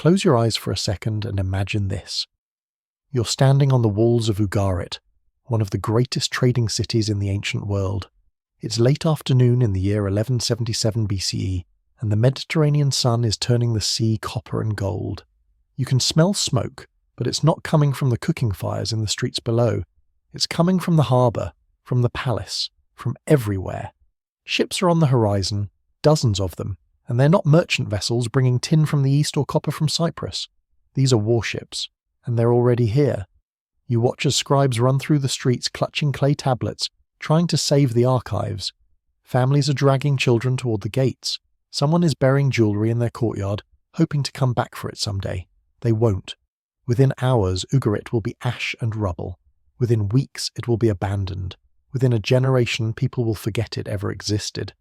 Close your eyes for a second and imagine this. You're standing on the walls of Ugarit, one of the greatest trading cities in the ancient world. It's late afternoon in the year 1177 BCE, and the Mediterranean sun is turning the sea copper and gold. You can smell smoke, but it's not coming from the cooking fires in the streets below. It's coming from the harbour, from the palace, from everywhere. Ships are on the horizon, dozens of them, and they're not merchant vessels bringing tin from the east or copper from Cyprus. These are warships, and they're already here. You watch as scribes run through the streets clutching clay tablets, trying to save the archives. Families are dragging children toward the gates. Someone is burying jewellery in their courtyard, hoping to come back for it someday. They won't. Within hours, Ugarit will be ash and rubble. Within weeks, it will be abandoned. Within a generation, people will forget it ever existed.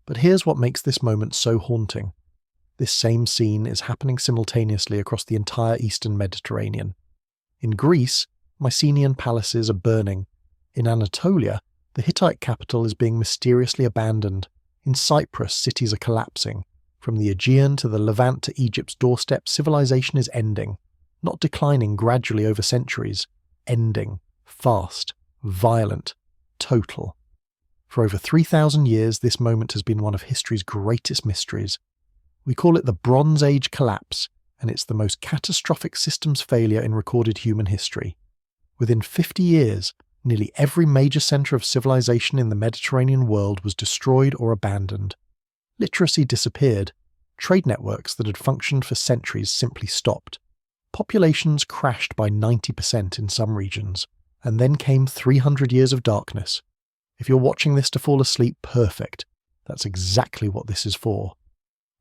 But here's what makes this moment so haunting. This same scene is happening simultaneously across the entire eastern Mediterranean. In Greece, Mycenaean palaces are burning. In Anatolia, the Hittite capital is being mysteriously abandoned. In Cyprus, cities are collapsing. From the Aegean to the Levant to Egypt's doorstep, civilization is ending. Not declining gradually over centuries. Ending. Fast. Violent. Total. For over 3,000 years, this moment has been one of history's greatest mysteries. We call it the Bronze Age collapse, and it's the most catastrophic systems failure in recorded human history. Within 50 years, nearly every major centre of civilization in the Mediterranean world was destroyed or abandoned. Literacy disappeared. Trade networks that had functioned for centuries simply stopped. Populations crashed by 90% in some regions, and then came 300 years of darkness. If you're watching this to fall asleep, perfect. That's exactly what this is for.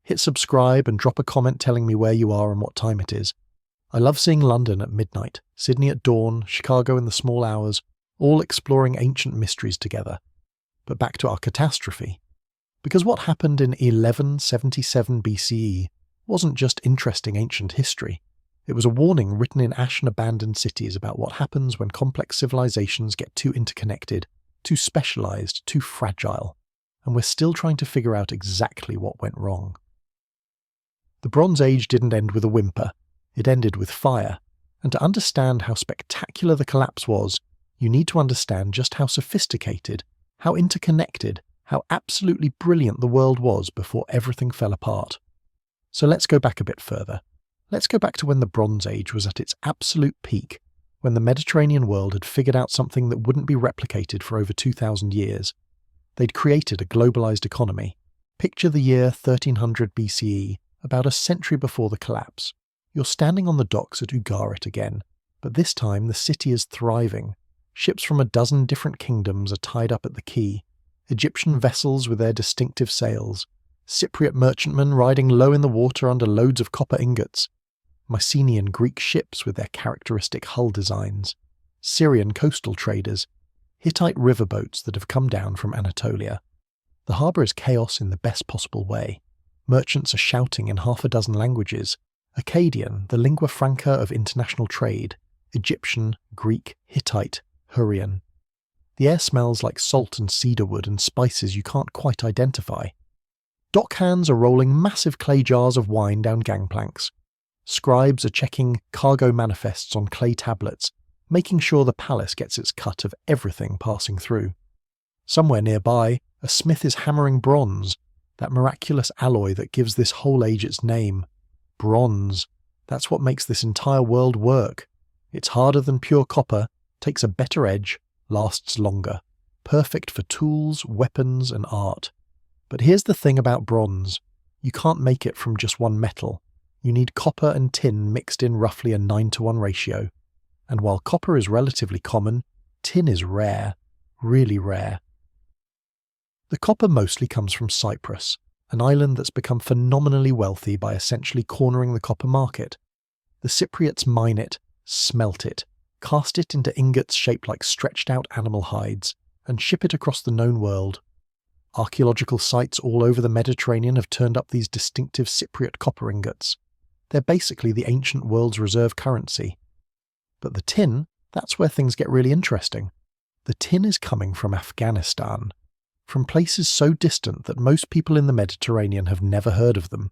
Hit subscribe and drop a comment telling me where you are and what time it is. I love seeing London at midnight, Sydney at dawn, Chicago in the small hours, all exploring ancient mysteries together. But back to our catastrophe. Because what happened in 1177 BCE wasn't just interesting ancient history. It was a warning written in ash and abandoned cities about what happens when complex civilizations get too interconnected, too specialized, too fragile, and we're still trying to figure out exactly what went wrong. The Bronze Age didn't end with a whimper, it ended with fire, and to understand how spectacular the collapse was, you need to understand just how sophisticated, how interconnected, how absolutely brilliant the world was before everything fell apart. So let's go back a bit further. Let's go back to when the Bronze Age was at its absolute peak, when the Mediterranean world had figured out something that wouldn't be replicated for over 2,000 years. They'd created a globalized economy. Picture the year 1300 BCE, about a century before the collapse. You're standing on the docks at Ugarit again, but this time the city is thriving. Ships from a dozen different kingdoms are tied up at the quay. Egyptian vessels with their distinctive sails. Cypriot merchantmen riding low in the water under loads of copper ingots. Mycenaean Greek ships with their characteristic hull designs. Syrian coastal traders. Hittite riverboats that have come down from Anatolia. The harbour is chaos in the best possible way. Merchants are shouting in half a dozen languages. Akkadian, the lingua franca of international trade. Egyptian, Greek, Hittite, Hurrian. The air smells like salt and cedarwood and spices you can't quite identify. Dockhands are rolling massive clay jars of wine down gangplanks. Scribes are checking cargo manifests on clay tablets, making sure the palace gets its cut of everything passing through. Somewhere nearby, a smith is hammering bronze, that miraculous alloy that gives this whole age its name. Bronze. That's what makes this entire world work. It's harder than pure copper, takes a better edge, lasts longer. Perfect for tools, weapons, and art. But here's the thing about bronze. You can't make it from just one metal. You need copper and tin mixed in roughly a 9-to-1 ratio. And while copper is relatively common, tin is rare. Really rare. The copper mostly comes from Cyprus, an island that's become phenomenally wealthy by essentially cornering the copper market. The Cypriots mine it, smelt it, cast it into ingots shaped like stretched-out animal hides, and ship it across the known world. Archaeological sites all over the Mediterranean have turned up these distinctive Cypriot copper ingots. They're basically the ancient world's reserve currency. But the tin, that's where things get really interesting. The tin is coming from Afghanistan, from places so distant that most people in the Mediterranean have never heard of them.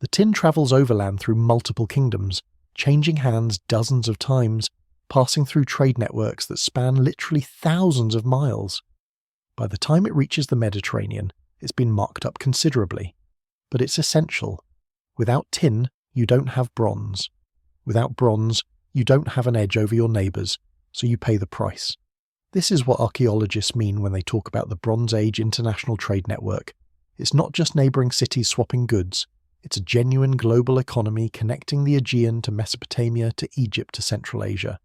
The tin travels overland through multiple kingdoms, changing hands dozens of times, passing through trade networks that span literally thousands of miles. By the time it reaches the Mediterranean, it's been marked up considerably. But it's essential. Without tin, you don't have bronze. Without bronze, you don't have an edge over your neighbours, so you pay the price. This is what archaeologists mean when they talk about the Bronze Age international trade network. It's not just neighbouring cities swapping goods, it's a genuine global economy connecting the Aegean to Mesopotamia to Egypt to Central Asia.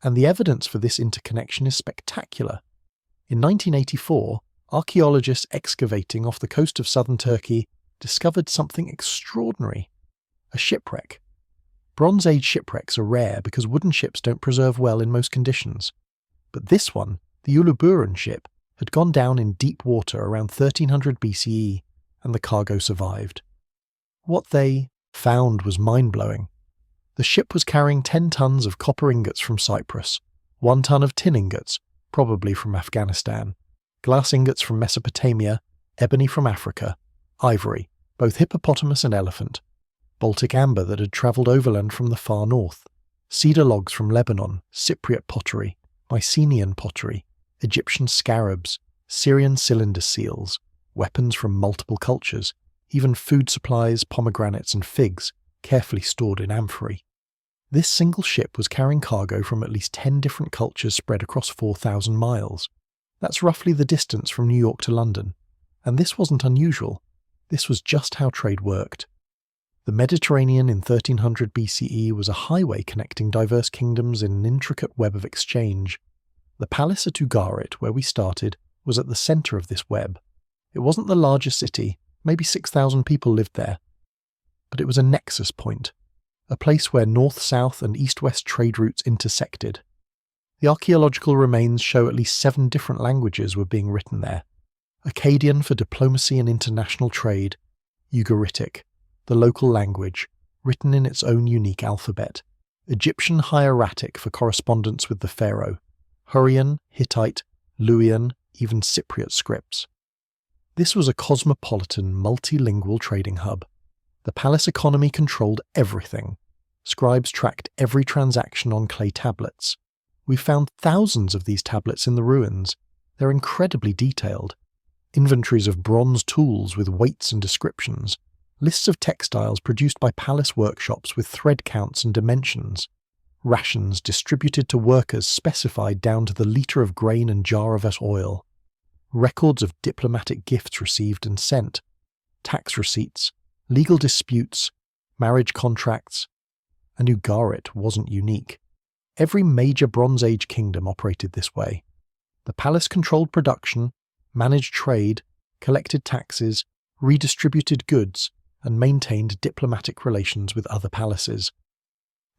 And the evidence for this interconnection is spectacular. In 1984, archaeologists excavating off the coast of southern Turkey discovered something extraordinary: a shipwreck. Bronze Age shipwrecks are rare because wooden ships don't preserve well in most conditions. But this one, the Uluburun ship, had gone down in deep water around 1300 BCE, and the cargo survived. What they found was mind-blowing. The ship was carrying 10 tons of copper ingots from Cyprus, 1 ton of tin ingots, probably from Afghanistan, glass ingots from Mesopotamia, ebony from Africa, ivory, both hippopotamus and elephant, Baltic amber that had travelled overland from the far north, cedar logs from Lebanon, Cypriot pottery, Mycenaean pottery, Egyptian scarabs, Syrian cylinder seals, weapons from multiple cultures, even food supplies, pomegranates and figs, carefully stored in amphorae. This single ship was carrying cargo from at least 10 different cultures spread across 4,000 miles. That's roughly the distance from New York to London. And this wasn't unusual. This was just how trade worked. The Mediterranean in 1300 BCE was a highway connecting diverse kingdoms in an intricate web of exchange. The palace at Ugarit, where we started, was at the centre of this web. It wasn't the largest city, maybe 6,000 people lived there. But it was a nexus point, a place where north-south and east-west trade routes intersected. The archaeological remains show at least 7 different languages were being written there. Akkadian for diplomacy and international trade, Ugaritic, the local language, written in its own unique alphabet, Egyptian hieratic for correspondence with the pharaoh, Hurrian, Hittite, Luwian, even Cypriot scripts. This was a cosmopolitan, multilingual trading hub. The palace economy controlled everything. Scribes tracked every transaction on clay tablets. We found thousands of these tablets in the ruins. They're incredibly detailed. Inventories of bronze tools with weights and descriptions. Lists of textiles produced by palace workshops with thread counts and dimensions. Rations distributed to workers specified down to the litre of grain and jar of oil. Records of diplomatic gifts received and sent. Tax receipts. Legal disputes. Marriage contracts. And Ugarit wasn't unique. Every major Bronze Age kingdom operated this way. The palace controlled production, managed trade, collected taxes, redistributed goods, and maintained diplomatic relations with other palaces.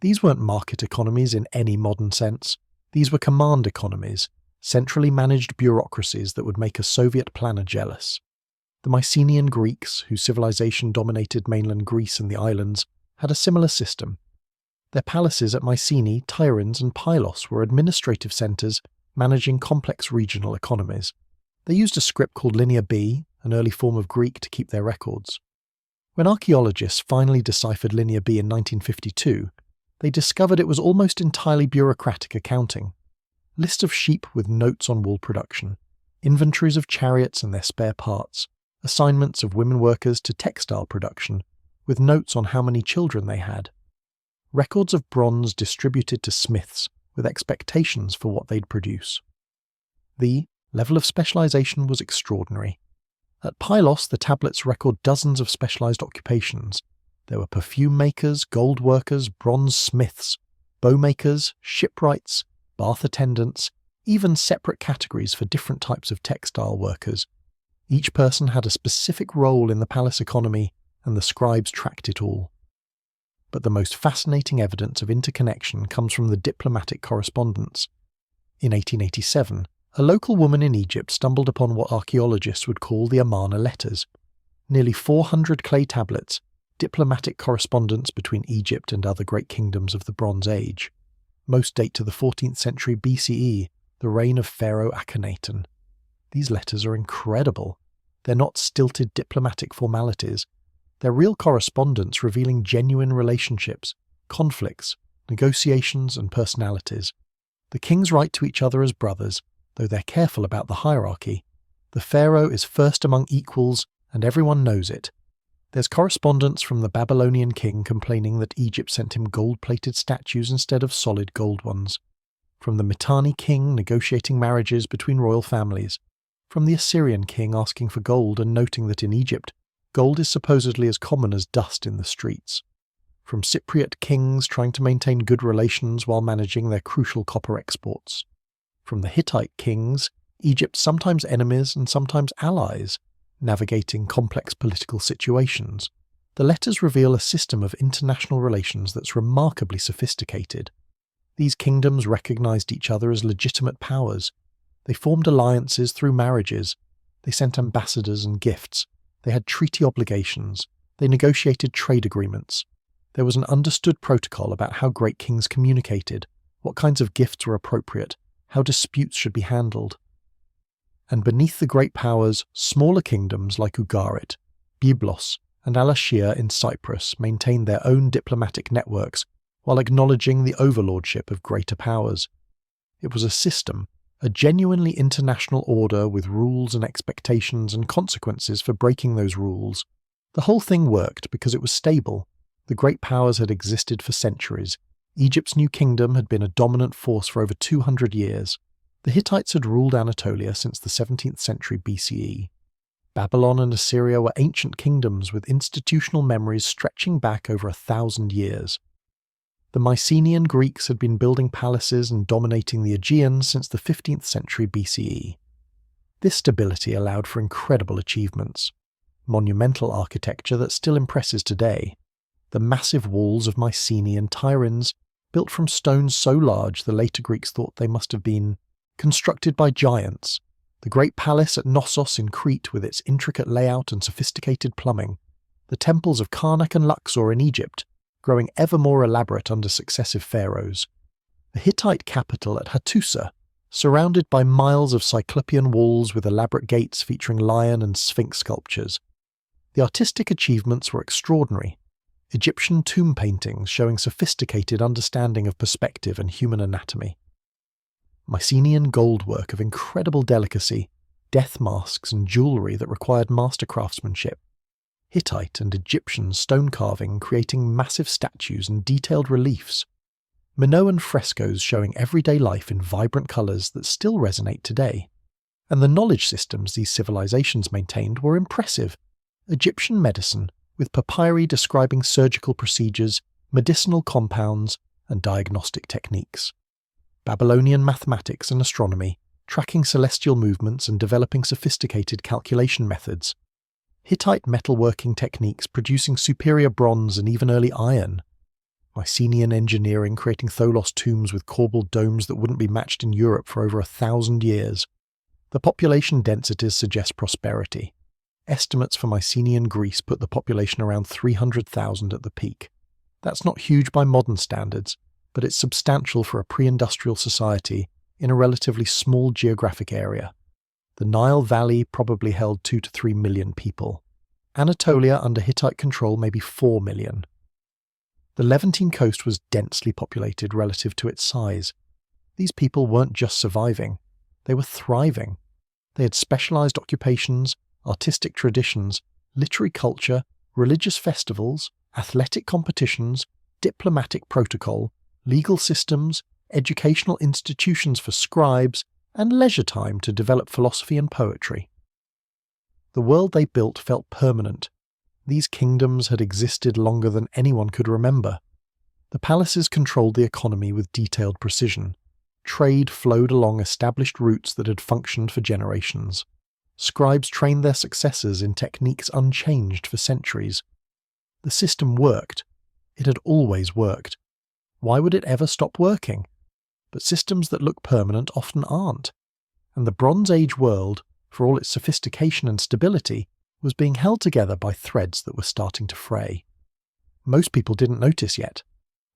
These weren't market economies in any modern sense. These were command economies, centrally managed bureaucracies that would make a Soviet planner jealous. The Mycenaean Greeks, whose civilization dominated mainland Greece and the islands, had a similar system. Their palaces at Mycenae, Tiryns, and Pylos were administrative centres managing complex regional economies. They used a script called Linear B, an early form of Greek, to keep their records. When archaeologists finally deciphered Linear B in 1952, they discovered it was almost entirely bureaucratic accounting. Lists of sheep with notes on wool production, inventories of chariots and their spare parts, assignments of women workers to textile production, with notes on how many children they had. Records of bronze distributed to smiths with expectations for what they'd produce. The level of specialization was extraordinary. At Pylos, the tablets record dozens of specialized occupations. There were perfume makers, gold workers, bronze smiths, bow makers, shipwrights, bath attendants, even separate categories for different types of textile workers. Each person had a specific role in the palace economy, and the scribes tracked it all. But the most fascinating evidence of interconnection comes from the diplomatic correspondence. In 1887, a local woman in Egypt stumbled upon what archaeologists would call the Amarna letters. Nearly 400 clay tablets, diplomatic correspondence between Egypt and other great kingdoms of the Bronze Age. Most date to the 14th century BCE, the reign of Pharaoh Akhenaten. These letters are incredible. They're not stilted diplomatic formalities. They're real correspondence revealing genuine relationships, conflicts, negotiations, and personalities. The kings write to each other as brothers, though they're careful about the hierarchy. The pharaoh is first among equals, and everyone knows it. There's correspondence from the Babylonian king complaining that Egypt sent him gold-plated statues instead of solid gold ones. From the Mitanni king negotiating marriages between royal families. From the Assyrian king asking for gold and noting that in Egypt, gold is supposedly as common as dust in the streets. From Cypriot kings trying to maintain good relations while managing their crucial copper exports. From the Hittite kings, Egypt's sometimes enemies and sometimes allies, navigating complex political situations. The letters reveal a system of international relations that's remarkably sophisticated. These kingdoms recognized each other as legitimate powers. They formed alliances through marriages. They sent ambassadors and gifts. They had treaty obligations. They negotiated trade agreements. There was an understood protocol about how great kings communicated, what kinds of gifts were appropriate, how disputes should be handled. And beneath the great powers, smaller kingdoms like Ugarit, Byblos, and Al-Ashir in Cyprus maintained their own diplomatic networks while acknowledging the overlordship of greater powers. It was a system, a genuinely international order with rules and expectations and consequences for breaking those rules. The whole thing worked because it was stable. The great powers had existed for centuries. Egypt's new kingdom had been a dominant force for over 200 years. The Hittites had ruled Anatolia since the 17th century BCE. Babylon and Assyria were ancient kingdoms with institutional memories stretching back over 1,000 years. The Mycenaean Greeks had been building palaces and dominating the Aegean since the 15th century BCE. This stability allowed for incredible achievements. Monumental architecture that still impresses today. The massive walls of Mycenaean Tiryns, built from stones so large the later Greeks thought they must have been constructed by giants. The great palace at Knossos in Crete with its intricate layout and sophisticated plumbing. The temples of Karnak and Luxor in Egypt, growing ever more elaborate under successive pharaohs. The Hittite capital at Hattusa, surrounded by miles of cyclopean walls with elaborate gates featuring lion and sphinx sculptures. The artistic achievements were extraordinary. Egyptian tomb paintings showing sophisticated understanding of perspective and human anatomy. Mycenaean goldwork of incredible delicacy, death masks and jewellery that required master craftsmanship. Hittite and Egyptian stone carving creating massive statues and detailed reliefs. Minoan frescoes showing everyday life in vibrant colours that still resonate today. And the knowledge systems these civilizations maintained were impressive. Egyptian medicine, with papyri describing surgical procedures, medicinal compounds, and diagnostic techniques. Babylonian mathematics and astronomy, tracking celestial movements and developing sophisticated calculation methods. Hittite metalworking techniques producing superior bronze and even early iron. Mycenaean engineering creating Tholos tombs with corbelled domes that wouldn't be matched in Europe for over 1,000 years. The population densities suggest prosperity. Estimates for Mycenaean Greece put the population around 300,000 at the peak. That's not huge by modern standards, but it's substantial for a pre-industrial society in a relatively small geographic area. The Nile Valley probably held 2 to 3 million people. Anatolia under Hittite control maybe 4 million. The Levantine coast was densely populated relative to its size. These people weren't just surviving, they were thriving. They had specialized occupations, artistic traditions, literary culture, religious festivals, athletic competitions, diplomatic protocol, legal systems, educational institutions for scribes, and leisure time to develop philosophy and poetry. The world they built felt permanent. These kingdoms had existed longer than anyone could remember. The palaces controlled the economy with detailed precision. Trade flowed along established routes that had functioned for generations. Scribes trained their successors in techniques unchanged for centuries. The system worked. It had always worked. Why would it ever stop working? But systems that look permanent often aren't. And the Bronze Age world, for all its sophistication and stability, was being held together by threads that were starting to fray. Most people didn't notice yet.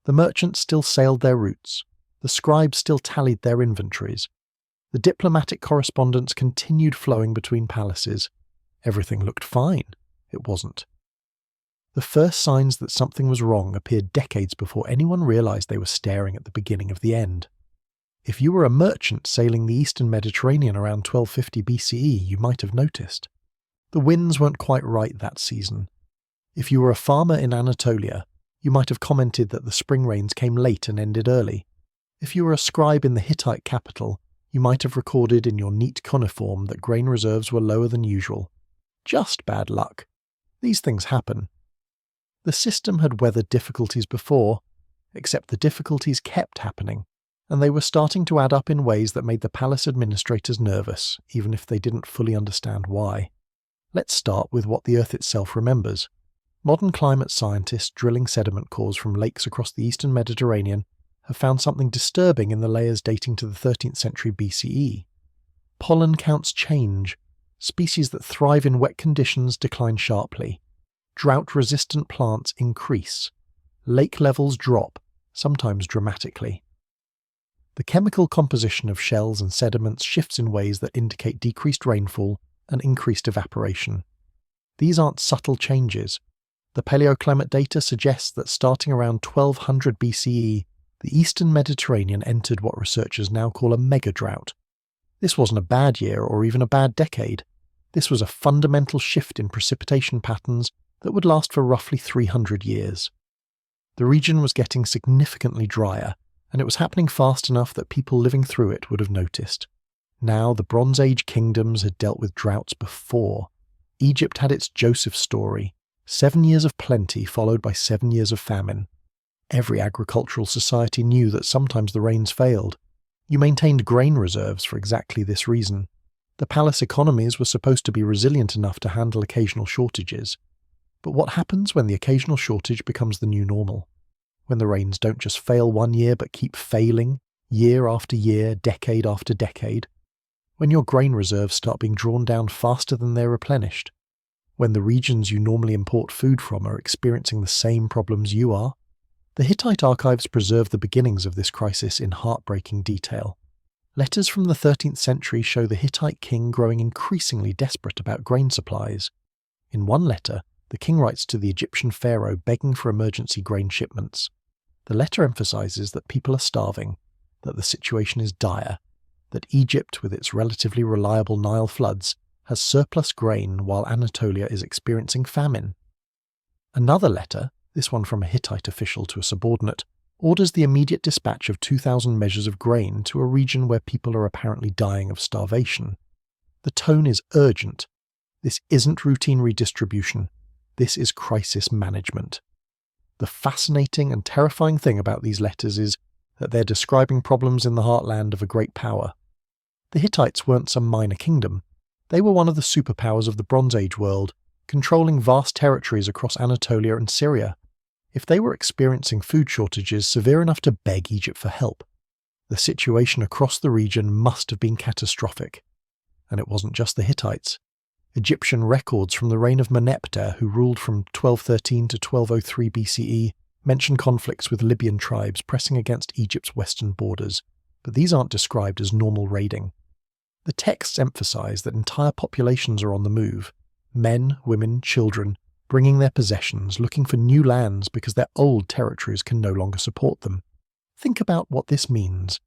The merchants still sailed their routes. The scribes still tallied their inventories. The diplomatic correspondence continued flowing between palaces. Everything looked fine. It wasn't. The first signs that something was wrong appeared decades before anyone realized they were staring at the beginning of the end. If you were a merchant sailing the eastern Mediterranean around 1250 BCE, you might have noticed. The winds weren't quite right that season. If you were a farmer in Anatolia, you might have commented that the spring rains came late and ended early. If you were a scribe in the Hittite capital, you might have recorded in your neat cuneiform that grain reserves were lower than usual. Just bad luck. These things happen. The system had weathered difficulties before, except the difficulties kept happening, and they were starting to add up in ways that made the palace administrators nervous, even if they didn't fully understand why. Let's start with what the Earth itself remembers. Modern climate scientists drilling sediment cores from lakes across the eastern Mediterranean have found something disturbing in the layers dating to the 13th century BCE. Pollen counts change. Species that thrive in wet conditions decline sharply. Drought-resistant plants increase. Lake levels drop, sometimes dramatically. The chemical composition of shells and sediments shifts in ways that indicate decreased rainfall and increased evaporation. These aren't subtle changes. The paleoclimate data suggests that starting around 1200 BCE, the eastern Mediterranean entered what researchers now call a mega-drought. This wasn't a bad year or even a bad decade. This was a fundamental shift in precipitation patterns that would last for roughly 300 years. The region was getting significantly drier, and it was happening fast enough that people living through it would have noticed. Now, the Bronze Age kingdoms had dealt with droughts before. Egypt had its Joseph story, 7 years of plenty followed by 7 years of famine. Every agricultural society knew that sometimes the rains failed. You maintained grain reserves for exactly this reason. The palace economies were supposed to be resilient enough to handle occasional shortages. But what happens when the occasional shortage becomes the new normal? When the rains don't just fail one year but keep failing, year after year, decade after decade? When your grain reserves start being drawn down faster than they're replenished? When the regions you normally import food from are experiencing the same problems you are? The Hittite archives preserve the beginnings of this crisis in heartbreaking detail. Letters from the 13th century show the Hittite king growing increasingly desperate about grain supplies. In one letter, the king writes to the Egyptian pharaoh begging for emergency grain shipments. The letter emphasizes that people are starving, that the situation is dire, that Egypt, with its relatively reliable Nile floods, has surplus grain while Anatolia is experiencing famine. Another letter, this one from a Hittite official to a subordinate, orders the immediate dispatch of 2,000 measures of grain to a region where people are apparently dying of starvation. The tone is urgent. This isn't routine redistribution. This is crisis management. The fascinating and terrifying thing about these letters is that they're describing problems in the heartland of a great power. The Hittites weren't some minor kingdom. They were one of the superpowers of the Bronze Age world, controlling vast territories across Anatolia and Syria. If they were experiencing food shortages severe enough to beg Egypt for help, the situation across the region must have been catastrophic. And it wasn't just the Hittites. Egyptian records from the reign of Meneptah, who ruled from 1213 to 1203 BCE, mention conflicts with Libyan tribes pressing against Egypt's western borders, but these aren't described as normal raiding. The texts emphasize that entire populations are on the move, men, women, children, bringing their possessions, looking for new lands because their old territories can no longer support them. Think about what this means.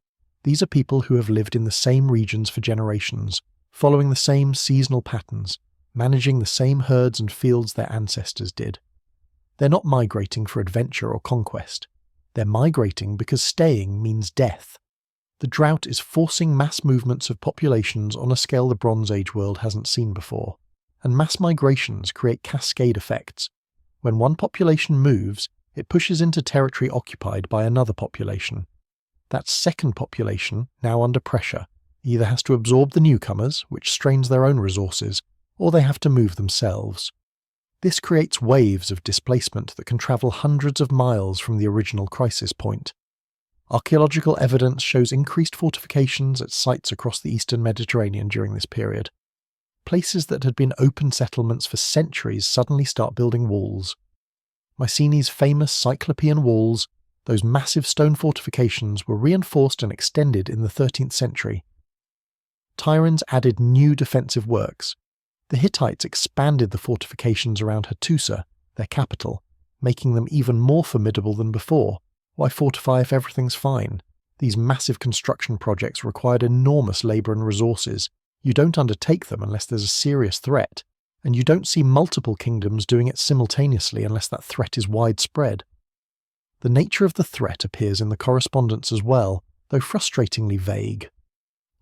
These are people who have lived in the same regions for generations, following the same seasonal patterns, managing the same herds and fields their ancestors did. They're not migrating for adventure or conquest. They're migrating because staying means death. The drought is forcing mass movements of populations on a scale the Bronze Age world hasn't seen before. And mass migrations create cascade effects. When one population moves, it pushes into territory occupied by another population. That second population, now under pressure, either has to absorb the newcomers, which strains their own resources, or they have to move themselves. This creates waves of displacement that can travel hundreds of miles from the original crisis point. Archaeological evidence shows increased fortifications at sites across the eastern Mediterranean during this period. Places that had been open settlements for centuries suddenly start building walls. Mycenae's famous Cyclopean walls, those massive stone fortifications, were reinforced and extended in the 13th century. Tyrians added new defensive works. The Hittites expanded the fortifications around Hattusa, their capital, making them even more formidable than before. Why fortify if everything's fine? These massive construction projects required enormous labour and resources. You don't undertake them unless there's a serious threat, and you don't see multiple kingdoms doing it simultaneously unless that threat is widespread. The nature of the threat appears in the correspondence as well, though frustratingly vague.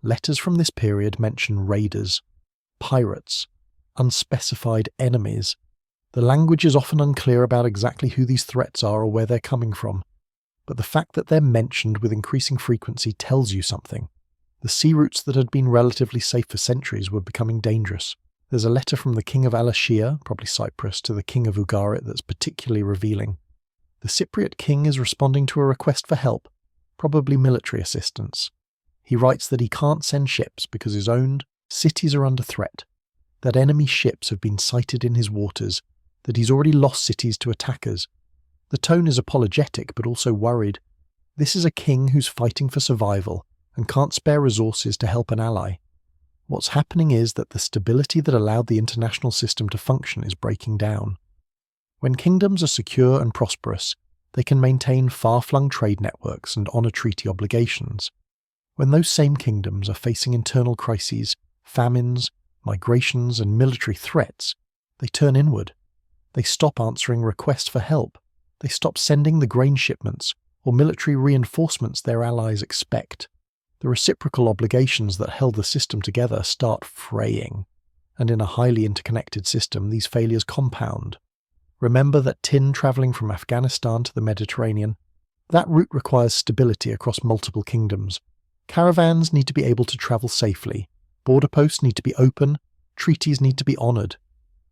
Letters from this period mention raiders, pirates, unspecified enemies. The language is often unclear about exactly who these threats are or where they're coming from, but the fact that they're mentioned with increasing frequency tells you something. The sea routes that had been relatively safe for centuries were becoming dangerous. There's a letter from the king of Alashia, probably Cyprus, to the king of Ugarit that's particularly revealing. The Cypriot king is responding to a request for help, probably military assistance. He writes that he can't send ships because his own cities are under threat, that enemy ships have been sighted in his waters, that he's already lost cities to attackers. The tone is apologetic but also worried. This is a king who's fighting for survival and can't spare resources to help an ally. What's happening is that the stability that allowed the international system to function is breaking down. When kingdoms are secure and prosperous, they can maintain far-flung trade networks and honour treaty obligations. When those same kingdoms are facing internal crises, famines, migrations and military threats, they turn inward. They stop answering requests for help. They stop sending the grain shipments or military reinforcements their allies expect. The reciprocal obligations that held the system together start fraying, and in a highly interconnected system these failures compound. Remember that tin travelling from Afghanistan to the Mediterranean, that route requires stability across multiple kingdoms. Caravans need to be able to travel safely, border posts need to be open, treaties need to be honoured.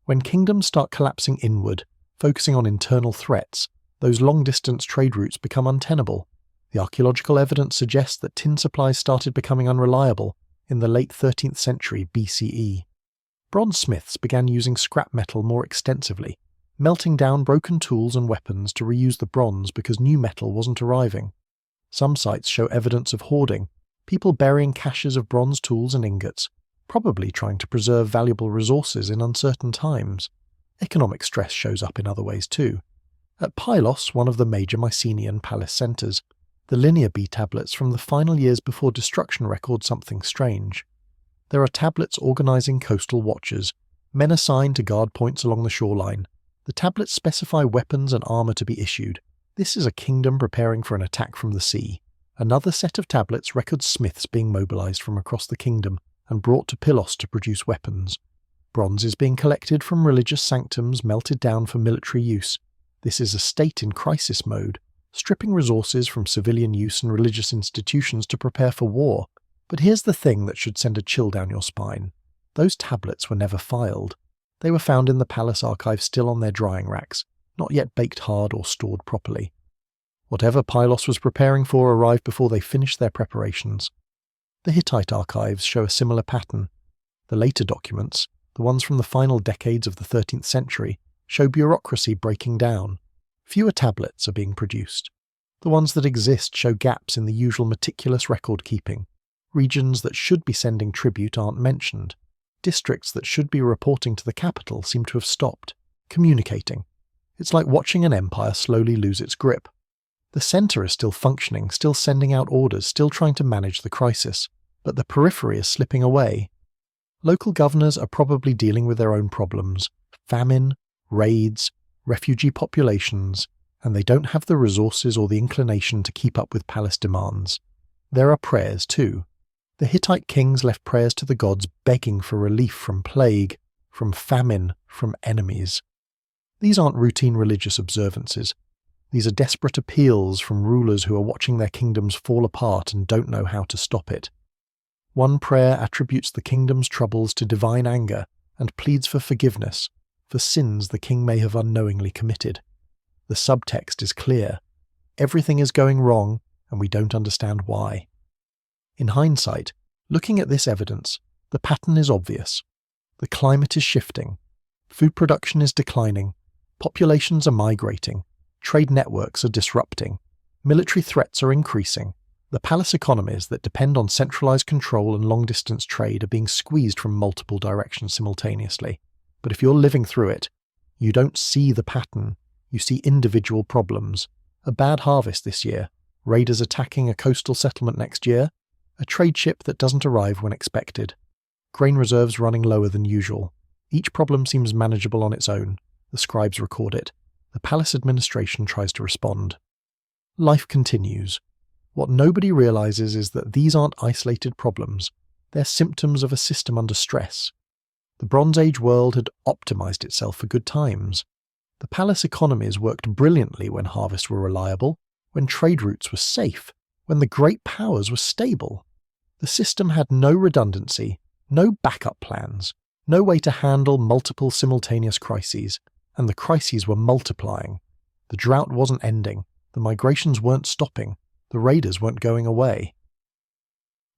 When kingdoms start collapsing inward, focusing on internal threats, those long-distance trade routes become untenable. The archaeological evidence suggests that tin supplies started becoming unreliable in the late 13th century BCE. Bronzesmiths began using scrap metal more extensively, melting down broken tools and weapons to reuse the bronze because new metal wasn't arriving. Some sites show evidence of hoarding, people burying caches of bronze tools and ingots, probably trying to preserve valuable resources in uncertain times. Economic stress shows up in other ways too. At Pylos, one of the major Mycenaean palace centres, the linear B tablets from the final years before destruction record something strange. There are tablets organising coastal watches, men assigned to guard points along the shoreline. The tablets specify weapons and armour to be issued. This is a kingdom preparing for an attack from the sea. Another set of tablets records smiths being mobilised from across the kingdom and brought to Pylos to produce weapons. Bronze is being collected from religious sanctums melted down for military use. This is a state in crisis mode, stripping resources from civilian use and religious institutions to prepare for war. But here's the thing that should send a chill down your spine. Those tablets were never filed. They were found in the palace archives still on their drying racks, not yet baked hard or stored properly. Whatever Pylos was preparing for arrived before they finished their preparations. The Hittite archives show a similar pattern. The later documents, the ones from the final decades of the 13th century, show bureaucracy breaking down. Fewer tablets are being produced. The ones that exist show gaps in the usual meticulous record-keeping. Regions that should be sending tribute aren't mentioned. Districts that should be reporting to the capital seem to have stopped, communicating. It's like watching an empire slowly lose its grip. The centre is still functioning, still sending out orders, still trying to manage the crisis, but the periphery is slipping away. Local governors are probably dealing with their own problems: famine, raids, refugee populations, and they don't have the resources or the inclination to keep up with palace demands. There are prayers too. The Hittite kings left prayers to the gods begging for relief from plague, from famine, from enemies. These aren't routine religious observances. These are desperate appeals from rulers who are watching their kingdoms fall apart and don't know how to stop it. One prayer attributes the kingdom's troubles to divine anger and pleads for forgiveness, for sins the king may have unknowingly committed. The subtext is clear. Everything is going wrong, and we don't understand why. In hindsight, looking at this evidence, the pattern is obvious. The climate is shifting. Food production is declining. Populations are migrating. Trade networks are disrupting. Military threats are increasing. The palace economies that depend on centralized control and long-distance trade are being squeezed from multiple directions simultaneously. But if you're living through it, You don't see the pattern, you see individual problems. A bad harvest this year, raiders attacking a coastal settlement next year, a trade ship that doesn't arrive when expected, grain reserves running lower than usual. Each problem seems manageable on its own. The scribes record it. The palace administration tries to respond. Life continues. What nobody realizes is that these aren't isolated problems. They're symptoms of a system under stress. The Bronze Age world had optimized itself for good times. The palace economies worked brilliantly when harvests were reliable, when trade routes were safe, when the great powers were stable. The system had no redundancy, no backup plans, no way to handle multiple simultaneous crises, and the crises were multiplying. The drought wasn't ending, the migrations weren't stopping, the raiders weren't going away.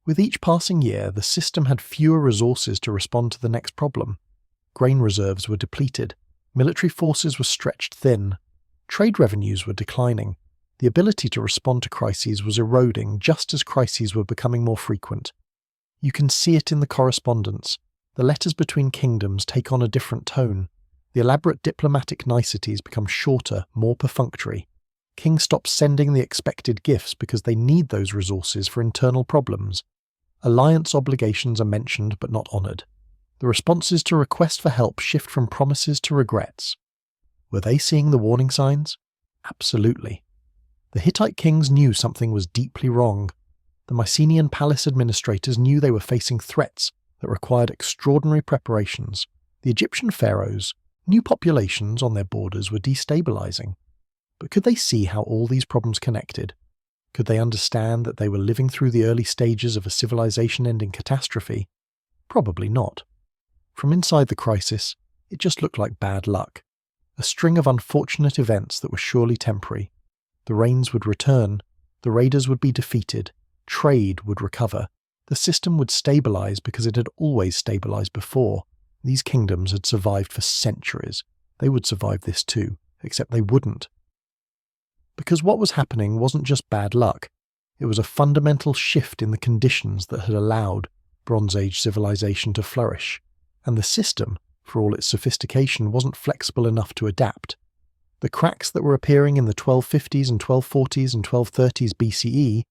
With each passing year, the system had fewer resources to respond to the next problem. Grain reserves were depleted, military forces were stretched thin, trade revenues were declining, the ability to respond to crises was eroding just as crises were becoming more frequent. You can see it in the correspondence. The letters between kingdoms take on a different tone. The elaborate diplomatic niceties become shorter, more perfunctory. Kings stop sending the expected gifts because they need those resources for internal problems. Alliance obligations are mentioned but not honoured. The responses to requests for help shift from promises to regrets. Were they seeing the warning signs? Absolutely. The Hittite kings knew something was deeply wrong. The Mycenaean palace administrators knew they were facing threats that required extraordinary preparations. The Egyptian pharaohs, new populations on their borders were destabilizing. But could they see how all these problems connected? Could they understand that they were living through the early stages of a civilization-ending catastrophe? Probably not. From inside the crisis, it just looked like bad luck. A string of unfortunate events that were surely temporary. The rains would return, the raiders would be defeated, trade would recover, the system would stabilize because it had always stabilized before. These kingdoms had survived for centuries. They would survive this too, except they wouldn't. Because what was happening wasn't just bad luck, it was a fundamental shift in the conditions that had allowed Bronze Age civilization to flourish, and the system, for all its sophistication, wasn't flexible enough to adapt. The cracks that were appearing in the 1250s and 1240s and 1230s BCE,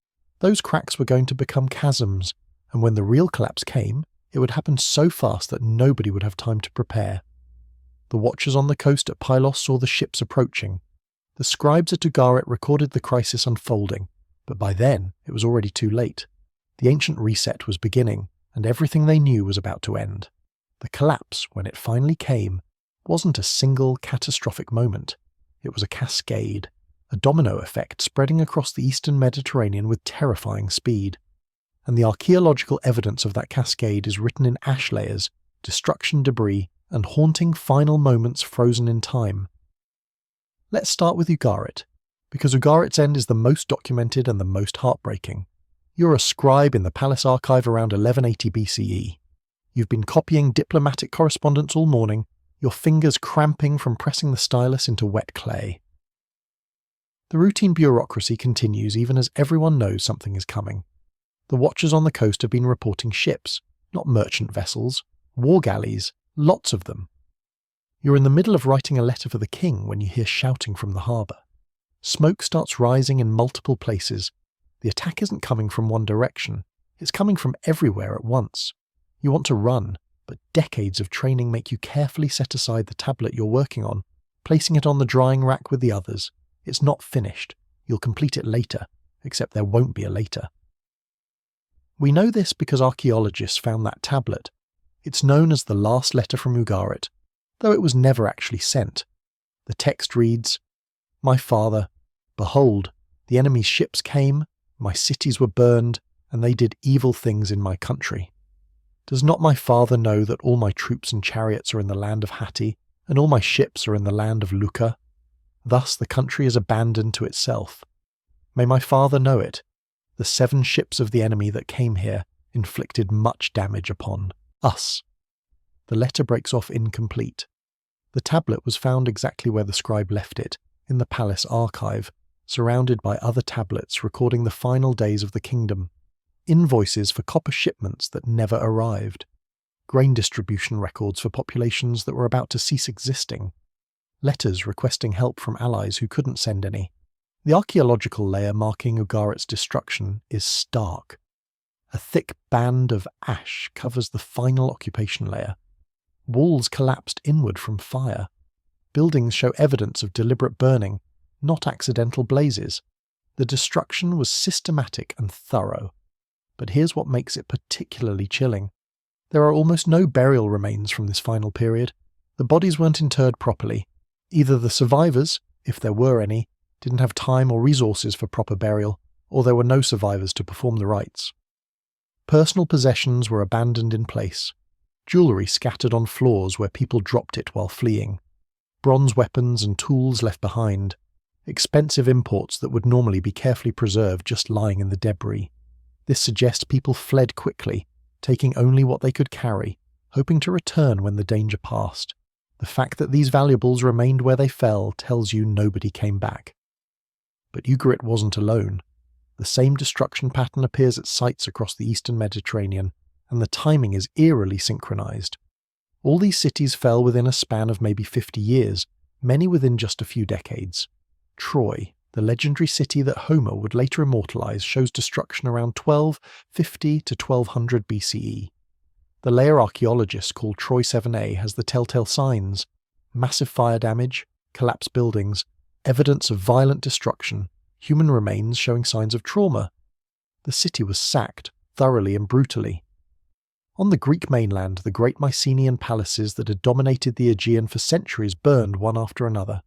those cracks were going to become chasms, and when the real collapse came, it would happen so fast that nobody would have time to prepare. The watchers on the coast at Pylos saw the ships approaching. The scribes at Ugarit recorded the crisis unfolding, but by then it was already too late. The ancient reset was beginning, and everything they knew was about to end. The collapse, when it finally came, wasn't a single catastrophic moment. It was a cascade, a domino effect spreading across the eastern Mediterranean with terrifying speed. And the archaeological evidence of that cascade is written in ash layers, destruction debris, and haunting final moments frozen in time. Let's start with Ugarit, because Ugarit's end is the most documented and the most heartbreaking. You're a scribe in the palace archive around 1180 BCE. You've been copying diplomatic correspondence all morning, your fingers cramping from pressing the stylus into wet clay. The routine bureaucracy continues even as everyone knows something is coming. The watchers on the coast have been reporting ships, not merchant vessels, war galleys, lots of them. You're in the middle of writing a letter for the king when you hear shouting from the harbour. Smoke starts rising in multiple places. The attack isn't coming from one direction, it's coming from everywhere at once. You want to run, but decades of training make you carefully set aside the tablet you're working on, placing it on the drying rack with the others. It's not finished. You'll complete it later, except there won't be a later. We know this because archaeologists found that tablet. It's known as the last letter from Ugarit, though it was never actually sent. The text reads, "My father, behold, the enemy's ships came, my cities were burned, and they did evil things in my country. Does not my father know that all my troops and chariots are in the land of Hatti, and all my ships are in the land of Lucca? Thus the country is abandoned to itself. May my father know it. The 7 ships of the enemy that came here inflicted much damage upon us." The letter breaks off incomplete. The tablet was found exactly where the scribe left it, in the palace archive, surrounded by other tablets recording the final days of the kingdom. Invoices for copper shipments that never arrived. Grain distribution records for populations that were about to cease existing. letters requesting help from allies who couldn't send any. The archaeological layer marking Ugarit's destruction is stark. A thick band of ash covers the final occupation layer. Walls collapsed inward from fire. Buildings show evidence of deliberate burning, not accidental blazes. The destruction was systematic and thorough. But here's what makes it particularly chilling. There are almost no burial remains from this final period. The bodies weren't interred properly. Either the survivors, if there were any, didn't have time or resources for proper burial, or there were no survivors to perform the rites. Personal possessions were abandoned in place. Jewellery scattered on floors where people dropped it while fleeing. Bronze weapons and tools left behind. Expensive imports that would normally be carefully preserved just lying in the debris. This suggests people fled quickly, taking only what they could carry, hoping to return when the danger passed. The fact that these valuables remained where they fell tells you nobody came back. But Ugarit wasn't alone. The same destruction pattern appears at sites across the eastern Mediterranean, and the timing is eerily synchronized. All these cities fell within a span of maybe 50 years, many within just a few decades. Troy, the legendary city that Homer would later immortalize, shows destruction around 1250 to 1200 BCE. The layer archaeologists call Troy 7a has the telltale signs: massive fire damage, collapsed buildings, evidence of violent destruction, human remains showing signs of trauma. The city was sacked, thoroughly and brutally. On the Greek mainland, the great Mycenaean palaces that had dominated the Aegean for centuries burned one after another.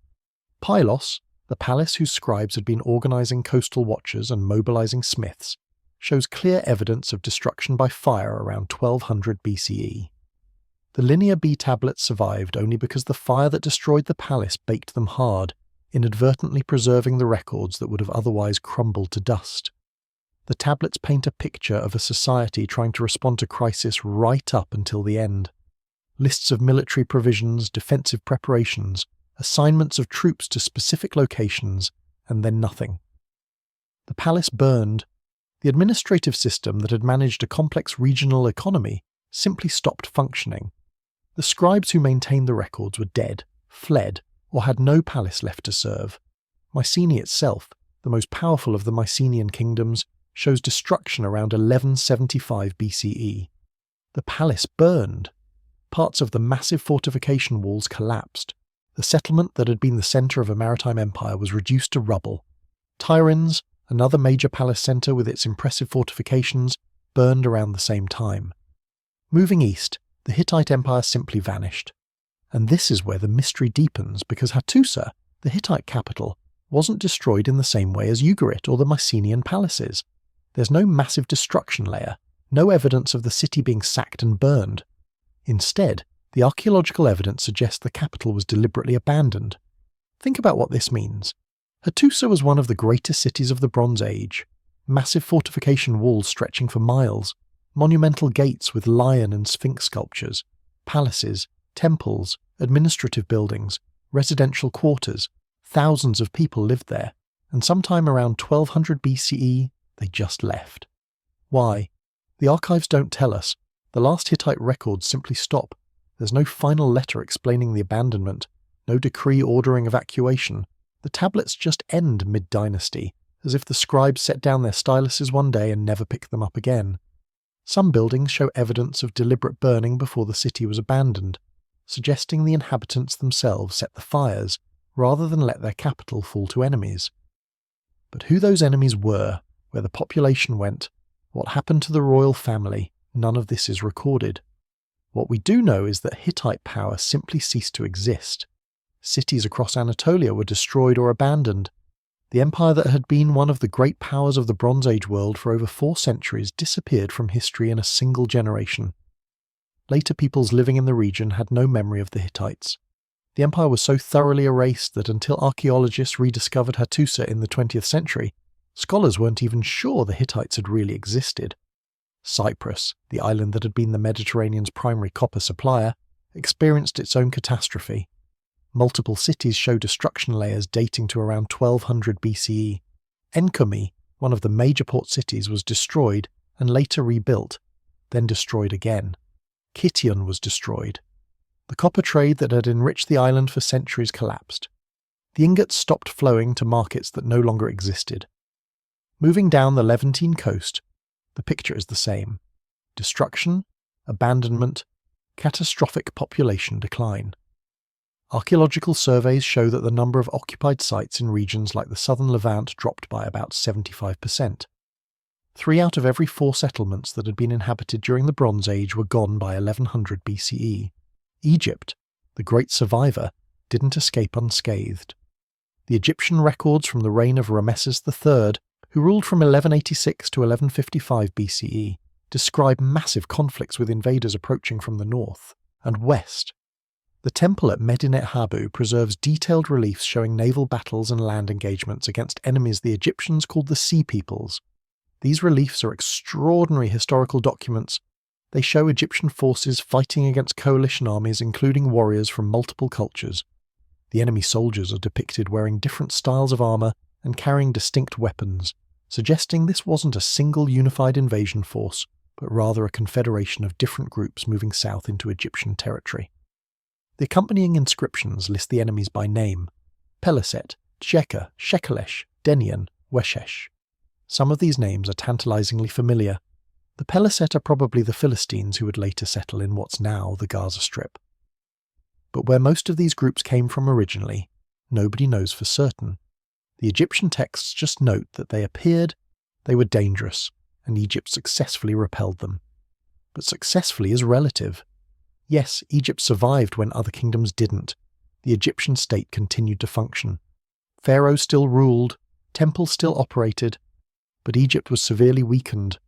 Pylos, the palace whose scribes had been organizing coastal watchers and mobilizing smiths, shows clear evidence of destruction by fire around 1200 BCE. The Linear B tablets survived only because the fire that destroyed the palace baked them hard, inadvertently preserving the records that would have otherwise crumbled to dust. The tablets paint a picture of a society trying to respond to crisis right up until the end. Lists of military provisions, defensive preparations, assignments of troops to specific locations, and then nothing. The palace burned. The administrative system that had managed a complex regional economy simply stopped functioning. The scribes who maintained the records were dead, fled, or had no palace left to serve. Mycenae itself, the most powerful of the Mycenaean kingdoms, shows destruction around 1175 BCE. The palace burned. Parts of the massive fortification walls collapsed. The settlement that had been the centre of a maritime empire was reduced to rubble. Tiryns, another major palace centre with its impressive fortifications, burned around the same time. Moving east, the Hittite Empire simply vanished. And this is where the mystery deepens, because Hattusa, the Hittite capital, wasn't destroyed in the same way as Ugarit or the Mycenaean palaces. There's no massive destruction layer, no evidence of the city being sacked and burned. Instead, the archaeological evidence suggests the capital was deliberately abandoned. Think about what this means. Hattusa was one of the greatest cities of the Bronze Age. Massive fortification walls stretching for miles, monumental gates with lion and sphinx sculptures, palaces, temples, administrative buildings, residential quarters. Thousands of people lived there, and sometime around 1200 BCE, they just left. Why? The archives don't tell us. The last Hittite records simply stop. There's no final letter explaining the abandonment, no decree ordering evacuation. The tablets just end mid-dynasty, as if the scribes set down their styluses one day and never picked them up again. Some buildings show evidence of deliberate burning before the city was abandoned, suggesting the inhabitants themselves set the fires, rather than let their capital fall to enemies. But who those enemies were, where the population went, what happened to the royal family, none of this is recorded. What we do know is that Hittite power simply ceased to exist. Cities across Anatolia were destroyed or abandoned. The empire that had been one of the great powers of the Bronze Age world for over 4 centuries disappeared from history in a single generation. Later peoples living in the region had no memory of the Hittites. The empire was so thoroughly erased that until archaeologists rediscovered Hattusa in the 20th century, scholars weren't even sure the Hittites had really existed. Cyprus, the island that had been the Mediterranean's primary copper supplier, experienced its own catastrophe. Multiple cities show destruction layers dating to around 1200 BCE. Enkomi, one of the major port cities, was destroyed and later rebuilt, then destroyed again. Kition was destroyed. The copper trade that had enriched the island for centuries collapsed. The ingots stopped flowing to markets that no longer existed. Moving down the Levantine coast, the picture is the same. Destruction, abandonment, catastrophic population decline. Archaeological surveys show that the number of occupied sites in regions like the southern Levant dropped by about 75%. 3 out of every 4 settlements that had been inhabited during the Bronze Age were gone by 1100 BCE. Egypt, the great survivor, didn't escape unscathed. The Egyptian records from the reign of Ramesses III, who ruled from 1186 to 1155 BCE, describe massive conflicts with invaders approaching from the north and west. The temple at Medinet Habu preserves detailed reliefs showing naval battles and land engagements against enemies the Egyptians called the Sea Peoples. These reliefs are extraordinary historical documents. They show Egyptian forces fighting against coalition armies, including warriors from multiple cultures. The enemy soldiers are depicted wearing different styles of armour and carrying distinct weapons, suggesting this wasn't a single unified invasion force, but rather a confederation of different groups moving south into Egyptian territory. The accompanying inscriptions list the enemies by name: Peliset, Djeka, Shekelesh, Denian, Weshesh. Some of these names are tantalizingly familiar. The Peliset are probably the Philistines who would later settle in what's now the Gaza Strip. But where most of these groups came from originally, nobody knows for certain. The Egyptian texts just note that they appeared, they were dangerous, and Egypt successfully repelled them. But successfully is relative. Yes, Egypt survived when other kingdoms didn't. The Egyptian state continued to function. Pharaohs still ruled, temples still operated, but Egypt was severely weakened.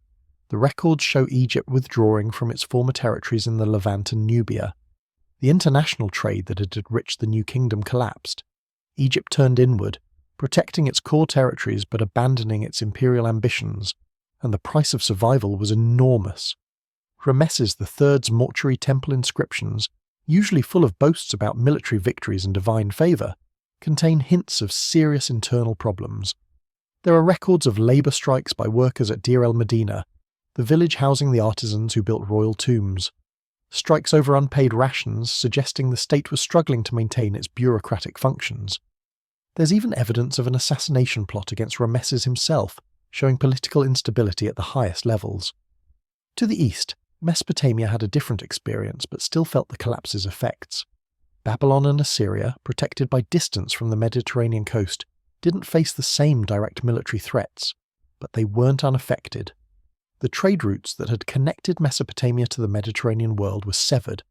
The records show Egypt withdrawing from its former territories in the Levant and Nubia. The international trade that had enriched the new kingdom collapsed. Egypt turned inward, protecting its core territories but abandoning its imperial ambitions, and the price of survival was enormous. Ramesses III's mortuary temple inscriptions, usually full of boasts about military victories and divine favour, contain hints of serious internal problems. There are records of labour strikes by workers at Deir el-Medina, the village housing the artisans who built royal tombs. Strikes over unpaid rations suggesting the state was struggling to maintain its bureaucratic functions. There's even evidence of an assassination plot against Ramesses himself, showing political instability at the highest levels. To the east, Mesopotamia had a different experience but still felt the collapse's effects. Babylon and Assyria, protected by distance from the Mediterranean coast, didn't face the same direct military threats, but they weren't unaffected. The trade routes that had connected Mesopotamia to the Mediterranean world were severed.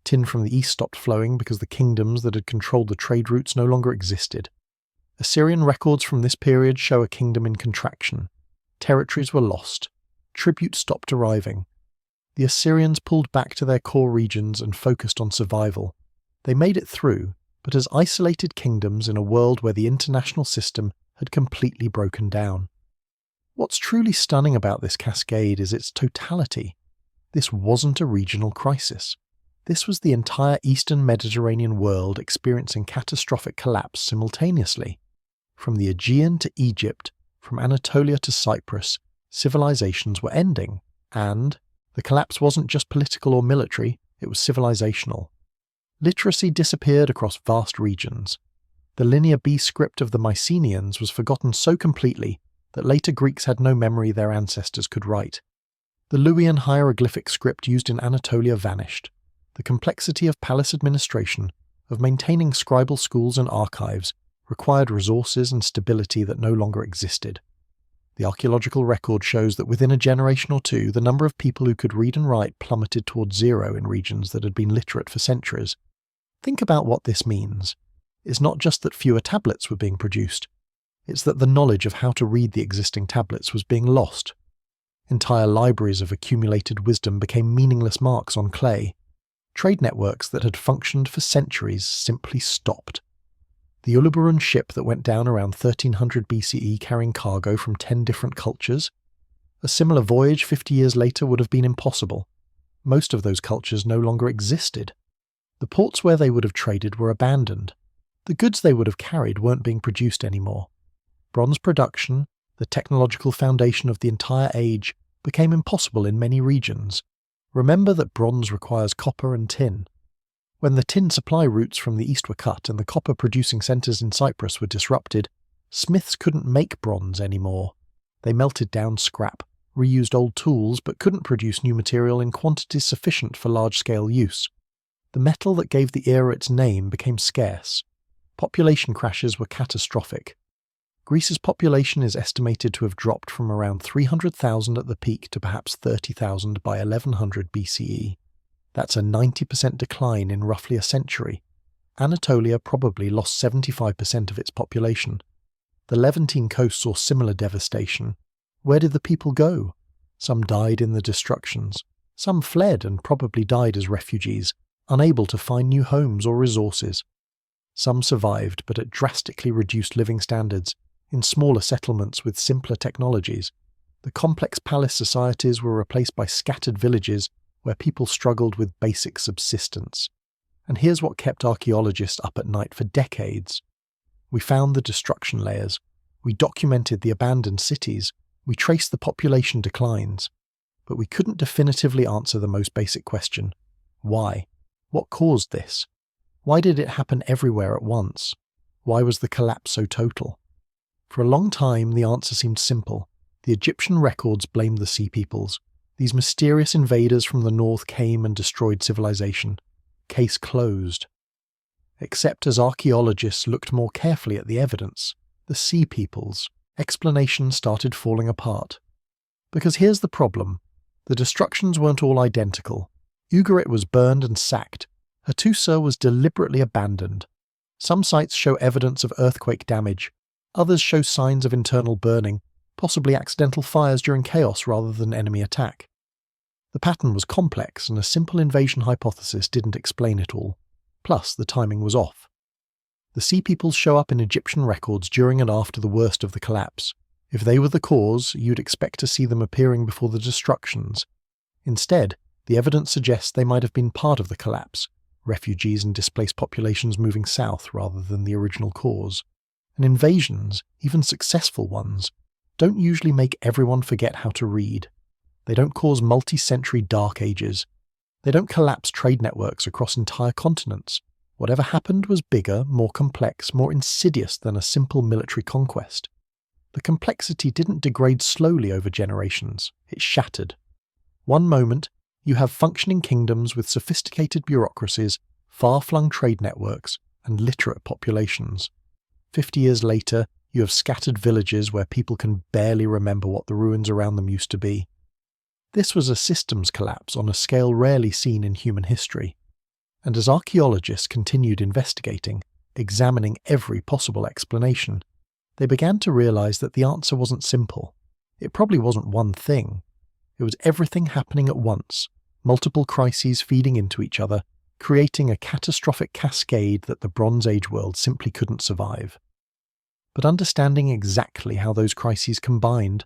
Tin from the east stopped flowing because the kingdoms that had controlled the trade routes no longer existed. Assyrian records from this period show a kingdom in contraction. Territories were lost. Tribute stopped arriving. The Assyrians pulled back to their core regions and focused on survival. They made it through, but as isolated kingdoms in a world where the international system had completely broken down. What's truly stunning about this cascade is its totality. This wasn't a regional crisis. This was the entire Eastern Mediterranean world experiencing catastrophic collapse simultaneously. From the Aegean to Egypt, from Anatolia to Cyprus, civilizations were ending, and the collapse wasn't just political or military, it was civilizational. Literacy disappeared across vast regions. The Linear B script of the Mycenaeans was forgotten so completely that later Greeks had no memory their ancestors could write. The Luwian hieroglyphic script used in Anatolia vanished. The complexity of palace administration, of maintaining scribal schools and archives, required resources and stability that no longer existed. The archaeological record shows that within a generation or two, the number of people who could read and write plummeted towards zero in regions that had been literate for centuries. Think about what this means. It's not just that fewer tablets were being produced. It's that the knowledge of how to read the existing tablets was being lost. Entire libraries of accumulated wisdom became meaningless marks on clay. Trade networks that had functioned for centuries simply stopped. The Uluburun ship that went down around 1300 BCE carrying cargo from 10 different cultures? A similar voyage 50 years later would have been impossible. Most of those cultures no longer existed. The ports where they would have traded were abandoned. The goods they would have carried weren't being produced anymore. Bronze production, the technological foundation of the entire age, became impossible in many regions. Remember that bronze requires copper and tin. When the tin supply routes from the east were cut and the copper-producing centres in Cyprus were disrupted, smiths couldn't make bronze anymore. They melted down scrap, reused old tools, but couldn't produce new material in quantities sufficient for large-scale use. The metal that gave the era its name became scarce. Population crashes were catastrophic. Greece's population is estimated to have dropped from around 300,000 at the peak to perhaps 30,000 by 1100 BCE. That's a 90% decline in roughly a century. Anatolia probably lost 75% of its population. The Levantine coast saw similar devastation. Where did the people go? Some died in the destructions. Some fled and probably died as refugees, unable to find new homes or resources. Some survived, but at drastically reduced living standards, in smaller settlements with simpler technologies. The complex palace societies were replaced by scattered villages where people struggled with basic subsistence. And here's what kept archaeologists up at night for decades. We found the destruction layers. We documented the abandoned cities. We traced the population declines. But we couldn't definitively answer the most basic question. Why? What caused this? Why did it happen everywhere at once? Why was the collapse so total? For a long time, the answer seemed simple. The Egyptian records blamed the Sea Peoples. These mysterious invaders from the north came and destroyed civilization. Case closed. Except as archaeologists looked more carefully at the evidence, the Sea Peoples, explanations started falling apart. Because here's the problem. The destructions weren't all identical. Ugarit was burned and sacked. Hattusa was deliberately abandoned. Some sites show evidence of earthquake damage. Others show signs of internal burning, possibly accidental fires during chaos rather than enemy attack. The pattern was complex, and a simple invasion hypothesis didn't explain it all. Plus, the timing was off. The Sea Peoples show up in Egyptian records during and after the worst of the collapse. If they were the cause, you'd expect to see them appearing before the destructions. Instead, the evidence suggests they might have been part of the collapse, refugees and displaced populations moving south rather than the original cause. And invasions, even successful ones, don't usually make everyone forget how to read. They don't cause multi-century dark ages. They don't collapse trade networks across entire continents. Whatever happened was bigger, more complex, more insidious than a simple military conquest. The complexity didn't degrade slowly over generations. It shattered. One moment, you have functioning kingdoms with sophisticated bureaucracies, far-flung trade networks, and literate populations. 50 years later, you have scattered villages where people can barely remember what the ruins around them used to be. This was a systems collapse on a scale rarely seen in human history. And as archaeologists continued investigating, examining every possible explanation, they began to realize that the answer wasn't simple. It probably wasn't one thing. It was everything happening at once, multiple crises feeding into each other, creating a catastrophic cascade that the Bronze Age world simply couldn't survive. But understanding exactly how those crises combined,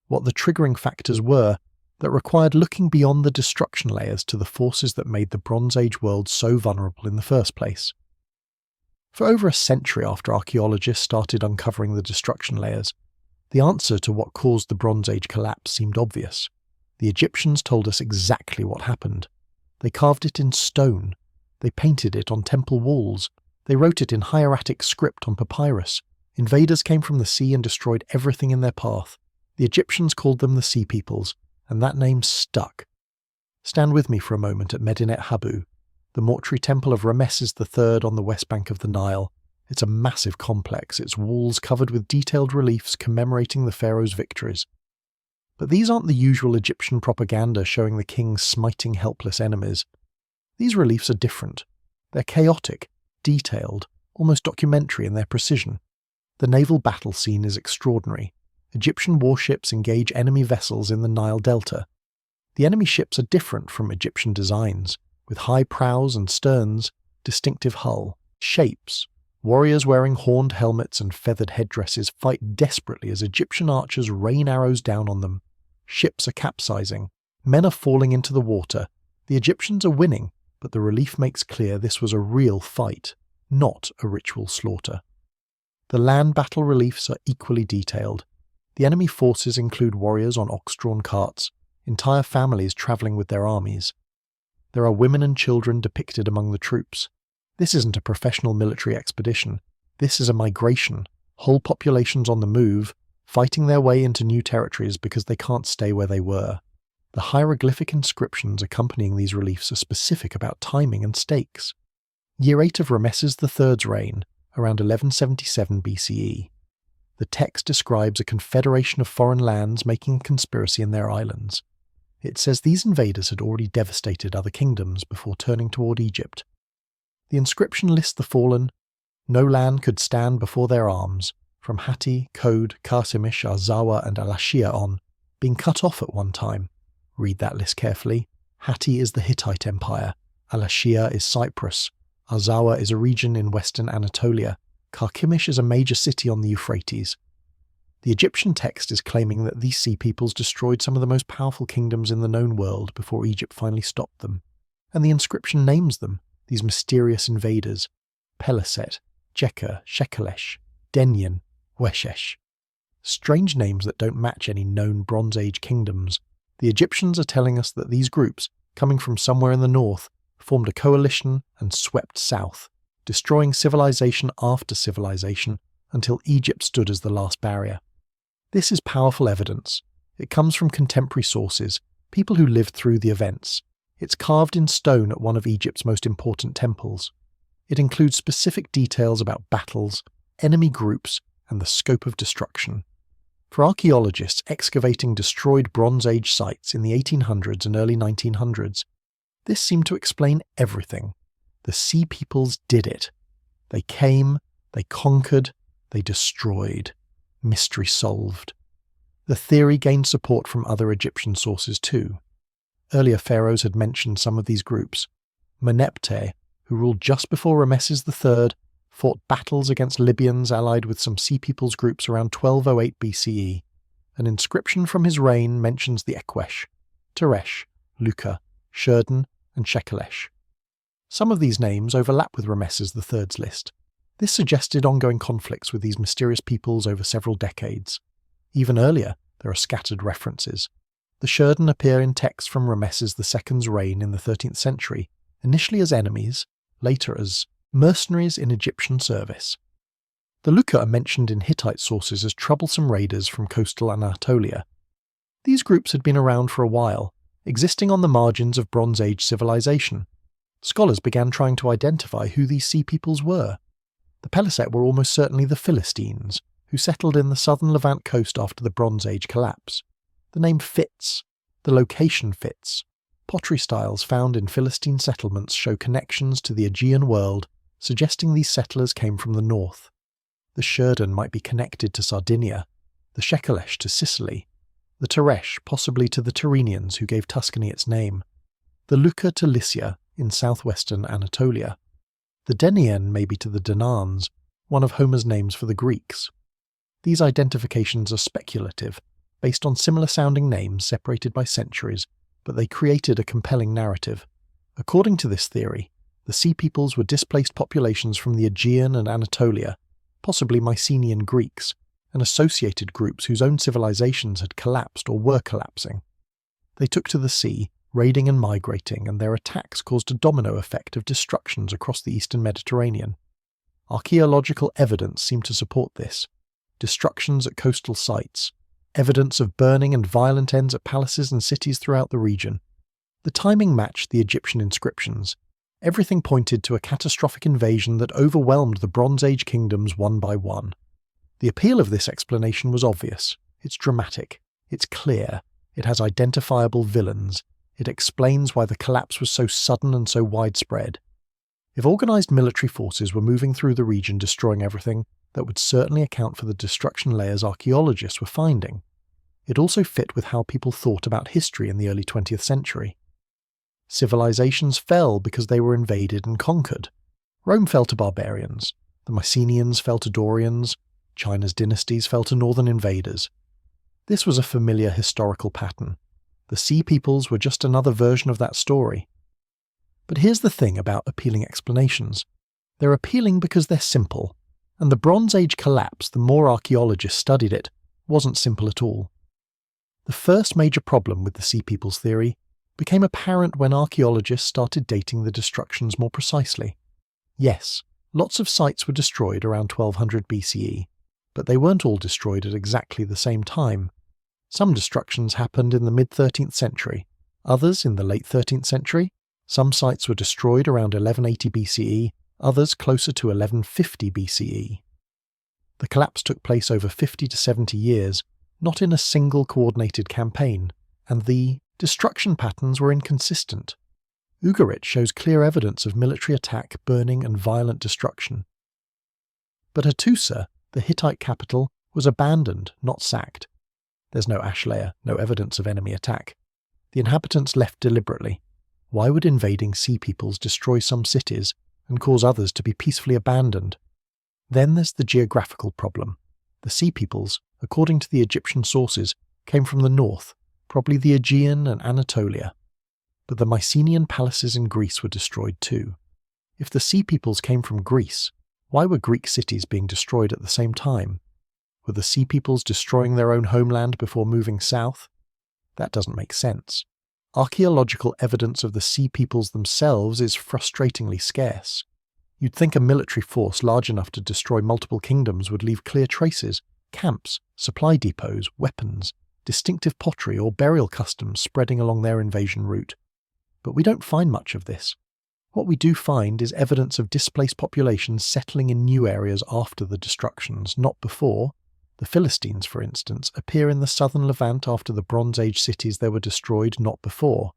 what the triggering factors were, that required looking beyond the destruction layers to the forces that made the Bronze Age world so vulnerable in the first place. For over a century after archaeologists started uncovering the destruction layers, the answer to what caused the Bronze Age collapse seemed obvious. The Egyptians told us exactly what happened. They carved it in stone. They painted it on temple walls. They wrote it in hieratic script on papyrus. Invaders came from the sea and destroyed everything in their path. The Egyptians called them the Sea Peoples, and that name stuck. Stand with me for a moment at Medinet Habu, the mortuary temple of Rameses III on the west bank of the Nile. It's a massive complex, its walls covered with detailed reliefs commemorating the pharaoh's victories. But these aren't the usual Egyptian propaganda showing the king smiting helpless enemies. These reliefs are different. They're chaotic, detailed, almost documentary in their precision. The naval battle scene is extraordinary. Egyptian warships engage enemy vessels in the Nile Delta. The enemy ships are different from Egyptian designs, with high prows and sterns, distinctive hull, shapes. Warriors wearing horned helmets and feathered headdresses fight desperately as Egyptian archers rain arrows down on them. Ships are capsizing. Men are falling into the water. The Egyptians are winning, but the relief makes clear this was a real fight, not a ritual slaughter. The land battle reliefs are equally detailed. The enemy forces include warriors on ox-drawn carts, entire families travelling with their armies. There are women and children depicted among the troops. This isn't a professional military expedition. This is a migration. Whole populations on the move, fighting their way into new territories because they can't stay where they were. The hieroglyphic inscriptions accompanying these reliefs are specific about timing and stakes. Year 8 of Rameses III's reign, around 1177 BCE. The text describes a confederation of foreign lands making a conspiracy in their islands. It says these invaders had already devastated other kingdoms before turning toward Egypt. The inscription lists the fallen. No land could stand before their arms, from Hatti, Kode, Kartemish, Arzawa and Alashia on, being cut off at one time. Read that list carefully. Hatti is the Hittite Empire, Alashia is Cyprus, Arzawa is a region in western Anatolia, Karkemish is a major city on the Euphrates. The Egyptian text is claiming that these sea peoples destroyed some of the most powerful kingdoms in the known world before Egypt finally stopped them, and the inscription names them, these mysterious invaders: Peliset, Jekka, Shekelesh, Denyen, Weshesh. Strange names that don't match any known Bronze Age kingdoms. The Egyptians are telling us that these groups, coming from somewhere in the north, formed a coalition and swept south, destroying civilization after civilization until Egypt stood as the last barrier. This is powerful evidence. It comes from contemporary sources, people who lived through the events. It's carved in stone at one of Egypt's most important temples. It includes specific details about battles, enemy groups, and the scope of destruction. For archaeologists excavating destroyed Bronze Age sites in the 1800s and early 1900s, this seemed to explain everything. The Sea Peoples did it. They came, they conquered, they destroyed. Mystery solved. The theory gained support from other Egyptian sources too. Earlier pharaohs had mentioned some of these groups. Meneptah, who ruled just before Rameses III, fought battles against Libyans allied with some Sea Peoples groups around 1208 BCE. An inscription from his reign mentions the Ekwesh, Teresh, Luka, Shurden, and Shekelesh. Some of these names overlap with Rameses III's list. This suggested ongoing conflicts with these mysterious peoples over several decades. Even earlier, there are scattered references. The Shurden appear in texts from Rameses II's reign in the 13th century, initially as enemies, later as mercenaries in Egyptian service. The Luka are mentioned in Hittite sources as troublesome raiders from coastal Anatolia. These groups had been around for a while, existing on the margins of Bronze Age civilization. Scholars began trying to identify who these sea peoples were. The Peliset were almost certainly the Philistines, who settled in the southern Levant coast after the Bronze Age collapse. The name fits. The location fits. Pottery styles found in Philistine settlements show connections to the Aegean world, suggesting these settlers came from the north. The Shurden might be connected to Sardinia, the Shekelesh to Sicily, the Teresh possibly to the Tyrrhenians who gave Tuscany its name, the Luka to Lycia in southwestern Anatolia. The Denyen may be to the Danans, one of Homer's names for the Greeks. These identifications are speculative, based on similar-sounding names separated by centuries, but they created a compelling narrative. According to this theory, the Sea Peoples were displaced populations from the Aegean and Anatolia, possibly Mycenaean Greeks, and associated groups whose own civilizations had collapsed or were collapsing. They took to the sea, raiding and migrating, and their attacks caused a domino effect of destructions across the eastern Mediterranean. Archaeological evidence seemed to support this. Destructions at coastal sites, evidence of burning and violent ends at palaces and cities throughout the region. The timing matched the Egyptian inscriptions. Everything pointed to a catastrophic invasion that overwhelmed the Bronze Age kingdoms one by one. The appeal of this explanation was obvious. It's dramatic. It's clear. It has identifiable villains. It explains why the collapse was so sudden and so widespread. If organized military forces were moving through the region destroying everything, that would certainly account for the destruction layers archaeologists were finding. It also fit with how people thought about history in the early 20th century. Civilizations fell because they were invaded and conquered. Rome fell to barbarians. The Mycenaeans fell to Dorians. China's dynasties fell to northern invaders. This was a familiar historical pattern. The Sea Peoples were just another version of that story. But here's the thing about appealing explanations. They're appealing because they're simple. And the Bronze Age collapse, the more archaeologists studied it, wasn't simple at all. The first major problem with the Sea Peoples theory, became apparent when archaeologists started dating the destructions more precisely. Yes, lots of sites were destroyed around 1200 BCE, but they weren't all destroyed at exactly the same time. Some destructions happened in the mid-13th century, others in the late 13th century. Some sites were destroyed around 1180 BCE, others closer to 1150 BCE. The collapse took place over 50 to 70 years, not in a single coordinated campaign, and the destruction patterns were inconsistent. Ugarit shows clear evidence of military attack, burning and violent destruction. But Hattusa, the Hittite capital, was abandoned, not sacked. There's no ash layer, no evidence of enemy attack. The inhabitants left deliberately. Why would invading sea peoples destroy some cities and cause others to be peacefully abandoned? Then there's the geographical problem. The sea peoples, according to the Egyptian sources, came from the north, probably the Aegean and Anatolia. But the Mycenaean palaces in Greece were destroyed too. If the sea peoples came from Greece, why were Greek cities being destroyed at the same time? Were the sea peoples destroying their own homeland before moving south? That doesn't make sense. Archaeological evidence of the sea peoples themselves is frustratingly scarce. You'd think a military force large enough to destroy multiple kingdoms would leave clear traces, camps, supply depots, weapons, distinctive pottery or burial customs spreading along their invasion route. But we don't find much of this. What we do find is evidence of displaced populations settling in new areas after the destructions, not before. The Philistines, for instance, appear in the southern Levant after the Bronze Age cities they were destroyed, not before.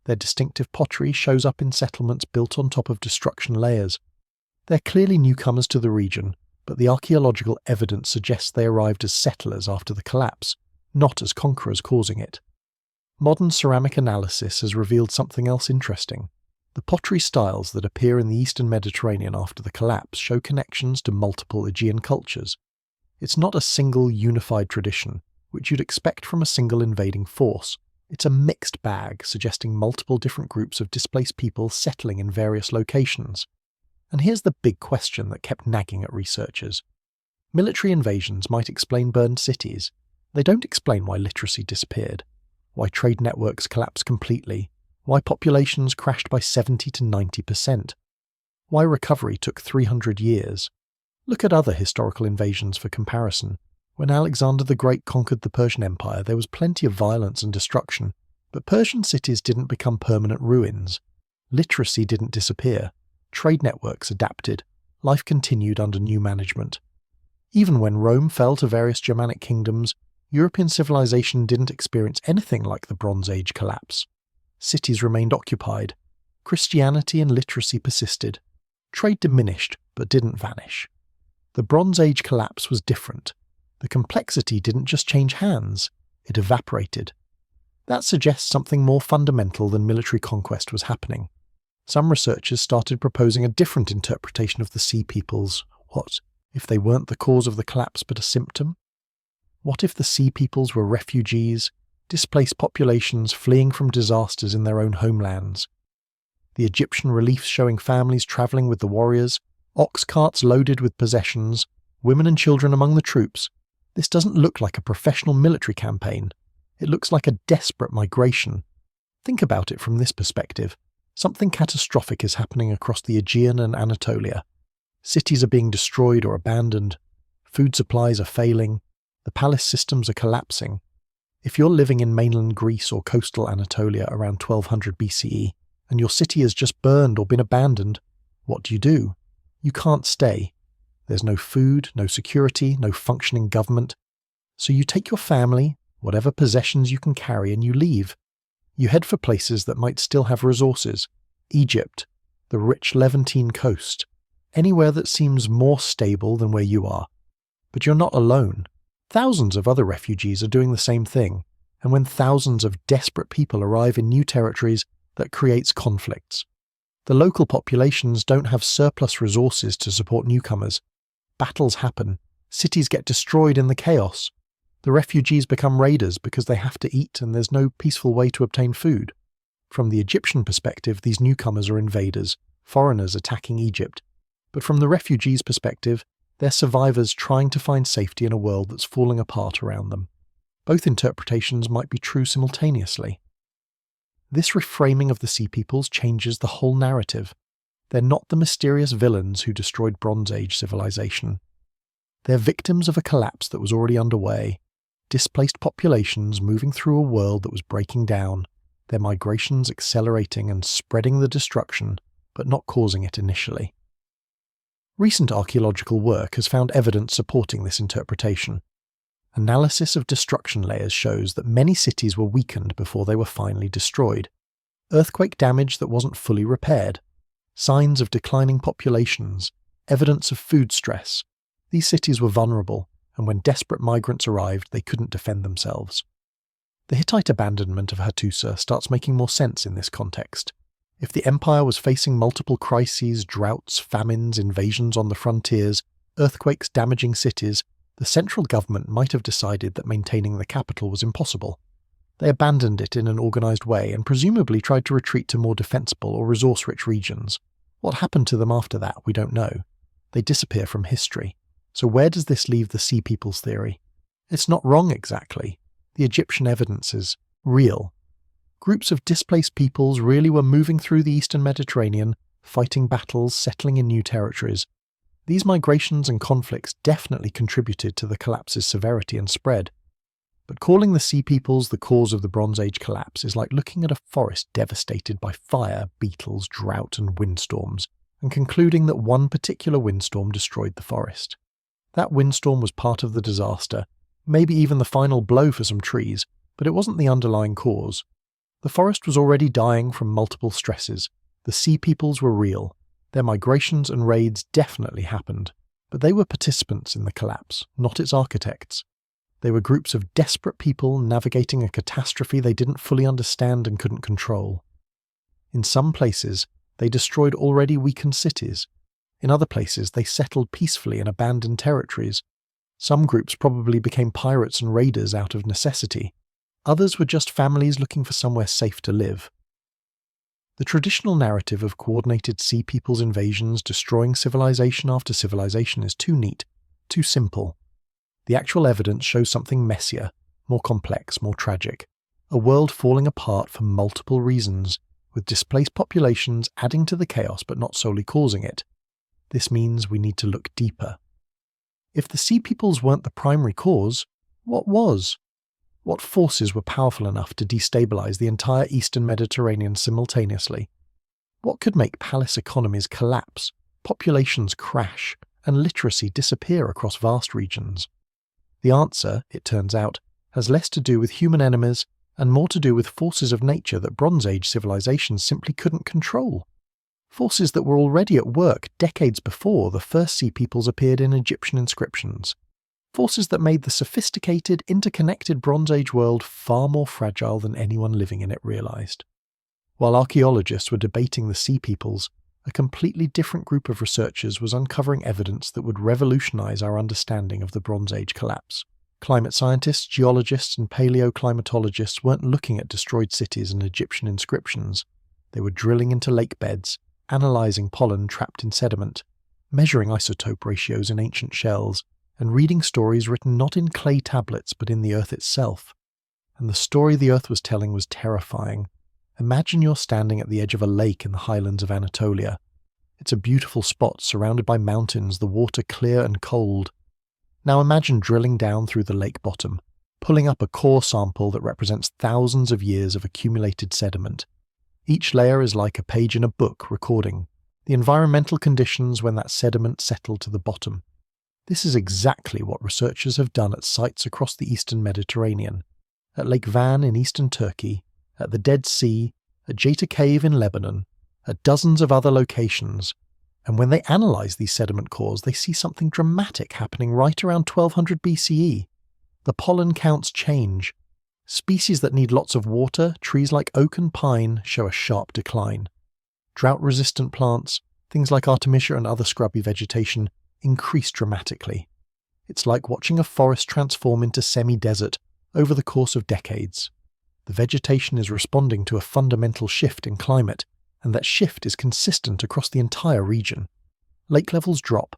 Their distinctive pottery shows up in settlements built on top of destruction layers. They're clearly newcomers to the region, but the archaeological evidence suggests they arrived as settlers after the collapse, not as conquerors causing it. Modern ceramic analysis has revealed something else interesting. The pottery styles that appear in the Eastern Mediterranean after the collapse show connections to multiple Aegean cultures. It's not a single unified tradition, which you'd expect from a single invading force. It's a mixed bag, suggesting multiple different groups of displaced people settling in various locations. And here's the big question that kept nagging at researchers. Military invasions might explain burned cities. They don't explain why literacy disappeared, why trade networks collapsed completely, why populations crashed by 70 to 90%, why recovery took 300 years. Look at other historical invasions for comparison. When Alexander the Great conquered the Persian Empire, there was plenty of violence and destruction, but Persian cities didn't become permanent ruins. Literacy didn't disappear. Trade networks adapted. Life continued under new management. Even when Rome fell to various Germanic kingdoms, European civilization didn't experience anything like the Bronze Age collapse. Cities remained occupied. Christianity and literacy persisted. Trade diminished, but didn't vanish. The Bronze Age collapse was different. The complexity didn't just change hands, it evaporated. That suggests something more fundamental than military conquest was happening. Some researchers started proposing a different interpretation of the sea peoples. What if they weren't the cause of the collapse but a symptom? What if the sea peoples were refugees, displaced populations fleeing from disasters in their own homelands? The Egyptian reliefs showing families travelling with the warriors, ox carts loaded with possessions, women and children among the troops. This doesn't look like a professional military campaign. It looks like a desperate migration. Think about it from this perspective. Something catastrophic is happening across the Aegean and Anatolia. Cities are being destroyed or abandoned. Food supplies are failing. The palace systems are collapsing. If you're living in mainland Greece or coastal Anatolia around 1200 BCE, and your city has just burned or been abandoned, what do? You can't stay. There's no food, no security, no functioning government. So you take your family, whatever possessions you can carry, and you leave. You head for places that might still have resources. Egypt, the rich Levantine coast, anywhere that seems more stable than where you are. But you're not alone. Thousands of other refugees are doing the same thing, and when thousands of desperate people arrive in new territories, that creates conflicts. The local populations don't have surplus resources to support newcomers. Battles happen. Cities get destroyed in the chaos. The refugees become raiders because they have to eat and there's no peaceful way to obtain food. From the Egyptian perspective, these newcomers are invaders, foreigners attacking Egypt. But from the refugees' perspective, they're survivors trying to find safety in a world that's falling apart around them. Both interpretations might be true simultaneously. This reframing of the Sea Peoples changes the whole narrative. They're not the mysterious villains who destroyed Bronze Age civilization. They're victims of a collapse that was already underway, displaced populations moving through a world that was breaking down, their migrations accelerating and spreading the destruction, but not causing it initially. Recent archaeological work has found evidence supporting this interpretation. Analysis of destruction layers shows that many cities were weakened before they were finally destroyed. Earthquake damage that wasn't fully repaired. Signs of declining populations. Evidence of food stress. These cities were vulnerable, and when desperate migrants arrived, they couldn't defend themselves. The Hittite abandonment of Hattusa starts making more sense in this context. If the empire was facing multiple crises, droughts, famines, invasions on the frontiers, earthquakes damaging cities, the central government might have decided that maintaining the capital was impossible. They abandoned it in an organised way and presumably tried to retreat to more defensible or resource-rich regions. What happened to them after that, we don't know. They disappear from history. So where does this leave the Sea Peoples theory? It's not wrong exactly. The Egyptian evidence is real. Groups of displaced peoples really were moving through the eastern Mediterranean, fighting battles, settling in new territories. These migrations and conflicts definitely contributed to the collapse's severity and spread. But calling the Sea Peoples the cause of the Bronze Age collapse is like looking at a forest devastated by fire, beetles, drought, and windstorms, and concluding that one particular windstorm destroyed the forest. That windstorm was part of the disaster, maybe even the final blow for some trees, but it wasn't the underlying cause. The forest was already dying from multiple stresses. The Sea Peoples were real. Their migrations and raids definitely happened, but they were participants in the collapse, not its architects. They were groups of desperate people navigating a catastrophe they didn't fully understand and couldn't control. In some places, they destroyed already weakened cities. In other places, they settled peacefully in abandoned territories. Some groups probably became pirates and raiders out of necessity. Others were just families looking for somewhere safe to live. The traditional narrative of coordinated Sea Peoples invasions destroying civilization after civilization is too neat, too simple. The actual evidence shows something messier, more complex, more tragic. A world falling apart for multiple reasons, with displaced populations adding to the chaos but not solely causing it. This means we need to look deeper. If the Sea Peoples weren't the primary cause, what was? What forces were powerful enough to destabilize the entire eastern Mediterranean simultaneously? What could make palace economies collapse, populations crash, and literacy disappear across vast regions? The answer, it turns out, has less to do with human enemies and more to do with forces of nature that Bronze Age civilizations simply couldn't control. Forces that were already at work decades before the first Sea Peoples appeared in Egyptian inscriptions. Forces that made the sophisticated, interconnected Bronze Age world far more fragile than anyone living in it realized. While archaeologists were debating the Sea Peoples, a completely different group of researchers was uncovering evidence that would revolutionize our understanding of the Bronze Age collapse. Climate scientists, geologists, and paleoclimatologists weren't looking at destroyed cities and Egyptian inscriptions. They were drilling into lake beds, analyzing pollen trapped in sediment, measuring isotope ratios in ancient shells, and reading stories written not in clay tablets but in the earth itself. And the story the earth was telling was terrifying. Imagine you're standing at the edge of a lake in the highlands of Anatolia. It's a beautiful spot surrounded by mountains, the water clear and cold. Now imagine drilling down through the lake bottom, pulling up a core sample that represents thousands of years of accumulated sediment. Each layer is like a page in a book recording the environmental conditions when that sediment settled to the bottom. This is exactly what researchers have done at sites across the eastern Mediterranean, at Lake Van in eastern Turkey, at the Dead Sea, at Jata Cave in Lebanon, at dozens of other locations, and when they analyse these sediment cores they see something dramatic happening right around 1200 BCE. The pollen counts change. Species that need lots of water, trees like oak and pine, show a sharp decline. Drought-resistant plants, things like Artemisia and other scrubby vegetation, increase dramatically. It's like watching a forest transform into semi-desert over the course of decades. The vegetation is responding to a fundamental shift in climate, and that shift is consistent across the entire region. Lake levels drop.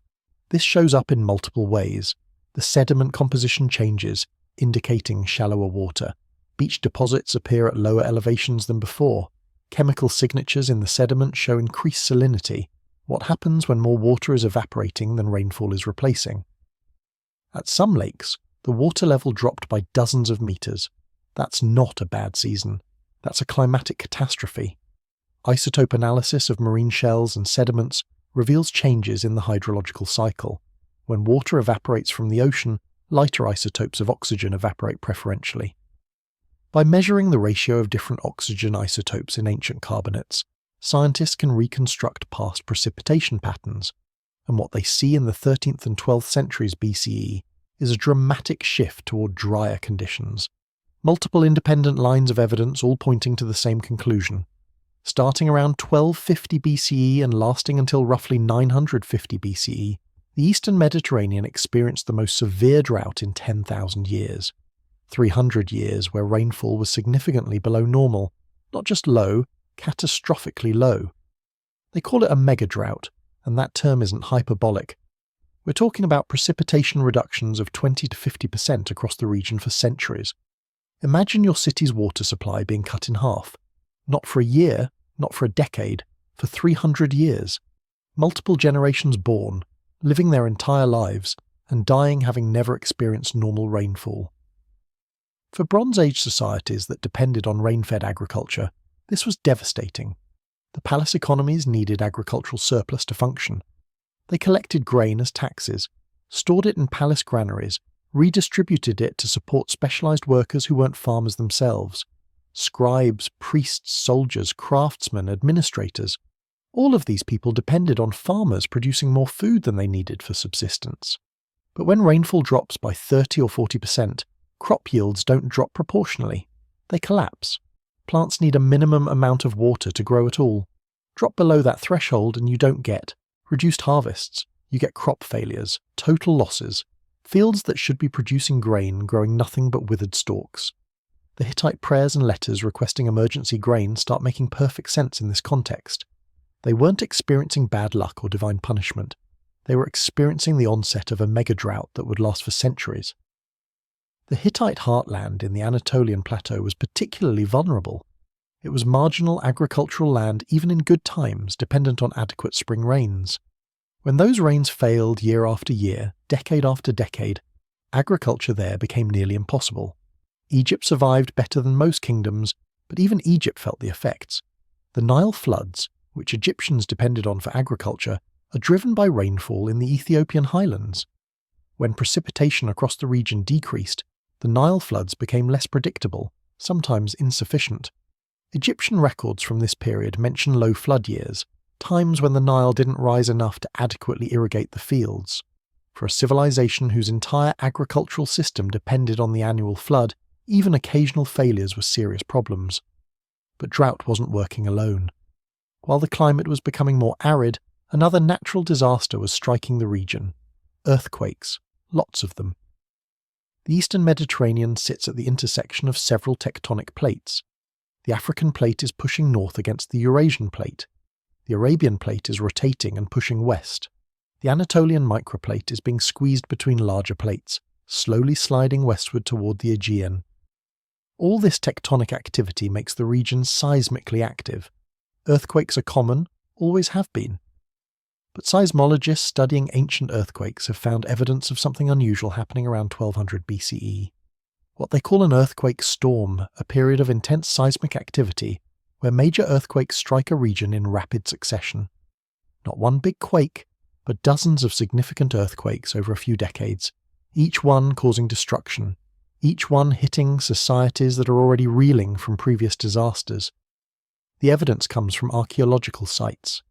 This shows up in multiple ways. The sediment composition changes, indicating shallower water. Beach deposits appear at lower elevations than before. Chemical signatures in the sediment show increased salinity, what happens when more water is evaporating than rainfall is replacing. At some lakes, the water level dropped by dozens of meters. That's not a bad season. That's a climatic catastrophe. Isotope analysis of marine shells and sediments reveals changes in the hydrological cycle. When water evaporates from the ocean, lighter isotopes of oxygen evaporate preferentially. By measuring the ratio of different oxygen isotopes in ancient carbonates, scientists can reconstruct past precipitation patterns, and what they see in the 13th and 12th centuries BCE is a dramatic shift toward drier conditions. Multiple independent lines of evidence all pointing to the same conclusion. Starting around 1250 BCE and lasting until roughly 950 BCE, the Eastern Mediterranean experienced the most severe drought in 10,000 years. 300 years where rainfall was significantly below normal, not just low, catastrophically low. They call it a mega-drought, and that term isn't hyperbolic. We're talking about precipitation reductions of 20 to 50% across the region for centuries. Imagine your city's water supply being cut in half. Not for a year, not for a decade, for 300 years. Multiple generations born, living their entire lives, and dying having never experienced normal rainfall. For Bronze Age societies that depended on rain-fed agriculture, this was devastating. The palace economies needed agricultural surplus to function. They collected grain as taxes, stored it in palace granaries, redistributed it to support specialized workers who weren't farmers themselves. Scribes, priests, soldiers, craftsmen, administrators. All of these people depended on farmers producing more food than they needed for subsistence. But when rainfall drops by 30 or 40%, crop yields don't drop proportionally. They collapse. Plants need a minimum amount of water to grow at all. Drop below that threshold and you don't get reduced harvests. You get crop failures, total losses, fields that should be producing grain growing nothing but withered stalks. The Hittite prayers and letters requesting emergency grain start making perfect sense in this context. They weren't experiencing bad luck or divine punishment. They were experiencing the onset of a mega-drought that would last for centuries. The Hittite heartland in the Anatolian plateau was particularly vulnerable. It was marginal agricultural land even in good times, dependent on adequate spring rains. When those rains failed year after year, decade after decade, agriculture there became nearly impossible. Egypt survived better than most kingdoms, but even Egypt felt the effects. The Nile floods, which Egyptians depended on for agriculture, are driven by rainfall in the Ethiopian highlands. When precipitation across the region decreased, the Nile floods became less predictable, sometimes insufficient. Egyptian records from this period mention low flood years, times when the Nile didn't rise enough to adequately irrigate the fields. For a civilization whose entire agricultural system depended on the annual flood, even occasional failures were serious problems. But drought wasn't working alone. While the climate was becoming more arid, another natural disaster was striking the region. Earthquakes, lots of them. The Eastern Mediterranean sits at the intersection of several tectonic plates. The African plate is pushing north against the Eurasian plate. The Arabian plate is rotating and pushing west. The Anatolian microplate is being squeezed between larger plates, slowly sliding westward toward the Aegean. All this tectonic activity makes the region seismically active. Earthquakes are common, always have been. But seismologists studying ancient earthquakes have found evidence of something unusual happening around 1200 BCE. What they call an earthquake storm, a period of intense seismic activity where major earthquakes strike a region in rapid succession. Not one big quake, but dozens of significant earthquakes over a few decades, each one causing destruction, each one hitting societies that are already reeling from previous disasters. The evidence comes from archaeological sites.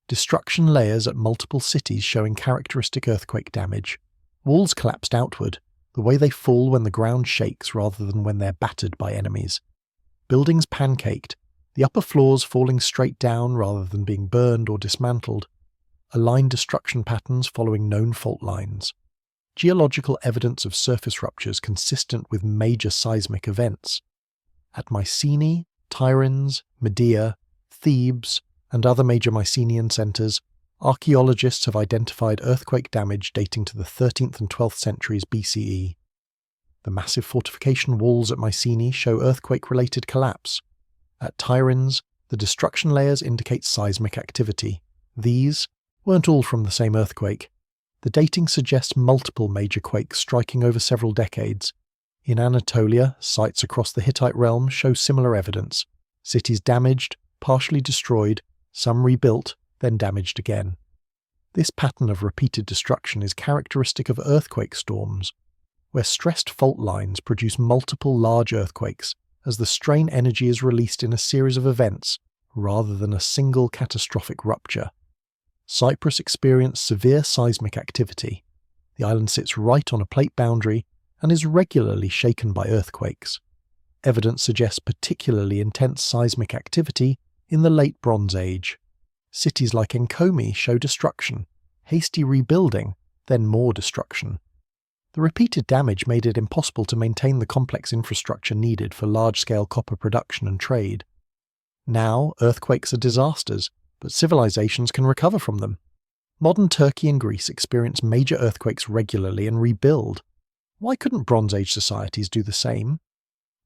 Destruction layers at multiple cities showing characteristic earthquake damage. Walls collapsed outward, the way they fall when the ground shakes rather than when they're battered by enemies. Buildings pancaked, the upper floors falling straight down rather than being burned or dismantled. Aligned destruction patterns following known fault lines. Geological evidence of surface ruptures consistent with major seismic events. At Mycenae, Tiryns, Medea, Thebes, and other major Mycenaean centres, archaeologists have identified earthquake damage dating to the 13th and 12th centuries BCE. The massive fortification walls at Mycenae show earthquake-related collapse. At Tiryns, the destruction layers indicate seismic activity. These weren't all from the same earthquake. The dating suggests multiple major quakes striking over several decades. In Anatolia, sites across the Hittite realm show similar evidence. Cities damaged, partially destroyed, some rebuilt, then damaged again. This pattern of repeated destruction is characteristic of earthquake storms, where stressed fault lines produce multiple large earthquakes as the strain energy is released in a series of events rather than a single catastrophic rupture. Cyprus experienced severe seismic activity. The island sits right on a plate boundary and is regularly shaken by earthquakes. Evidence suggests particularly intense seismic activity in the late Bronze Age. Cities like Enkomi show destruction, hasty rebuilding, then more destruction. The repeated damage made it impossible to maintain the complex infrastructure needed for large-scale copper production and trade. Now, earthquakes are disasters, but civilizations can recover from them. Modern Turkey and Greece experience major earthquakes regularly and rebuild. Why couldn't Bronze Age societies do the same?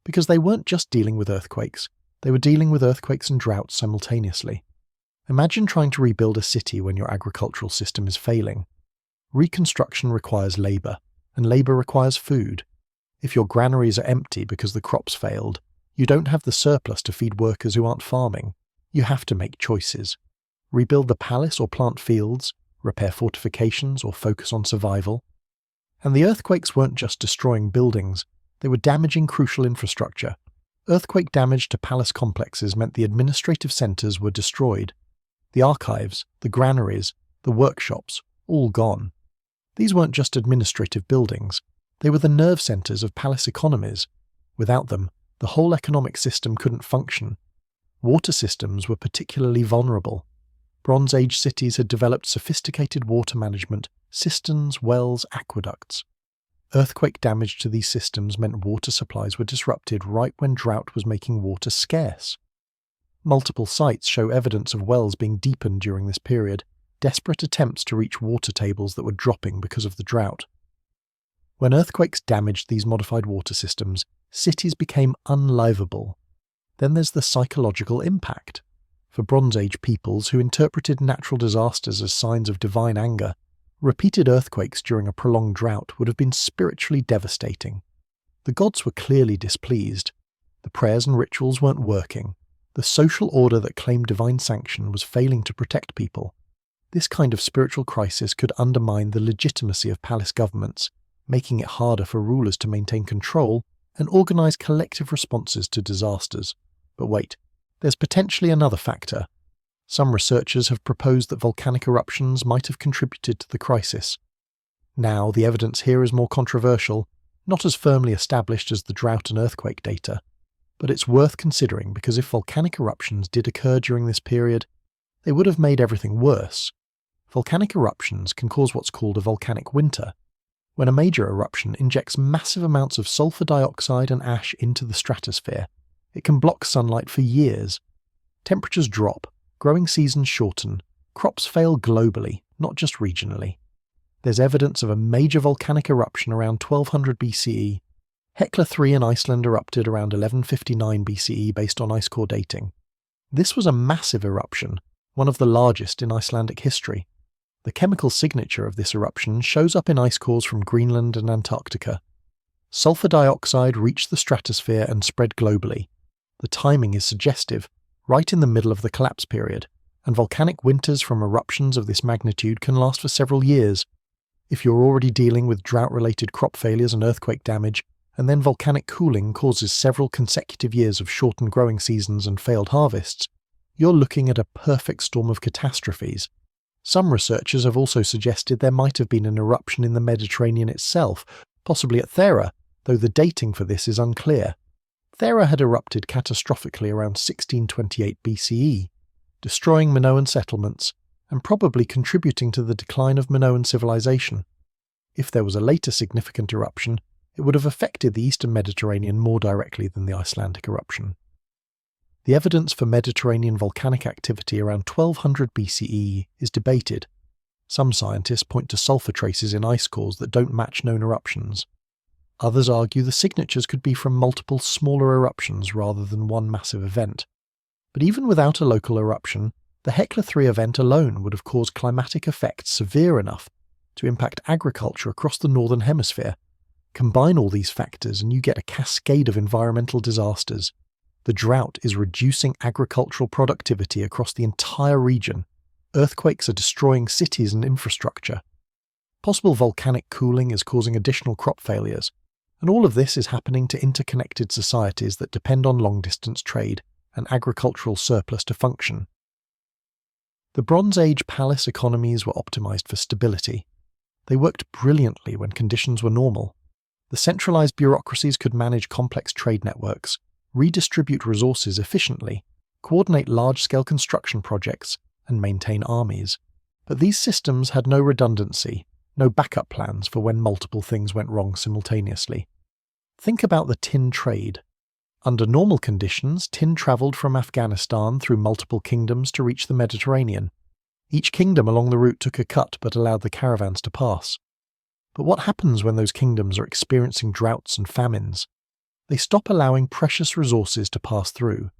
Because they weren't just dealing with earthquakes, they were dealing with earthquakes and droughts simultaneously. Imagine trying to rebuild a city when your agricultural system is failing. Reconstruction requires labour, and labour requires food. If your granaries are empty because the crops failed, you don't have the surplus to feed workers who aren't farming. You have to make choices. Rebuild the palace or plant fields, repair fortifications or focus on survival. And the earthquakes weren't just destroying buildings, they were damaging crucial infrastructure. Earthquake damage to palace complexes meant the administrative centres were destroyed. The archives, the granaries, the workshops, all gone. These weren't just administrative buildings, they were the nerve centres of palace economies. Without them, the whole economic system couldn't function. Water systems were particularly vulnerable. Bronze Age cities had developed sophisticated water management, cisterns, wells, aqueducts. Earthquake damage to these systems meant water supplies were disrupted right when drought was making water scarce. Multiple sites show evidence of wells being deepened during this period, desperate attempts to reach water tables that were dropping because of the drought. When earthquakes damaged these modified water systems, cities became unlivable. Then there's the psychological impact. For Bronze Age peoples who interpreted natural disasters as signs of divine anger, repeated earthquakes during a prolonged drought would have been spiritually devastating. The gods were clearly displeased. The prayers and rituals weren't working. The social order that claimed divine sanction was failing to protect people. This kind of spiritual crisis could undermine the legitimacy of palace governments, making it harder for rulers to maintain control and organise collective responses to disasters. But wait, there's potentially another factor. Some researchers have proposed that volcanic eruptions might have contributed to the crisis. Now, the evidence here is more controversial, not as firmly established as the drought and earthquake data. But it's worth considering because if volcanic eruptions did occur during this period, they would have made everything worse. Volcanic eruptions can cause what's called a volcanic winter, when a major eruption injects massive amounts of sulfur dioxide and ash into the stratosphere. It can block sunlight for years. Temperatures drop, growing seasons shorten, crops fail globally, not just regionally. There's evidence of a major volcanic eruption around 1200 BCE. Hekla III in Iceland erupted around 1159 BCE based on ice core dating. This was a massive eruption, one of the largest in Icelandic history. The chemical signature of this eruption shows up in ice cores from Greenland and Antarctica. Sulfur dioxide reached the stratosphere and spread globally. The timing is suggestive, right in the middle of the collapse period, and volcanic winters from eruptions of this magnitude can last for several years. If you're already dealing with drought-related crop failures and earthquake damage, and then volcanic cooling causes several consecutive years of shortened growing seasons and failed harvests, you're looking at a perfect storm of catastrophes. Some researchers have also suggested there might have been an eruption in the Mediterranean itself, possibly at Thera, though the dating for this is unclear. Thera had erupted catastrophically around 1628 BCE, destroying Minoan settlements and probably contributing to the decline of Minoan civilization. If there was a later significant eruption, it would have affected the eastern Mediterranean more directly than the Icelandic eruption. The evidence for Mediterranean volcanic activity around 1200 BCE is debated. Some scientists point to sulfur traces in ice cores that don't match known eruptions. Others argue the signatures could be from multiple smaller eruptions rather than one massive event. But even without a local eruption, the Hekla 3 event alone would have caused climatic effects severe enough to impact agriculture across the Northern Hemisphere. Combine all these factors and you get a cascade of environmental disasters. The drought is reducing agricultural productivity across the entire region. Earthquakes are destroying cities and infrastructure. Possible volcanic cooling is causing additional crop failures. And all of this is happening to interconnected societies that depend on long-distance trade and agricultural surplus to function. The Bronze Age palace economies were optimized for stability. They worked brilliantly when conditions were normal. The centralized bureaucracies could manage complex trade networks, redistribute resources efficiently, coordinate large-scale construction projects, and maintain armies. But these systems had no redundancy, no backup plans for when multiple things went wrong simultaneously. Think about the tin trade. Under normal conditions, tin travelled from Afghanistan through multiple kingdoms to reach the Mediterranean. Each kingdom along the route took a cut but allowed the caravans to pass. But what happens when those kingdoms are experiencing droughts and famines? They stop allowing precious resources to pass through.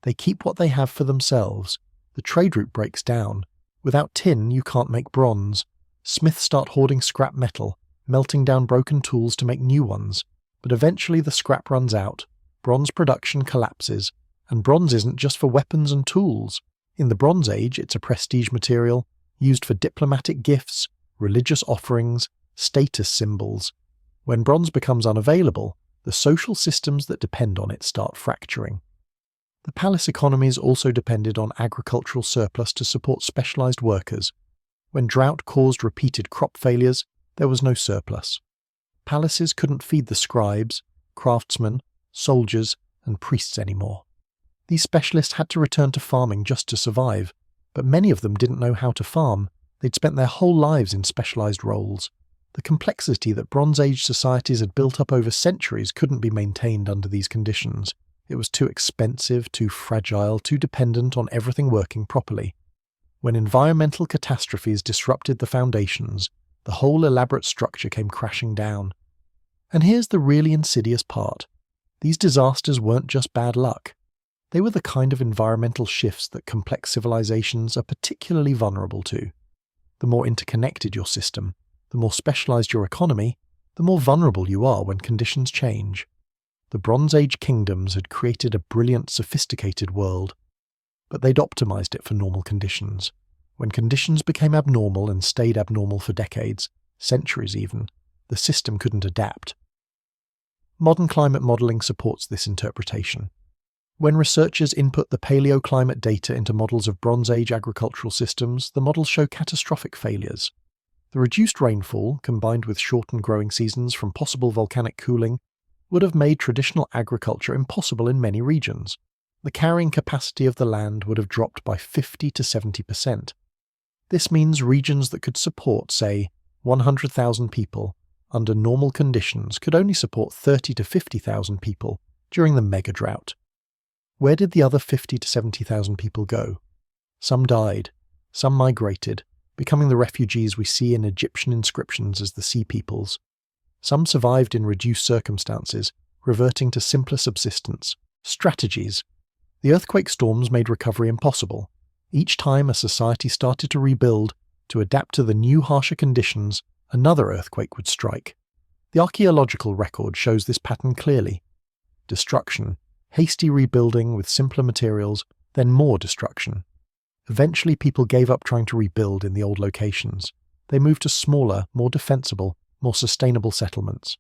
They keep what they have for themselves. The trade route breaks down. Without tin, you can't make bronze. Smiths start hoarding scrap metal, melting down broken tools to make new ones. But eventually the scrap runs out. Bronze production collapses, and bronze isn't just for weapons and tools. In the Bronze Age, it's a prestige material, used for diplomatic gifts, religious offerings, status symbols. When bronze becomes unavailable, the social systems that depend on it start fracturing. The palace economies also depended on agricultural surplus to support specialized workers. When drought caused repeated crop failures, there was no surplus. Palaces couldn't feed the scribes, craftsmen, soldiers, and priests anymore. These specialists had to return to farming just to survive, but many of them didn't know how to farm. They'd spent their whole lives in specialized roles. The complexity that Bronze Age societies had built up over centuries couldn't be maintained under these conditions. It was too expensive, too fragile, too dependent on everything working properly. When environmental catastrophes disrupted the foundations, the whole elaborate structure came crashing down. And here's the really insidious part. These disasters weren't just bad luck. They were the kind of environmental shifts that complex civilizations are particularly vulnerable to. The more interconnected your system, the more specialized your economy, the more vulnerable you are when conditions change. The Bronze Age kingdoms had created a brilliant, sophisticated world, but they'd optimized it for normal conditions. When conditions became abnormal and stayed abnormal for decades, centuries even, the system couldn't adapt. Modern climate modelling supports this interpretation. When researchers input the paleoclimate data into models of Bronze Age agricultural systems, the models show catastrophic failures. The reduced rainfall, combined with shortened growing seasons from possible volcanic cooling, would have made traditional agriculture impossible in many regions. The carrying capacity of the land would have dropped by 50 to 70%. This means regions that could support, say, 100,000 people under normal conditions could only support 30 to 50,000 people during the mega drought. Where did the other 50 to 70,000 people go? Some died, some migrated, becoming the refugees we see in Egyptian inscriptions as the Sea Peoples. Some survived in reduced circumstances, reverting to simpler subsistence, strategies. The earthquake storms made recovery impossible. Each time a society started to rebuild, to adapt to the new harsher conditions, another earthquake would strike. The archaeological record shows this pattern clearly. Destruction, hasty rebuilding with simpler materials, then more destruction. Eventually people gave up trying to rebuild in the old locations. They moved to smaller, more defensible, more sustainable settlements.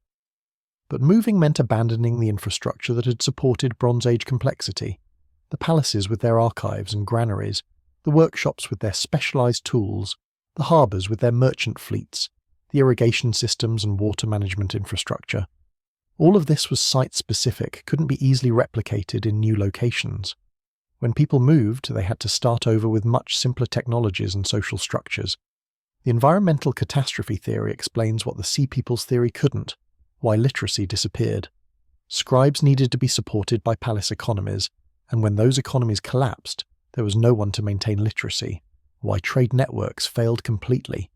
But moving meant abandoning the infrastructure that had supported Bronze Age complexity. The palaces with their archives and granaries, the workshops with their specialized tools, the harbours with their merchant fleets, the irrigation systems and water management infrastructure. All of this was site-specific, couldn't be easily replicated in new locations. When people moved, they had to start over with much simpler technologies and social structures. The environmental catastrophe theory explains what the Sea Peoples theory couldn't, why literacy disappeared. Scribes needed to be supported by palace economies, and when those economies collapsed, there was no one to maintain literacy, why trade networks failed completely.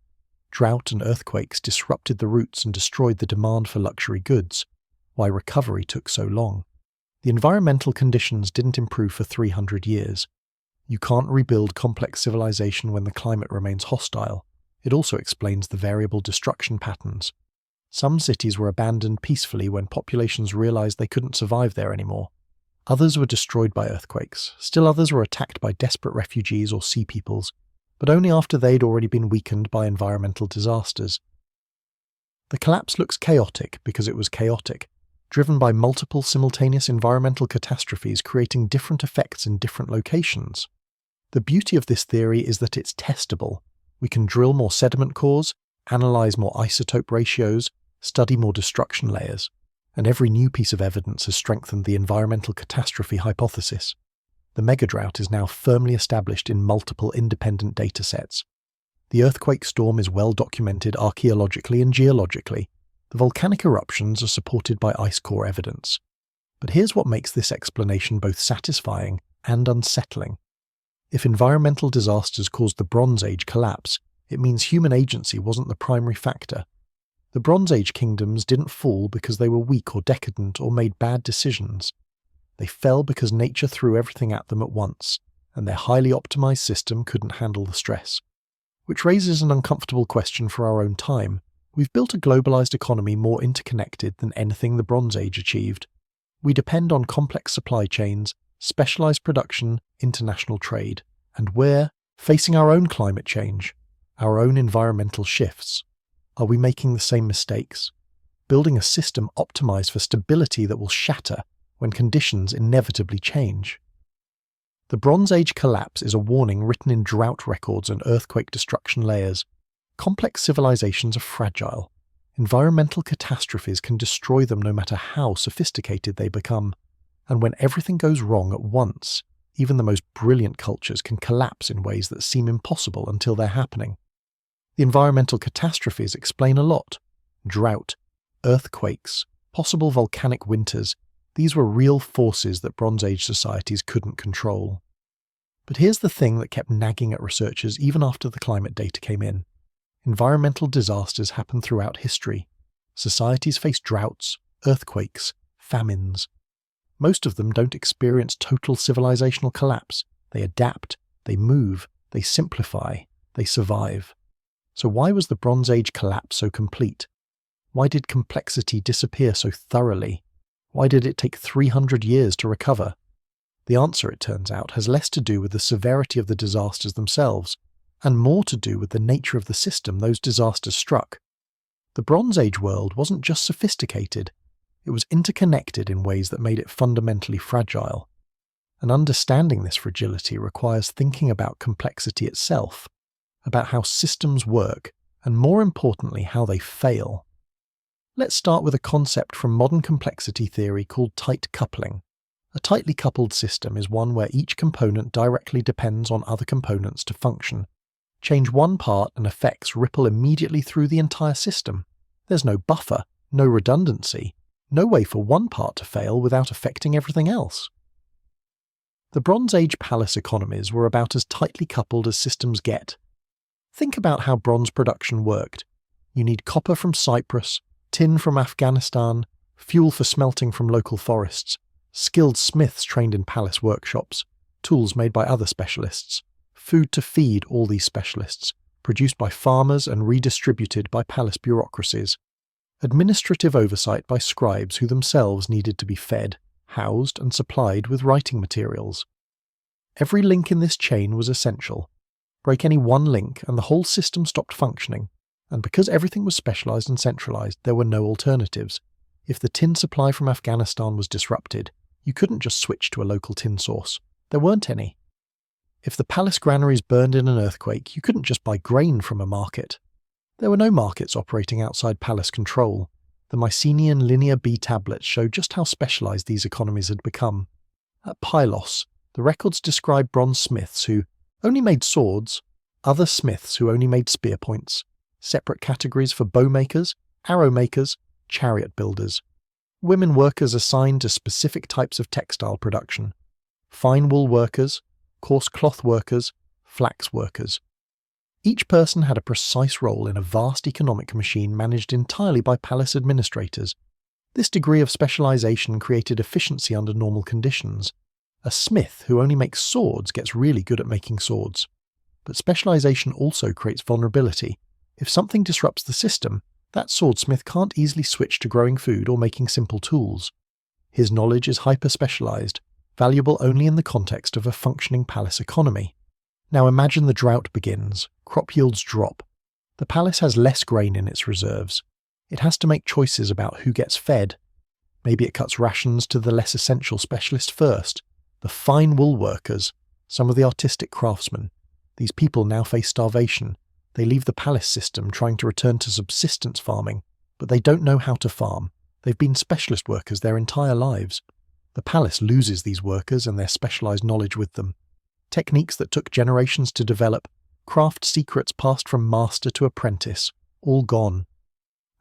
Drought and earthquakes disrupted the routes and destroyed the demand for luxury goods. Why recovery took so long. The environmental conditions didn't improve for 300 years. You can't rebuild complex civilization when the climate remains hostile. It also explains the variable destruction patterns. Some cities were abandoned peacefully when populations realized they couldn't survive there anymore. Others were destroyed by earthquakes. Still others were attacked by desperate refugees or sea peoples, but only after they'd already been weakened by environmental disasters. The collapse looks chaotic because it was chaotic, driven by multiple simultaneous environmental catastrophes creating different effects in different locations. The beauty of this theory is that it's testable. We can drill more sediment cores, analyze more isotope ratios, study more destruction layers, and every new piece of evidence has strengthened the environmental catastrophe hypothesis. The megadrought is now firmly established in multiple independent datasets. The earthquake storm is well documented archaeologically and geologically. The volcanic eruptions are supported by ice core evidence. But here's what makes this explanation both satisfying and unsettling. If environmental disasters caused the Bronze Age collapse, it means human agency wasn't the primary factor. The Bronze Age kingdoms didn't fall because they were weak or decadent or made bad decisions. They fell because nature threw everything at them at once, and their highly optimized system couldn't handle the stress. Which raises an uncomfortable question for our own time. We've built a globalized economy more interconnected than anything the Bronze Age achieved. We depend on complex supply chains, specialized production, international trade, and we're facing our own climate change, our own environmental shifts. Are we making the same mistakes? Building a system optimized for stability that will shatter when conditions inevitably change. The Bronze Age collapse is a warning written in drought records and earthquake destruction layers. Complex civilizations are fragile. Environmental catastrophes can destroy them no matter how sophisticated they become. And when everything goes wrong at once, even the most brilliant cultures can collapse in ways that seem impossible until they're happening. The environmental catastrophes explain a lot. Drought, earthquakes, possible volcanic winters, these were real forces that Bronze Age societies couldn't control. But here's the thing that kept nagging at researchers even after the climate data came in. Environmental disasters happen throughout history. Societies face droughts, earthquakes, famines. Most of them don't experience total civilizational collapse. They adapt, they move, they simplify, they survive. So why was the Bronze Age collapse so complete? Why did complexity disappear so thoroughly? Why did it take 300 years to recover? The answer, it turns out, has less to do with the severity of the disasters themselves, and more to do with the nature of the system those disasters struck. The Bronze Age world wasn't just sophisticated, it was interconnected in ways that made it fundamentally fragile. And understanding this fragility requires thinking about complexity itself, about how systems work, and more importantly, how they fail. Let's start with a concept from modern complexity theory called tight coupling. A tightly coupled system is one where each component directly depends on other components to function. Change one part and effects ripple immediately through the entire system. There's no buffer, no redundancy, no way for one part to fail without affecting everything else. The Bronze Age palace economies were about as tightly coupled as systems get. Think about how bronze production worked. You need copper from Cyprus, tin from Afghanistan, fuel for smelting from local forests, skilled smiths trained in palace workshops, tools made by other specialists, food to feed all these specialists, produced by farmers and redistributed by palace bureaucracies, administrative oversight by scribes who themselves needed to be fed, housed and supplied with writing materials. Every link in this chain was essential. Break any one link and the whole system stopped functioning. And because everything was specialized and centralized, there were no alternatives. If the tin supply from Afghanistan was disrupted, you couldn't just switch to a local tin source. There weren't any. If the palace granaries burned in an earthquake, you couldn't just buy grain from a market. There were no markets operating outside palace control. The Mycenaean Linear B tablets show just how specialized these economies had become. At Pylos, the records describe bronze smiths who only made swords, other smiths who only made spear points, separate categories for bow makers, arrow makers, chariot builders, women workers assigned to specific types of textile production, fine wool workers, coarse cloth workers, flax workers. Each person had a precise role in a vast economic machine managed entirely by palace administrators. This degree of specialization created efficiency under normal conditions. A smith who only makes swords gets really good at making swords. But specialization also creates vulnerability. If something disrupts the system, that swordsmith can't easily switch to growing food or making simple tools. His knowledge is hyper-specialized, valuable only in the context of a functioning palace economy. Now imagine the drought begins, crop yields drop. The palace has less grain in its reserves. It has to make choices about who gets fed. Maybe it cuts rations to the less essential specialist first, the fine wool workers, some of the artistic craftsmen. These people now face starvation. They leave the palace system trying to return to subsistence farming, but they don't know how to farm. They've been specialist workers their entire lives. The palace loses these workers and their specialized knowledge with them. Techniques that took generations to develop, craft secrets passed from master to apprentice, all gone.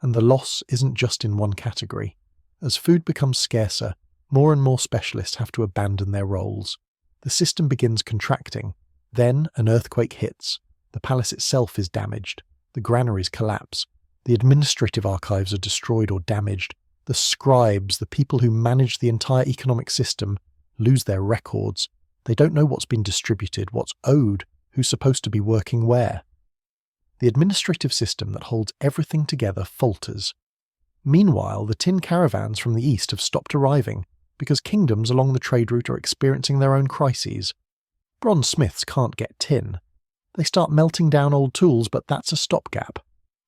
And the loss isn't just in one category. As food becomes scarcer, more and more specialists have to abandon their roles. The system begins contracting. Then an earthquake hits. The palace itself is damaged. The granaries collapse. The administrative archives are destroyed or damaged. The scribes, the people who manage the entire economic system, lose their records. They don't know what's been distributed, what's owed, who's supposed to be working where. The administrative system that holds everything together falters. Meanwhile, the tin caravans from the east have stopped arriving because kingdoms along the trade route are experiencing their own crises. Bronze smiths can't get tin. They start melting down old tools, but that's a stopgap.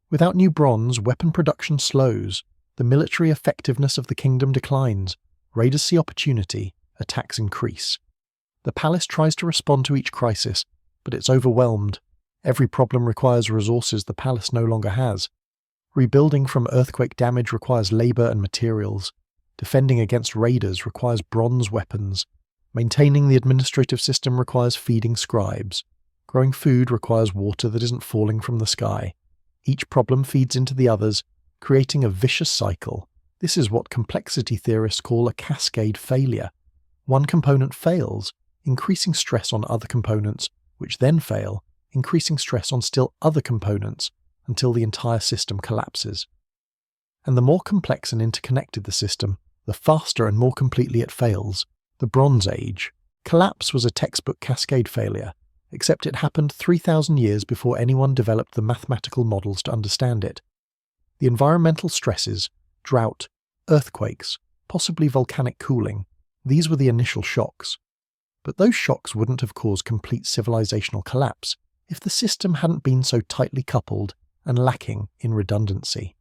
Without new bronze, weapon production slows. The military effectiveness of the kingdom declines. Raiders see opportunity. Attacks increase. The palace tries to respond to each crisis, but it's overwhelmed. Every problem requires resources the palace no longer has. Rebuilding from earthquake damage requires labor and materials. Defending against raiders requires bronze weapons. Maintaining the administrative system requires feeding scribes. Growing food requires water that isn't falling from the sky. Each problem feeds into the others, creating a vicious cycle. This is what complexity theorists call a cascade failure. One component fails, increasing stress on other components, which then fail, increasing stress on still other components, until the entire system collapses. And the more complex and interconnected the system, the faster and more completely it fails. The Bronze Age. Collapse was a textbook cascade failure, except it happened 3,000 years before anyone developed the mathematical models to understand it. The environmental stresses, drought, earthquakes, possibly volcanic cooling, these were the initial shocks. But those shocks wouldn't have caused complete civilizational collapse if the system hadn't been so tightly coupled and lacking in redundancy.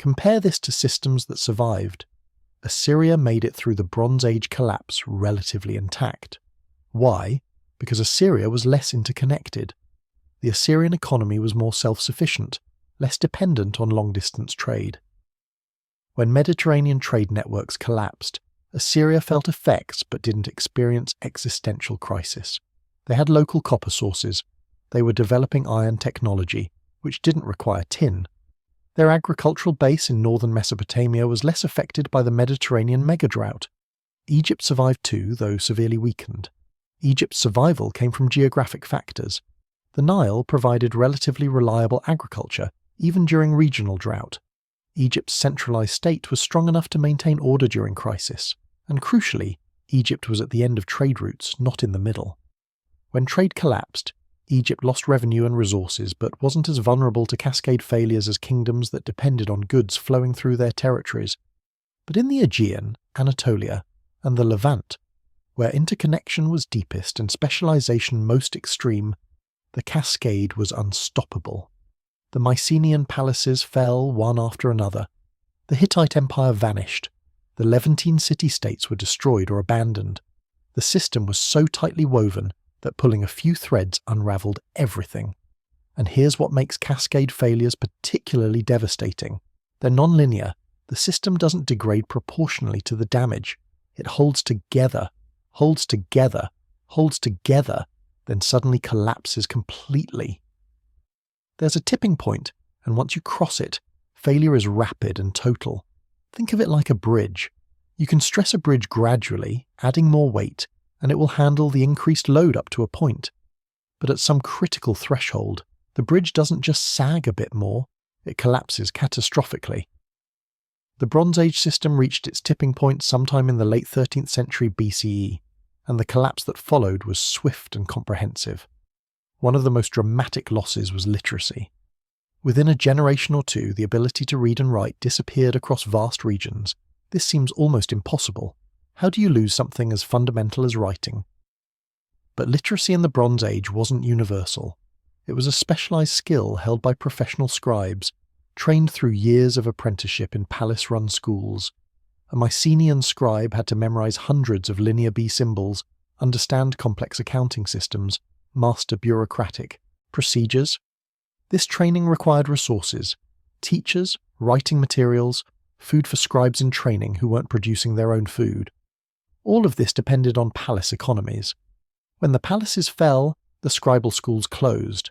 Compare this to systems that survived. Assyria made it through the Bronze Age collapse relatively intact. Why? Because Assyria was less interconnected. The Assyrian economy was more self-sufficient, less dependent on long-distance trade. When Mediterranean trade networks collapsed, Assyria felt effects but didn't experience existential crisis. They had local copper sources. They were developing iron technology, which didn't require tin. Their agricultural base in northern Mesopotamia was less affected by the Mediterranean megadrought. Egypt survived too, though severely weakened. Egypt's survival came from geographic factors. The Nile provided relatively reliable agriculture, even during regional drought. Egypt's centralized state was strong enough to maintain order during crisis, and crucially, Egypt was at the end of trade routes, not in the middle. When trade collapsed, Egypt lost revenue and resources but wasn't as vulnerable to cascade failures as kingdoms that depended on goods flowing through their territories. But in the Aegean, Anatolia, and the Levant, where interconnection was deepest and specialization most extreme, the cascade was unstoppable. The Mycenaean palaces fell one after another. The Hittite Empire vanished. The Levantine city-states were destroyed or abandoned. The system was so tightly woven that pulling a few threads unraveled everything. And here's what makes cascade failures particularly devastating. They're non-linear. The system doesn't degrade proportionally to the damage. It holds together, holds together, holds together, then suddenly collapses completely. There's a tipping point, and once you cross it, failure is rapid and total. Think of it like a bridge. You can stress a bridge gradually, adding more weight, and it will handle the increased load up to a point. But at some critical threshold, The bridge doesn't just sag a bit more, it collapses catastrophically. The Bronze Age system reached its tipping point sometime in the late 13th century BCE, and the collapse that followed was swift and comprehensive. One of the most dramatic losses was literacy. Within a generation or two, the ability to read and write disappeared across vast regions. This seems almost impossible. How do you lose something as fundamental as writing? But literacy in the Bronze Age wasn't universal. It was a specialized skill held by professional scribes, trained through years of apprenticeship in palace-run schools. A Mycenaean scribe had to memorize hundreds of Linear B symbols, understand complex accounting systems, master bureaucratic procedures. This training required resources: teachers, writing materials, food for scribes in training who weren't producing their own food. All of this depended on palace economies. When the palaces fell, the scribal schools closed.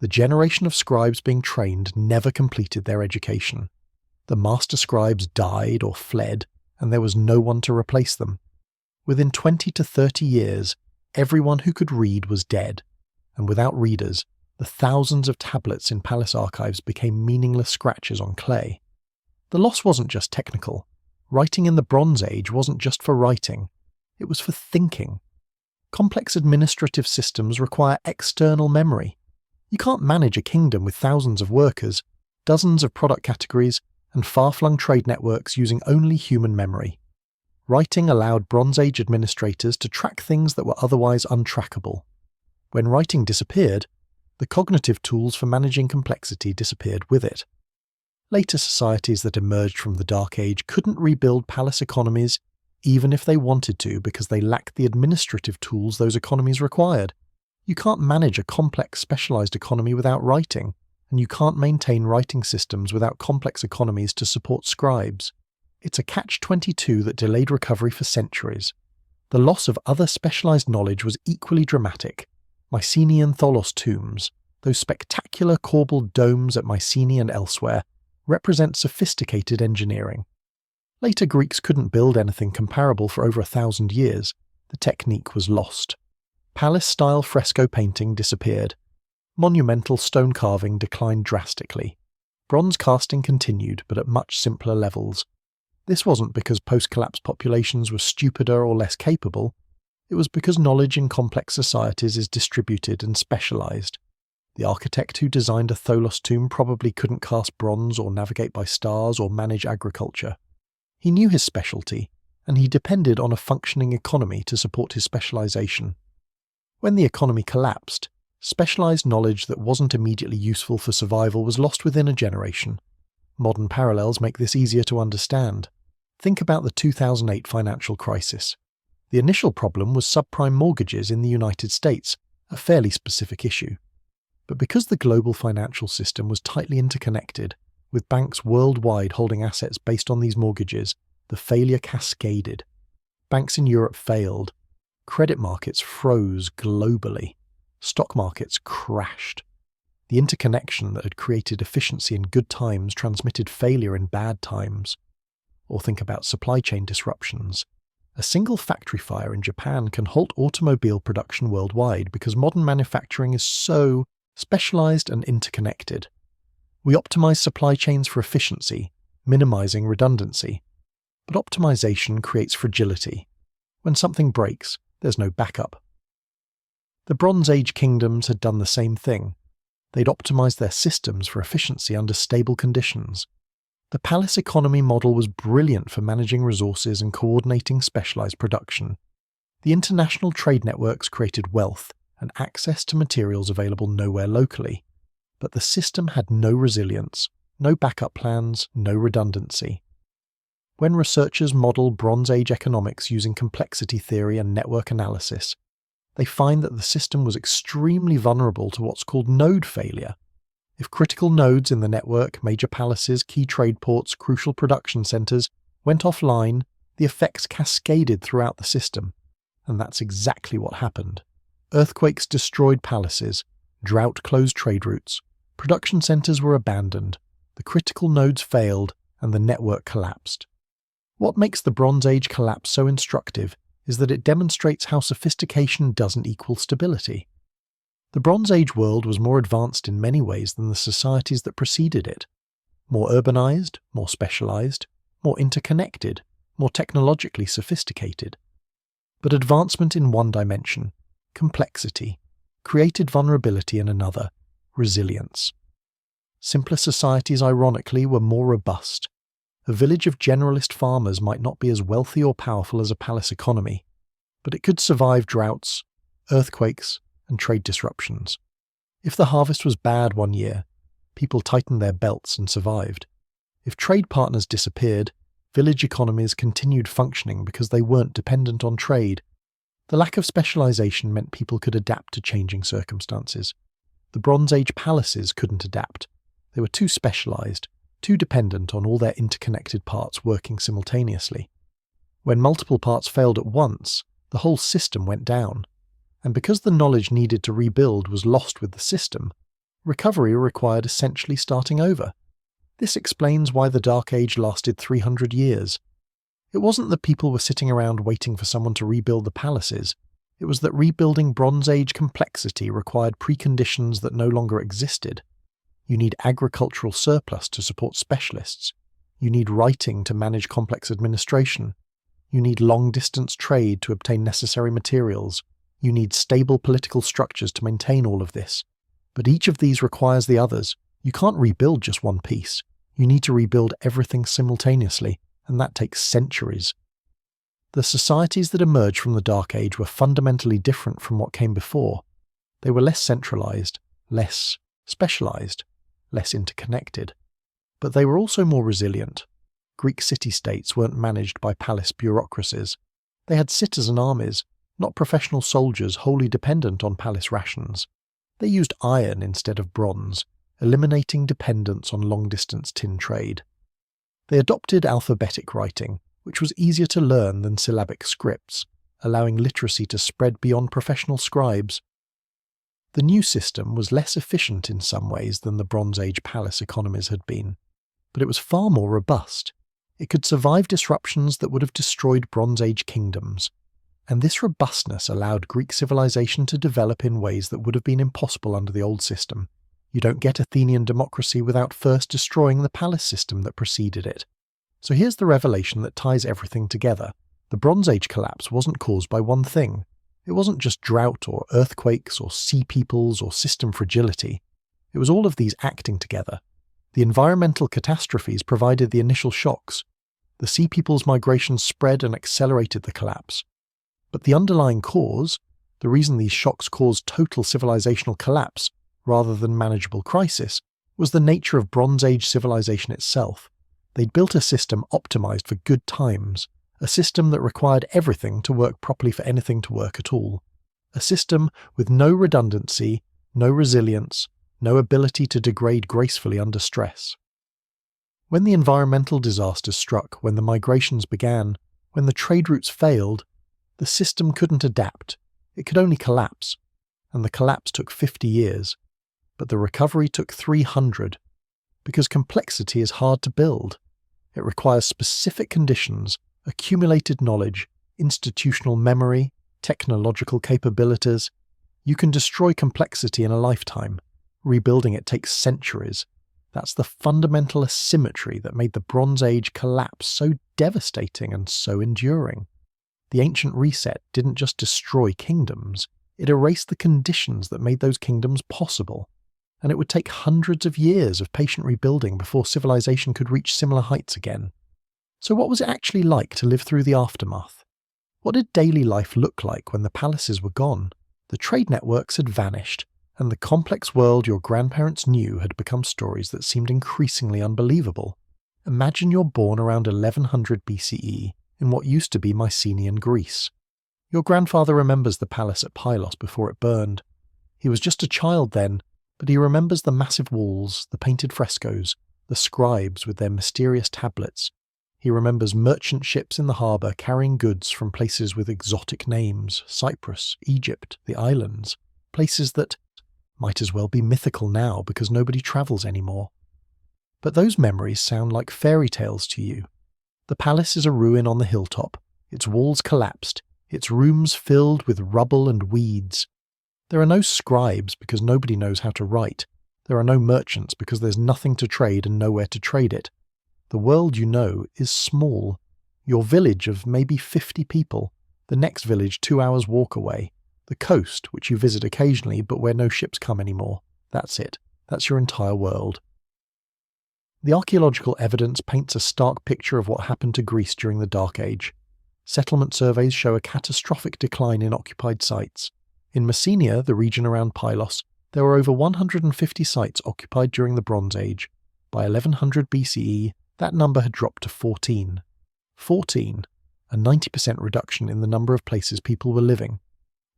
The generation of scribes being trained never completed their education. The master scribes died or fled, and there was no one to replace them. Within 20 to 30 years, everyone who could read was dead, and without readers, the thousands of tablets in palace archives became meaningless scratches on clay. The loss wasn't just technical. Writing in the Bronze Age wasn't just for writing, it was for thinking. Complex administrative systems require external memory. You can't manage a kingdom with thousands of workers, dozens of product categories, and far-flung trade networks using only human memory. Writing allowed Bronze Age administrators to track things that were otherwise untrackable. When writing disappeared, the cognitive tools for managing complexity disappeared with it. Later societies that emerged from the Dark Age couldn't rebuild palace economies even if they wanted to because they lacked the administrative tools those economies required. You can't manage a complex specialized economy without writing, and you can't maintain writing systems without complex economies to support scribes. It's a catch-22 that delayed recovery for centuries. The loss of other specialized knowledge was equally dramatic. Mycenaean tholos tombs, those spectacular corbelled domes at Mycenae and elsewhere, represent sophisticated engineering. Later Greeks couldn't build anything comparable for over 1,000 years. The technique was lost. Palace-style fresco painting disappeared. Monumental stone carving declined drastically. Bronze casting continued, but at much simpler levels. This wasn't because post-collapse populations were stupider or less capable. It was because knowledge in complex societies is distributed and specialized. The architect who designed a tholos tomb probably couldn't cast bronze or navigate by stars or manage agriculture. He knew his specialty, and he depended on a functioning economy to support his specialization. When the economy collapsed, specialized knowledge that wasn't immediately useful for survival was lost within a generation. Modern parallels make this easier to understand. Think about the 2008 financial crisis. The initial problem was subprime mortgages in the United States, a fairly specific issue. But because the global financial system was tightly interconnected, with banks worldwide holding assets based on these mortgages, the failure cascaded. Banks in Europe failed. Credit markets froze globally. Stock markets crashed. The interconnection that had created efficiency in good times transmitted failure in bad times. Or think about supply chain disruptions. A single factory fire in Japan can halt automobile production worldwide because modern manufacturing is so specialized and interconnected. We optimize supply chains for efficiency, minimizing redundancy. But optimization creates fragility. When something breaks, there's no backup. The Bronze Age kingdoms had done the same thing. They'd optimized their systems for efficiency under stable conditions. The palace economy model was brilliant for managing resources and coordinating specialized production. The international trade networks created wealth and access to materials available nowhere locally. But the system had no resilience, no backup plans, no redundancy. When researchers model Bronze Age economics using complexity theory and network analysis, they find that the system was extremely vulnerable to what's called node failure. If critical nodes in the network, major palaces, key trade ports, crucial production centers, went offline, the effects cascaded throughout the system. And that's exactly what happened. Earthquakes destroyed palaces, drought closed trade routes, production centers were abandoned, the critical nodes failed, and the network collapsed. What makes the Bronze Age collapse so instructive is that it demonstrates how sophistication doesn't equal stability. The Bronze Age world was more advanced in many ways than the societies that preceded it. More urbanized, more specialized, more interconnected, more technologically sophisticated. But advancement in one dimension, complexity, created vulnerability in another, resilience. Simpler societies, ironically, were more robust. A village of generalist farmers might not be as wealthy or powerful as a palace economy, but it could survive droughts, earthquakes, and trade disruptions. If the harvest was bad one year, people tightened their belts and survived. If trade partners disappeared, village economies continued functioning because they weren't dependent on trade. The lack of specialization meant people could adapt to changing circumstances. The Bronze Age palaces couldn't adapt. They were too specialized, too dependent on all their interconnected parts working simultaneously. When multiple parts failed at once, the whole system went down. And because the knowledge needed to rebuild was lost with the system, recovery required essentially starting over. This explains why the Dark Age lasted 300 years. It wasn't that people were sitting around waiting for someone to rebuild the palaces. It was that rebuilding Bronze Age complexity required preconditions that no longer existed. You need agricultural surplus to support specialists. You need writing to manage complex administration. You need long-distance trade to obtain necessary materials. You need stable political structures to maintain all of this. But each of these requires the others. You can't rebuild just one piece. You need to rebuild everything simultaneously, and that takes centuries. The societies that emerged from the Dark Age were fundamentally different from what came before. They were less centralized, less specialized, less interconnected. But they were also more resilient. Greek city-states weren't managed by palace bureaucracies. They had citizen armies, not professional soldiers wholly dependent on palace rations. They used iron instead of bronze, eliminating dependence on long-distance tin trade. They adopted alphabetic writing, which was easier to learn than syllabic scripts, allowing literacy to spread beyond professional scribes. The new system was less efficient in some ways than the Bronze Age palace economies had been, but it was far more robust. It could survive disruptions that would have destroyed Bronze Age kingdoms, and this robustness allowed Greek civilization to develop in ways that would have been impossible under the old system. You don't get Athenian democracy without first destroying the palace system that preceded it. So here's the revelation that ties everything together. The Bronze Age collapse wasn't caused by one thing. It wasn't just drought or earthquakes or sea peoples or system fragility. It was all of these acting together. The environmental catastrophes provided the initial shocks. The sea peoples' migration spread and accelerated the collapse. But the underlying cause, the reason these shocks caused total civilizational collapse rather than manageable crisis, was the nature of Bronze Age civilization itself. They'd built a system optimized for good times, a system that required everything to work properly for anything to work at all. A system with no redundancy, no resilience, no ability to degrade gracefully under stress. When the environmental disasters struck, when the migrations began, when the trade routes failed, the system couldn't adapt. It could only collapse. And the collapse took 50 years. But the recovery took 300. Because complexity is hard to build. It requires specific conditions, accumulated knowledge, institutional memory, technological capabilities. You can destroy complexity in a lifetime. Rebuilding it takes centuries. That's the fundamental asymmetry that made the Bronze Age collapse so devastating and so enduring. The ancient reset didn't just destroy kingdoms, it erased the conditions that made those kingdoms possible. And it would take hundreds of years of patient rebuilding before civilization could reach similar heights again. So what was it actually like to live through the aftermath? What did daily life look like when the palaces were gone? The trade networks had vanished, and the complex world your grandparents knew had become stories that seemed increasingly unbelievable. Imagine you're born around 1100 BCE in what used to be Mycenaean Greece. Your grandfather remembers the palace at Pylos before it burned. He was just a child then, but he remembers the massive walls, the painted frescoes, the scribes with their mysterious tablets. He remembers merchant ships in the harbour carrying goods from places with exotic names, Cyprus, Egypt, the islands, places that might as well be mythical now because nobody travels anymore. But those memories sound like fairy tales to you. The palace is a ruin on the hilltop, its walls collapsed, its rooms filled with rubble and weeds. There are no scribes because nobody knows how to write. There are no merchants because there's nothing to trade and nowhere to trade it. The world you know is small. Your village of maybe 50 people, the next village 2 hours walk away, the coast, which you visit occasionally but where no ships come anymore. That's it. That's your entire world. The archaeological evidence paints a stark picture of what happened to Greece during the Dark Age. Settlement surveys show a catastrophic decline in occupied sites. In Messenia, the region around Pylos, there were over 150 sites occupied during the Bronze Age. By 1100 BCE, that number had dropped to 14. 14, a 90% reduction in the number of places people were living.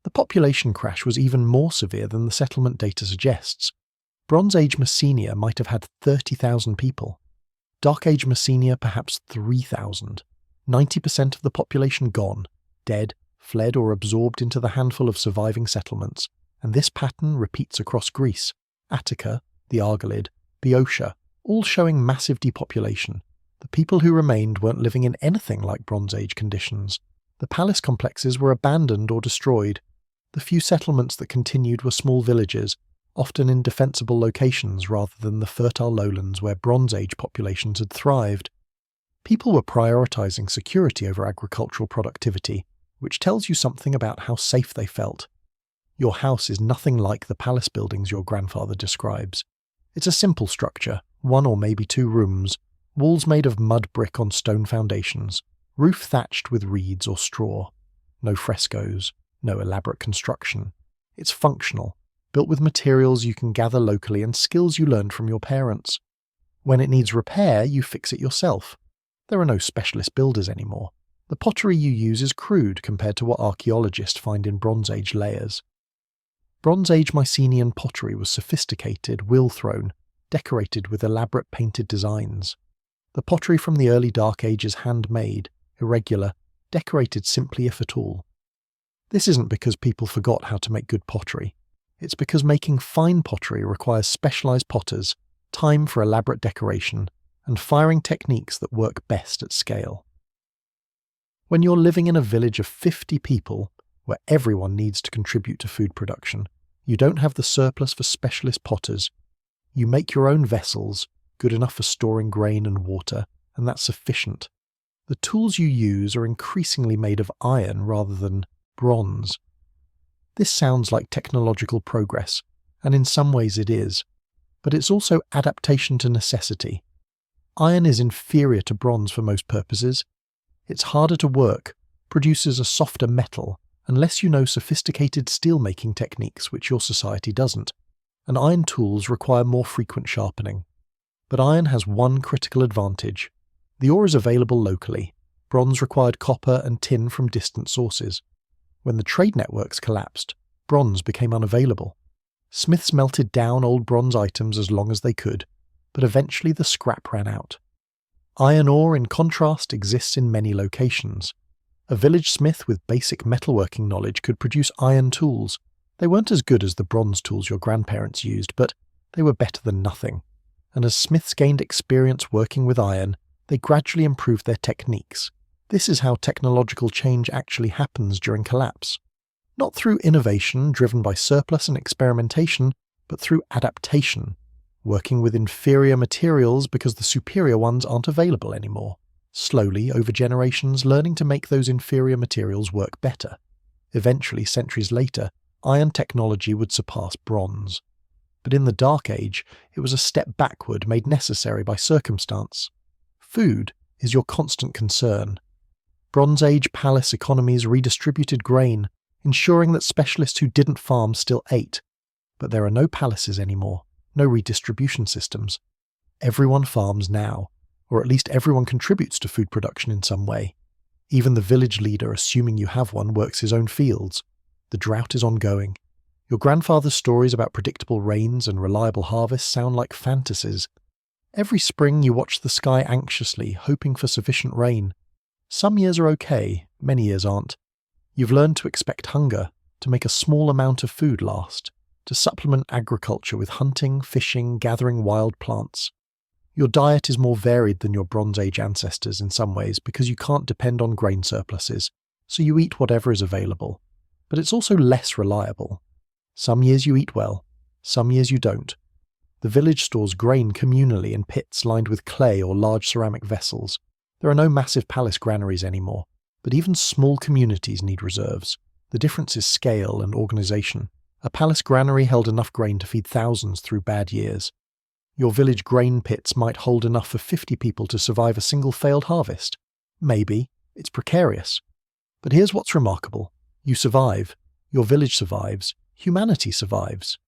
The population crash was even more severe than the settlement data suggests. Bronze Age Messenia might have had 30,000 people. Dark Age Messenia perhaps 3,000. 90% of the population gone, dead, fled or absorbed into the handful of surviving settlements, and this pattern repeats across Greece, Attica, the Argolid, Boeotia, all showing massive depopulation. The people who remained weren't living in anything like Bronze Age conditions. The palace complexes were abandoned or destroyed. The few settlements that continued were small villages, often in defensible locations rather than the fertile lowlands where Bronze Age populations had thrived. People were prioritizing security over agricultural productivity, which tells you something about how safe they felt. Your house is nothing like the palace buildings your grandfather describes. It's a simple structure, 1 or maybe 2 rooms, walls made of mud brick on stone foundations, roof thatched with reeds or straw. No frescoes, no elaborate construction. It's functional, built with materials you can gather locally and skills you learned from your parents. When it needs repair, you fix it yourself. There are no specialist builders anymore. The pottery you use is crude compared to what archaeologists find in Bronze Age layers. Bronze Age Mycenaean pottery was sophisticated, wheel-thrown, decorated with elaborate painted designs. The pottery from the early Dark Age is handmade, irregular, decorated simply if at all. This isn't because people forgot how to make good pottery. It's because making fine pottery requires specialized potters, time for elaborate decoration, and firing techniques that work best at scale. When you're living in a village of 50 people, where everyone needs to contribute to food production, you don't have the surplus for specialist potters. You make your own vessels, good enough for storing grain and water, and that's sufficient. The tools you use are increasingly made of iron rather than bronze. This sounds like technological progress, and in some ways it is, but it's also adaptation to necessity. Iron is inferior to bronze for most purposes. It's harder to work, produces a softer metal, unless you know sophisticated steel-making techniques which your society doesn't, and iron tools require more frequent sharpening. But iron has one critical advantage. The ore is available locally. Bronze required copper and tin from distant sources. When the trade networks collapsed, bronze became unavailable. Smiths melted down old bronze items as long as they could, but eventually the scrap ran out. Iron ore, in contrast, exists in many locations. A village smith with basic metalworking knowledge could produce iron tools. They weren't as good as the bronze tools your grandparents used, but they were better than nothing. And as smiths gained experience working with iron, they gradually improved their techniques. This is how technological change actually happens during collapse. Not through innovation driven by surplus and experimentation, but through adaptation, working with inferior materials because the superior ones aren't available anymore. Slowly, over generations, learning to make those inferior materials work better. Eventually, centuries later, iron technology would surpass bronze. But in the Dark Age, it was a step backward made necessary by circumstance. Food is your constant concern. Bronze Age palace economies redistributed grain, ensuring that specialists who didn't farm still ate. But there are no palaces anymore, no redistribution systems. Everyone farms now, or at least everyone contributes to food production in some way. Even the village leader, assuming you have one, works his own fields. The drought is ongoing. Your grandfather's stories about predictable rains and reliable harvests sound like fantasies. Every spring you watch the sky anxiously, hoping for sufficient rain. Some years are okay, many years aren't. You've learned to expect hunger, to make a small amount of food last, to supplement agriculture with hunting, fishing, gathering wild plants. Your diet is more varied than your Bronze Age ancestors in some ways because you can't depend on grain surpluses, so you eat whatever is available. But it's also less reliable. Some years you eat well, some years you don't. The village stores grain communally in pits lined with clay or large ceramic vessels. There are no massive palace granaries anymore, but even small communities need reserves. The difference is scale and organisation. A palace granary held enough grain to feed thousands through bad years. Your village grain pits might hold enough for 50 people to survive a single failed harvest. Maybe. It's precarious. But here's what's remarkable. You survive. Your village survives. Humanity survives.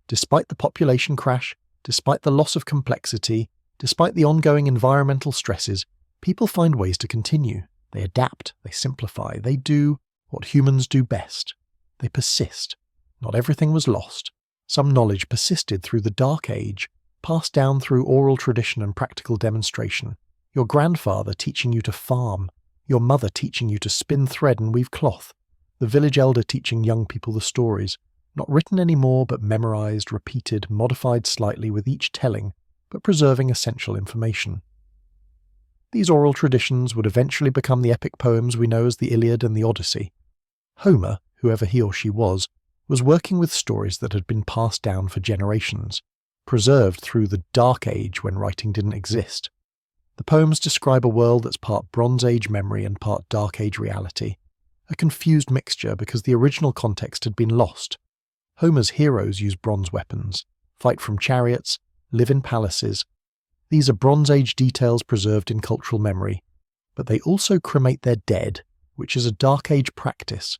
Despite the population crash, despite the loss of complexity, despite the ongoing environmental stresses, people find ways to continue. They adapt, they simplify, they do what humans do best. They persist. Not everything was lost. Some knowledge persisted through the Dark Age, passed down through oral tradition and practical demonstration. Your grandfather teaching you to farm, your mother teaching you to spin thread and weave cloth, the village elder teaching young people the stories, not written anymore but memorized, repeated, modified slightly with each telling, but preserving essential information. These oral traditions would eventually become the epic poems we know as the Iliad and the Odyssey. Homer, whoever he or she was working with stories that had been passed down for generations, preserved through the Dark Age when writing didn't exist. The poems describe a world that's part Bronze Age memory and part Dark Age reality, a confused mixture because the original context had been lost. Homer's heroes use bronze weapons, fight from chariots, live in palaces. These are Bronze Age details preserved in cultural memory, but they also cremate their dead, which is a Dark Age practice.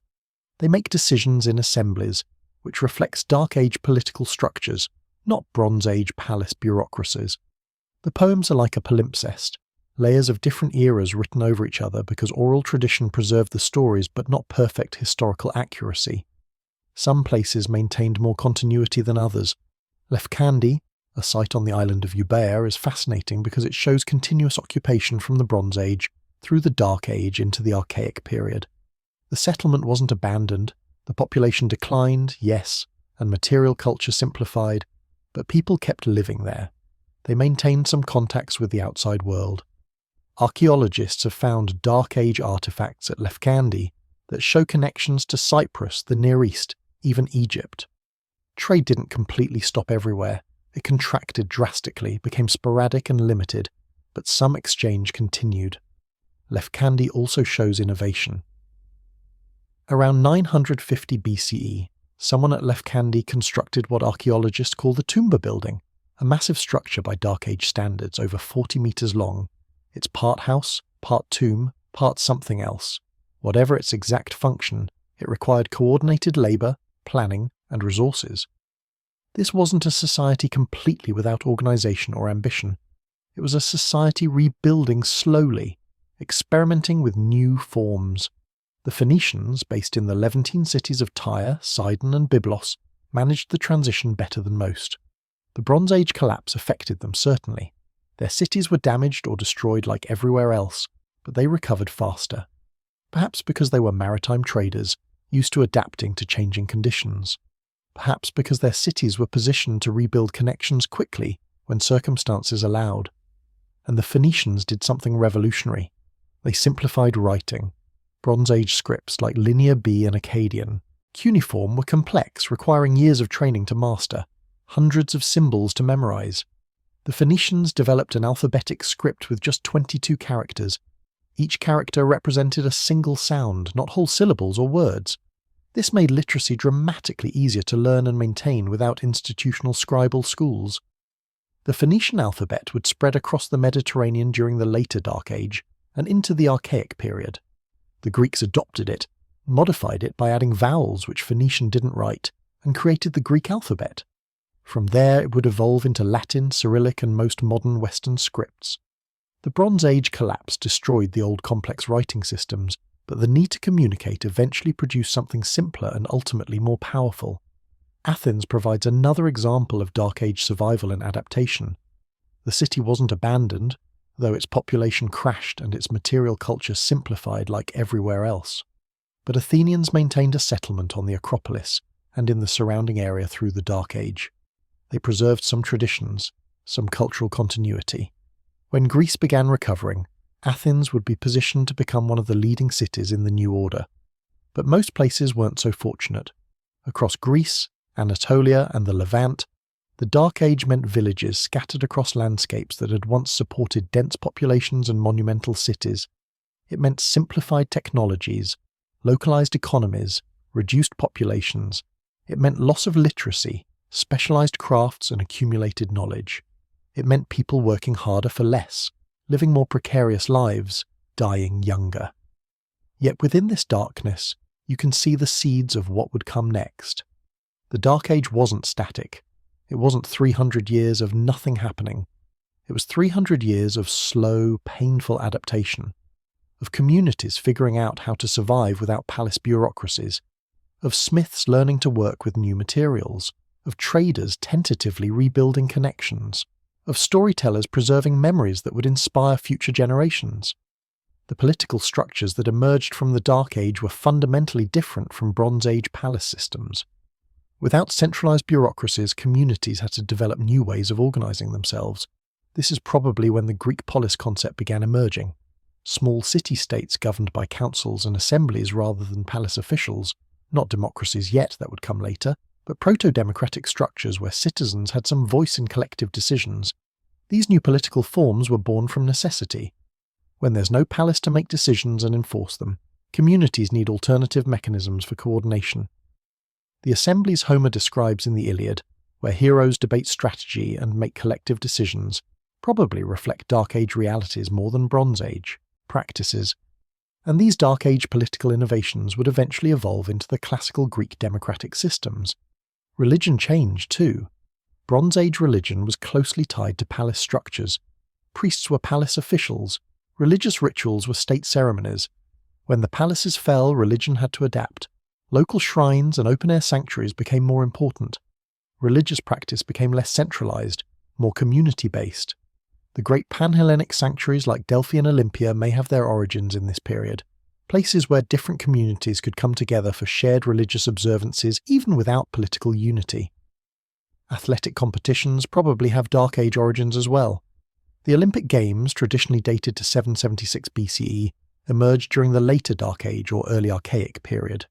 They make decisions in assemblies, which reflects Dark Age political structures, not Bronze Age palace bureaucracies. The poems are like a palimpsest, layers of different eras written over each other because oral tradition preserved the stories but not perfect historical accuracy. Some places maintained more continuity than others. Lefkandi, a site on the island of Euboea, is fascinating because it shows continuous occupation from the Bronze Age through the Dark Age into the Archaic period. The settlement wasn't abandoned, the population declined, yes, and material culture simplified, but people kept living there. They maintained some contacts with the outside world. Archaeologists have found Dark Age artifacts at Lefkandi that show connections to Cyprus, the Near East, even Egypt. Trade didn't completely stop everywhere. It contracted drastically, became sporadic and limited, but some exchange continued. Lefkandi also shows innovation. Around 950 BCE, someone at Lefkandi constructed what archaeologists call the Tumba building, a massive structure by Dark Age standards over 40 meters long. It's part house, part tomb, part something else. Whatever its exact function, it required coordinated labor, planning, and resources. This wasn't a society completely without organization or ambition. It was a society rebuilding slowly, experimenting with new forms. The Phoenicians, based in the Levantine cities of Tyre, Sidon, and Byblos, managed the transition better than most. The Bronze Age collapse affected them, certainly. Their cities were damaged or destroyed like everywhere else, but they recovered faster. Perhaps because they were maritime traders, used to adapting to changing conditions. Perhaps because their cities were positioned to rebuild connections quickly when circumstances allowed. And the Phoenicians did something revolutionary. They simplified writing. Bronze Age scripts like Linear B and Akkadian, cuneiform, were complex, requiring years of training to master, hundreds of symbols to memorize. The Phoenicians developed an alphabetic script with just 22 characters. Each character represented a single sound, not whole syllables or words. This made literacy dramatically easier to learn and maintain without institutional scribal schools. The Phoenician alphabet would spread across the Mediterranean during the later Dark Age and into the Archaic period. The Greeks adopted it, modified it by adding vowels which Phoenician didn't write, and created the Greek alphabet. From there it would evolve into Latin, Cyrillic, and most modern Western scripts. The Bronze Age collapse destroyed the old complex writing systems, but the need to communicate eventually produced something simpler and ultimately more powerful. Athens provides another example of Dark Age survival and adaptation. The city wasn't abandoned, though its population crashed and its material culture simplified like everywhere else. But Athenians maintained a settlement on the Acropolis and in the surrounding area through the Dark Age. They preserved some traditions, some cultural continuity. When Greece began recovering, Athens would be positioned to become one of the leading cities in the new order. But most places weren't so fortunate. Across Greece, Anatolia and the Levant, the Dark Age meant villages scattered across landscapes that had once supported dense populations and monumental cities. It meant simplified technologies, localized economies, reduced populations. It meant loss of literacy, specialized crafts and accumulated knowledge. It meant people working harder for less, living more precarious lives, dying younger. Yet within this darkness, you can see the seeds of what would come next. The Dark Age wasn't static. It wasn't 300 years of nothing happening. It was 300 years of slow, painful adaptation, of communities figuring out how to survive without palace bureaucracies, of smiths learning to work with new materials, of traders tentatively rebuilding connections, of storytellers preserving memories that would inspire future generations. The political structures that emerged from the Dark Age were fundamentally different from Bronze Age palace systems. Without centralized bureaucracies, communities had to develop new ways of organizing themselves. This is probably when the Greek polis concept began emerging. Small city-states governed by councils and assemblies rather than palace officials, not democracies yet, that would come later, but proto-democratic structures where citizens had some voice in collective decisions. These new political forms were born from necessity. When there's no palace to make decisions and enforce them, communities need alternative mechanisms for coordination. The assemblies Homer describes in the Iliad, where heroes debate strategy and make collective decisions, probably reflect Dark Age realities more than Bronze Age practices. And these Dark Age political innovations would eventually evolve into the classical Greek democratic systems. Religion changed too. Bronze Age religion was closely tied to palace structures. Priests were palace officials. Religious rituals were state ceremonies. When the palaces fell, religion had to adapt. Local shrines and open-air sanctuaries became more important. Religious practice became less centralized, more community-based. The great pan-Hellenic sanctuaries like Delphi and Olympia may have their origins in this period, places where different communities could come together for shared religious observances even without political unity. Athletic competitions probably have Dark Age origins as well. The Olympic Games, traditionally dated to 776 BCE, emerged during the later Dark Age or early Archaic period.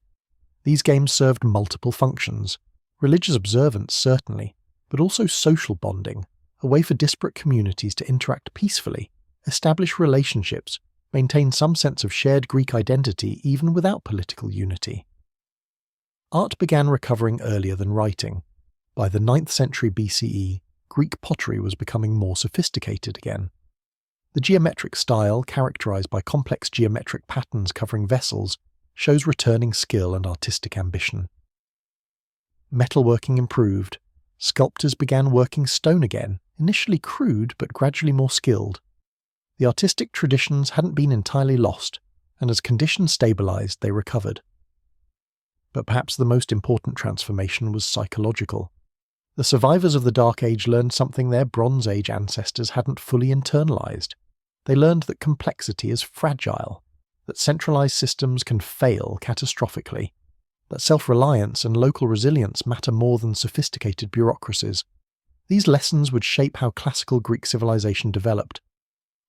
These games served multiple functions. Religious observance, certainly, but also social bonding, a way for disparate communities to interact peacefully, establish relationships, maintain some sense of shared Greek identity even without political unity. Art began recovering earlier than writing. By the 9th century BCE, Greek pottery was becoming more sophisticated again. The geometric style, characterized by complex geometric patterns covering vessels, shows returning skill and artistic ambition. Metalworking improved. Sculptors began working stone again, initially crude but gradually more skilled. The artistic traditions hadn't been entirely lost, and as conditions stabilized, they recovered. But perhaps the most important transformation was psychological. The survivors of the Dark Age learned something their Bronze Age ancestors hadn't fully internalized. They learned that complexity is fragile, that centralized systems can fail catastrophically, that self-reliance and local resilience matter more than sophisticated bureaucracies. These lessons would shape how classical Greek civilization developed.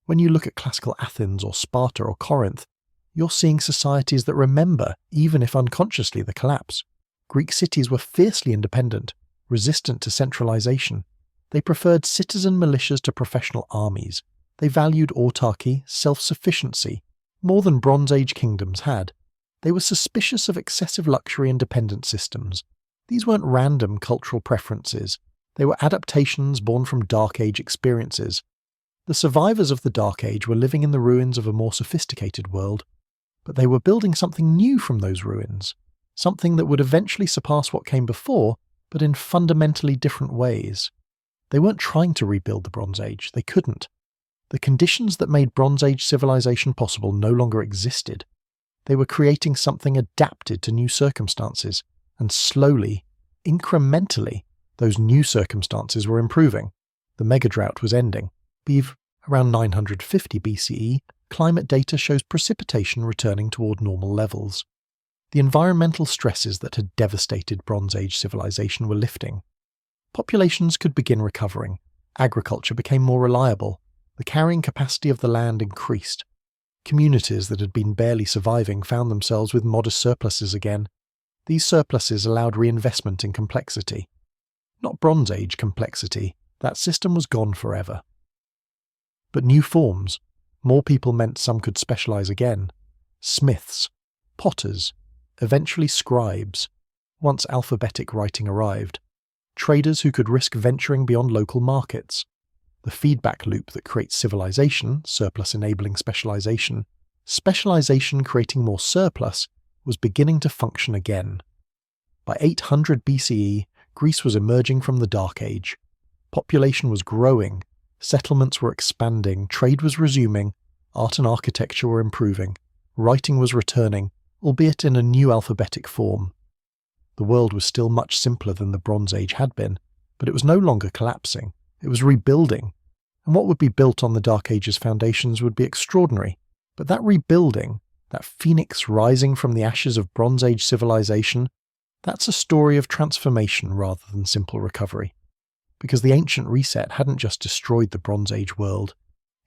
When you look at classical Athens or Sparta or Corinth, you're seeing societies that remember, even if unconsciously, the collapse. Greek cities were fiercely independent, resistant to centralization. They preferred citizen militias to professional armies. They valued autarky, self-sufficiency, more than Bronze Age kingdoms had. They were suspicious of excessive luxury and dependent systems. These weren't random cultural preferences. They were adaptations born from Dark Age experiences. The survivors of the Dark Age were living in the ruins of a more sophisticated world, but they were building something new from those ruins, something that would eventually surpass what came before, but in fundamentally different ways. They weren't trying to rebuild the Bronze Age. They couldn't. The conditions that made Bronze Age civilization possible no longer existed. They were creating something adapted to new circumstances, and slowly, incrementally, those new circumstances were improving. The mega-drought was ending. Around 950 BCE, climate data shows precipitation returning toward normal levels. The environmental stresses that had devastated Bronze Age civilization were lifting. Populations could begin recovering. Agriculture became more reliable. The carrying capacity of the land increased. Communities that had been barely surviving found themselves with modest surpluses again. These surpluses allowed reinvestment in complexity. Not Bronze Age complexity, that system was gone forever. But new forms, more people meant some could specialize again. Smiths, potters, eventually scribes, once alphabetic writing arrived. Traders who could risk venturing beyond local markets. The feedback loop that creates civilization, surplus enabling specialization, specialization creating more surplus, was beginning to function again. By 800 BCE, Greece was emerging from the Dark Age. Population was growing, settlements were expanding, trade was resuming, art and architecture were improving, writing was returning, albeit in a new alphabetic form. The world was still much simpler than the Bronze Age had been, but it was no longer collapsing, it was rebuilding. And what would be built on the Dark Age's foundations would be extraordinary. But that rebuilding, that phoenix rising from the ashes of Bronze Age civilization, that's a story of transformation rather than simple recovery. Because the ancient reset hadn't just destroyed the Bronze Age world,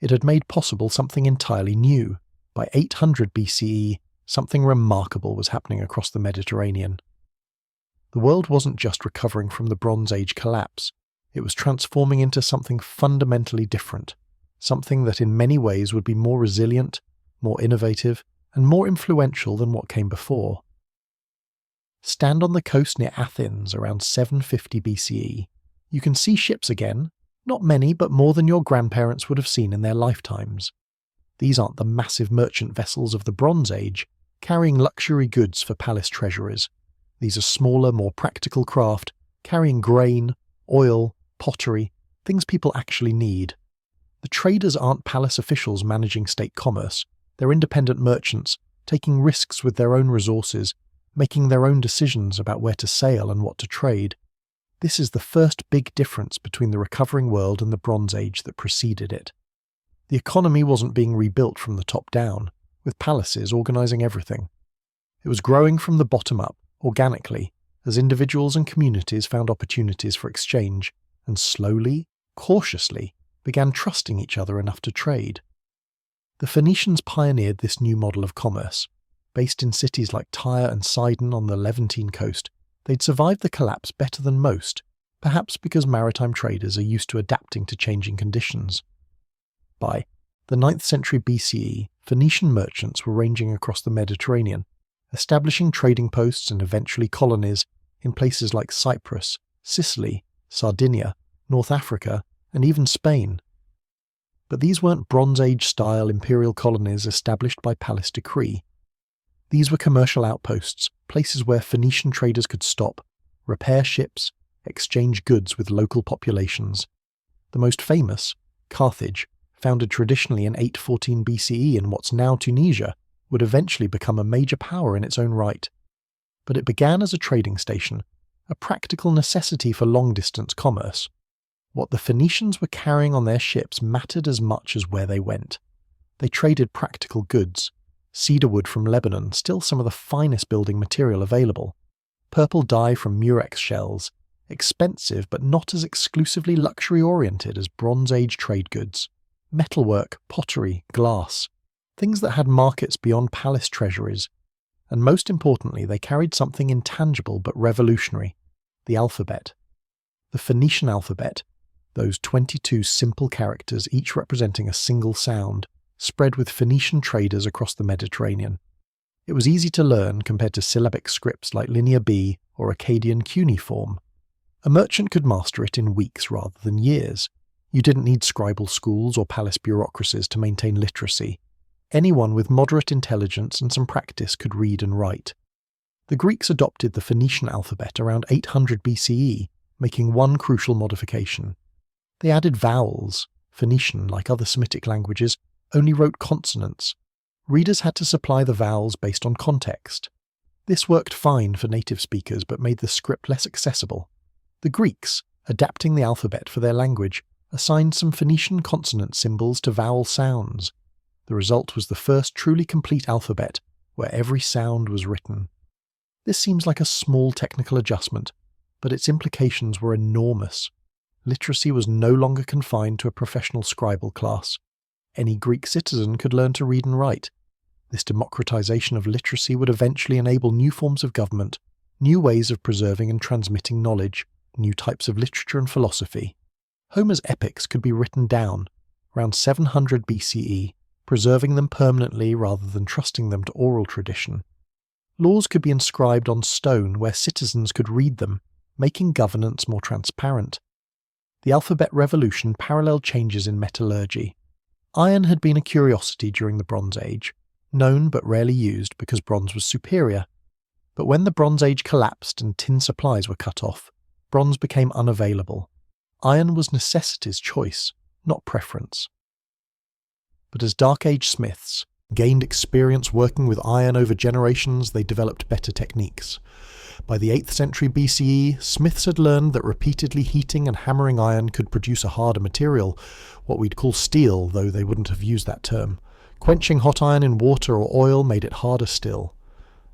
it had made possible something entirely new. By 800 BCE, something remarkable was happening across the Mediterranean. The world wasn't just recovering from the Bronze Age collapse, it was transforming into something fundamentally different, something that in many ways would be more resilient, more innovative, and more influential than what came before. Stand on the coast near Athens around 750 BCE. You can see ships again, not many but more than your grandparents would have seen in their lifetimes. These aren't the massive merchant vessels of the Bronze Age, carrying luxury goods for palace treasurers. These are smaller, more practical craft, carrying grain, oil, pottery, things people actually need. The traders aren't palace officials managing state commerce, they're independent merchants, taking risks with their own resources, making their own decisions about where to sail and what to trade. This is the first big difference between the recovering world and the Bronze Age that preceded it. The economy wasn't being rebuilt from the top down, with palaces organising everything. It was growing from the bottom up, organically, as individuals and communities found opportunities for exchange, and slowly, cautiously, began trusting each other enough to trade. The Phoenicians pioneered this new model of commerce. Based in cities like Tyre and Sidon on the Levantine coast, they'd survived the collapse better than most, perhaps because maritime traders are used to adapting to changing conditions. By the 9th century BCE, Phoenician merchants were ranging across the Mediterranean, establishing trading posts and eventually colonies in places like Cyprus, Sicily, Sardinia, North Africa, and even Spain. But these weren't Bronze Age-style imperial colonies established by palace decree. These were commercial outposts, places where Phoenician traders could stop, repair ships, exchange goods with local populations. The most famous, Carthage, founded traditionally in 814 BCE in what's now Tunisia, would eventually become a major power in its own right. But it began as a trading station, a practical necessity for long-distance commerce. What the Phoenicians were carrying on their ships mattered as much as where they went. They traded practical goods. Cedar wood from Lebanon, still some of the finest building material available. Purple dye from murex shells, expensive but not as exclusively luxury-oriented as Bronze Age trade goods. Metalwork, pottery, glass, things that had markets beyond palace treasuries. And most importantly, they carried something intangible but revolutionary, the alphabet. The Phoenician alphabet, those 22 simple characters each representing a single sound, spread with Phoenician traders across the Mediterranean. It was easy to learn compared to syllabic scripts like Linear B or Akkadian cuneiform. A merchant could master it in weeks rather than years. You didn't need scribal schools or palace bureaucracies to maintain literacy. Anyone with moderate intelligence and some practice could read and write. The Greeks adopted the Phoenician alphabet around 800 BCE, making one crucial modification. They added vowels. Phoenician, like other Semitic languages, only wrote consonants. Readers had to supply the vowels based on context. This worked fine for native speakers but made the script less accessible. The Greeks, adapting the alphabet for their language, assigned some Phoenician consonant symbols to vowel sounds. The result was the first truly complete alphabet, where every sound was written. This seems like a small technical adjustment, but its implications were enormous. Literacy was no longer confined to a professional scribal class. Any Greek citizen could learn to read and write. This democratization of literacy would eventually enable new forms of government, new ways of preserving and transmitting knowledge, new types of literature and philosophy. Homer's epics could be written down, around 700 BCE, preserving them permanently rather than trusting them to oral tradition. Laws could be inscribed on stone where citizens could read them, making governance more transparent. The alphabet revolution paralleled changes in metallurgy. Iron had been a curiosity during the Bronze Age, known but rarely used because bronze was superior. But when the Bronze Age collapsed and tin supplies were cut off, bronze became unavailable. Iron was necessity's choice, not preference. But as Dark Age smiths gained experience working with iron over generations, they developed better techniques. By the 8th century BCE, smiths had learned that repeatedly heating and hammering iron could produce a harder material, what we'd call steel, though they wouldn't have used that term. Quenching hot iron in water or oil made it harder still.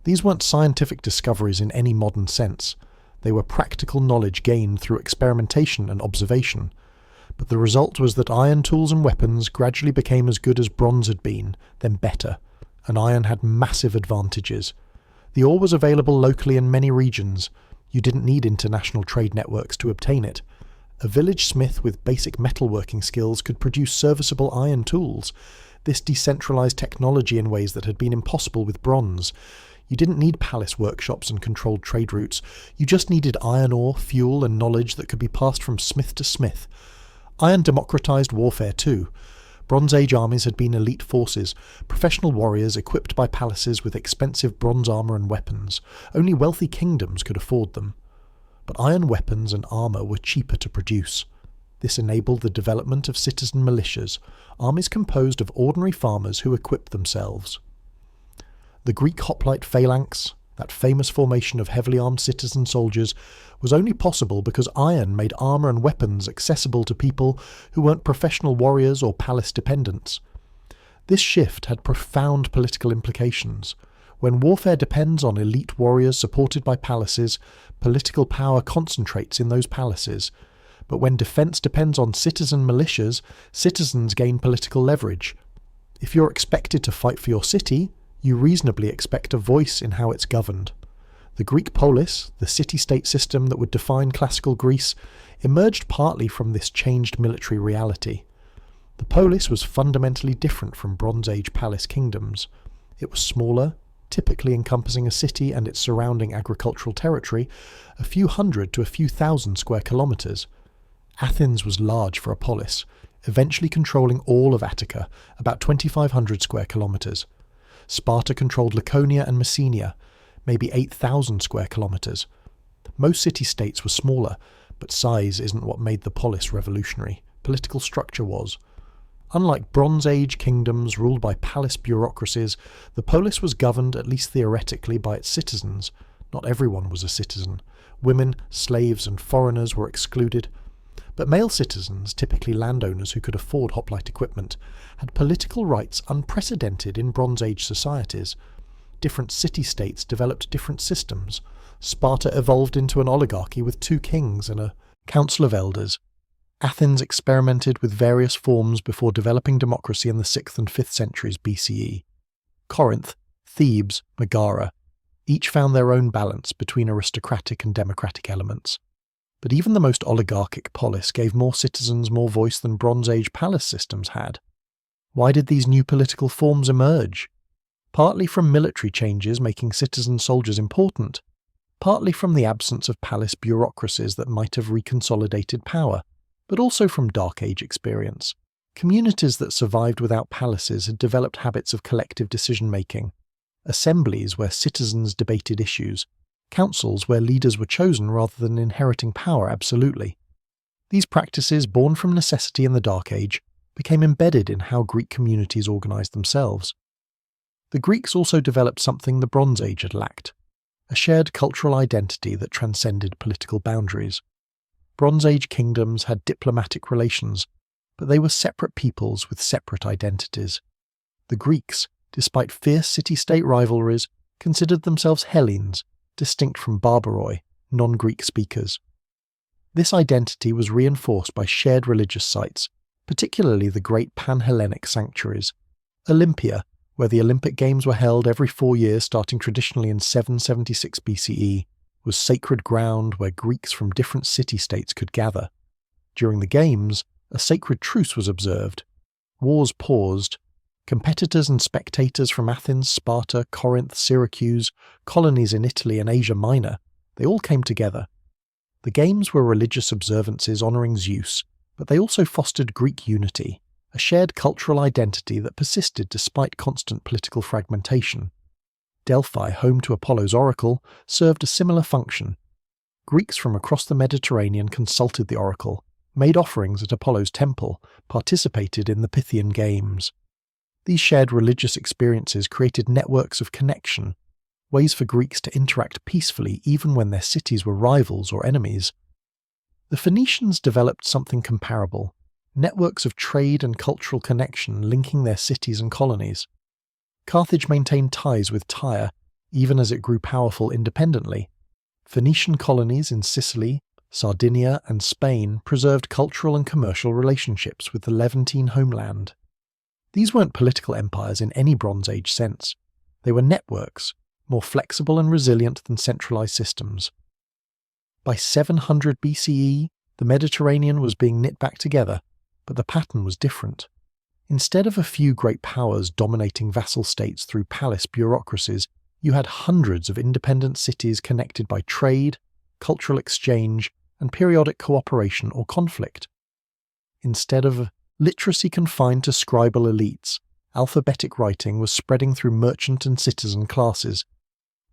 These weren't scientific discoveries in any modern sense. They were practical knowledge gained through experimentation and observation. But the result was that iron tools and weapons gradually became as good as bronze had been, then better, and iron had massive advantages. The ore was available locally in many regions. You didn't need international trade networks to obtain it. A village smith with basic metalworking skills could produce serviceable iron tools. This decentralized technology in ways that had been impossible with bronze. You didn't need palace workshops and controlled trade routes. You just needed iron ore, fuel, and knowledge that could be passed from smith to smith. Iron democratized warfare too. Bronze Age armies had been elite forces, professional warriors equipped by palaces with expensive bronze armour and weapons. Only wealthy kingdoms could afford them. But iron weapons and armour were cheaper to produce. This enabled the development of citizen militias, armies composed of ordinary farmers who equipped themselves. The Greek hoplite phalanx, that famous formation of heavily armed citizen soldiers, was only possible because iron made armour and weapons accessible to people who weren't professional warriors or palace dependents. This shift had profound political implications. When warfare depends on elite warriors supported by palaces, political power concentrates in those palaces. But when defence depends on citizen militias, citizens gain political leverage. If you're expected to fight for your city, you reasonably expect a voice in how it's governed. The Greek polis, the city-state system that would define classical Greece, emerged partly from this changed military reality. The polis was fundamentally different from Bronze Age palace kingdoms. It was smaller, typically encompassing a city and its surrounding agricultural territory, a few hundred to a few thousand square kilometres. Athens was large for a polis, eventually controlling all of Attica, about 2,500 square kilometres. Sparta controlled Laconia and Messenia, maybe 8,000 square kilometres. Most city-states were smaller, but size isn't what made the polis revolutionary. Political structure was. Unlike Bronze Age kingdoms ruled by palace bureaucracies, the polis was governed, at least theoretically, by its citizens. Not everyone was a citizen. Women, slaves, and foreigners were excluded. But male citizens, typically landowners who could afford hoplite equipment, had political rights unprecedented in Bronze Age societies. Different city-states developed different systems. Sparta evolved into an oligarchy with 2 kings and a council of elders. Athens experimented with various forms before developing democracy in the 6th and 5th centuries BCE. Corinth, Thebes, Megara, each found their own balance between aristocratic and democratic elements. But even the most oligarchic polis gave more citizens more voice than Bronze Age palace systems had. Why did these new political forms emerge? Partly from military changes making citizen soldiers important, partly from the absence of palace bureaucracies that might have reconsolidated power, but also from Dark Age experience. Communities that survived without palaces had developed habits of collective decision-making, assemblies where citizens debated issues, councils where leaders were chosen rather than inheriting power absolutely. These practices, born from necessity in the Dark Age, became embedded in how Greek communities organised themselves. The Greeks also developed something the Bronze Age had lacked, a shared cultural identity that transcended political boundaries. Bronze Age kingdoms had diplomatic relations, but they were separate peoples with separate identities. The Greeks, despite fierce city-state rivalries, considered themselves Hellenes, distinct from Barbaroi, non-Greek speakers. This identity was reinforced by shared religious sites, particularly the great pan-Hellenic sanctuaries. Olympia, where the Olympic Games were held every 4 years starting traditionally in 776 BCE, was sacred ground where Greeks from different city-states could gather. During the Games, a sacred truce was observed. Wars paused. Competitors and spectators from Athens, Sparta, Corinth, Syracuse, colonies in Italy and Asia Minor, they all came together. The Games were religious observances honouring Zeus, but they also fostered Greek unity, a shared cultural identity that persisted despite constant political fragmentation. Delphi, home to Apollo's oracle, served a similar function. Greeks from across the Mediterranean consulted the oracle, made offerings at Apollo's temple, participated in the Pythian Games. These shared religious experiences created networks of connection, ways for Greeks to interact peacefully even when their cities were rivals or enemies. The Phoenicians developed something comparable, networks of trade and cultural connection linking their cities and colonies. Carthage maintained ties with Tyre, even as it grew powerful independently. Phoenician colonies in Sicily, Sardinia, and Spain preserved cultural and commercial relationships with the Levantine homeland. These weren't political empires in any Bronze Age sense. They were networks, more flexible and resilient than centralized systems. By 700 BCE, the Mediterranean was being knit back together, but the pattern was different. Instead of a few great powers dominating vassal states through palace bureaucracies, you had hundreds of independent cities connected by trade, cultural exchange, and periodic cooperation or conflict. Instead of literacy confined to scribal elites, alphabetic writing was spreading through merchant and citizen classes.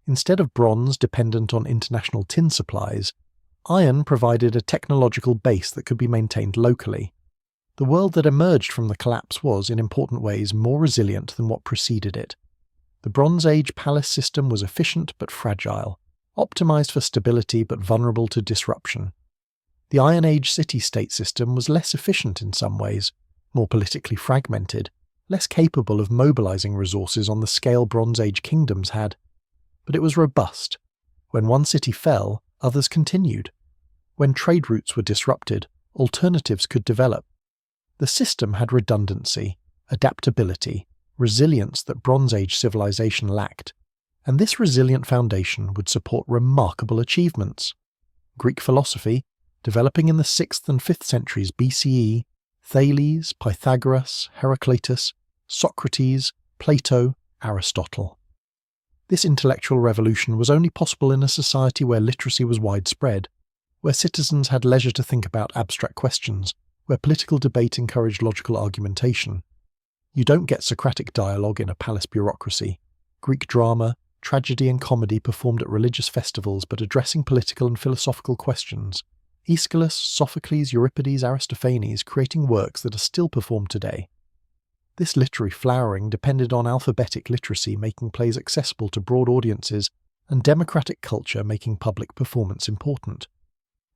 Instead of bronze dependent on international tin supplies, iron provided a technological base that could be maintained locally. The world that emerged from the collapse was, in important ways, more resilient than what preceded it. The Bronze Age palace system was efficient but fragile, optimized for stability but vulnerable to disruption. The Iron Age city-state system was less efficient in some ways, more politically fragmented, less capable of mobilizing resources on the scale Bronze Age kingdoms had. But it was robust. When one city fell, others continued. When trade routes were disrupted, alternatives could develop. The system had redundancy, adaptability, resilience that Bronze Age civilization lacked, and this resilient foundation would support remarkable achievements. Greek philosophy, developing in the 6th and 5th centuries BCE, Thales, Pythagoras, Heraclitus, Socrates, Plato, Aristotle. This intellectual revolution was only possible in a society where literacy was widespread, where citizens had leisure to think about abstract questions, where political debate encouraged logical argumentation. You don't get Socratic dialogue in a palace bureaucracy. Greek drama, tragedy and comedy performed at religious festivals but addressing political and philosophical questions. Aeschylus, Sophocles, Euripides, Aristophanes creating works that are still performed today. This literary flowering depended on alphabetic literacy making plays accessible to broad audiences and democratic culture making public performance important.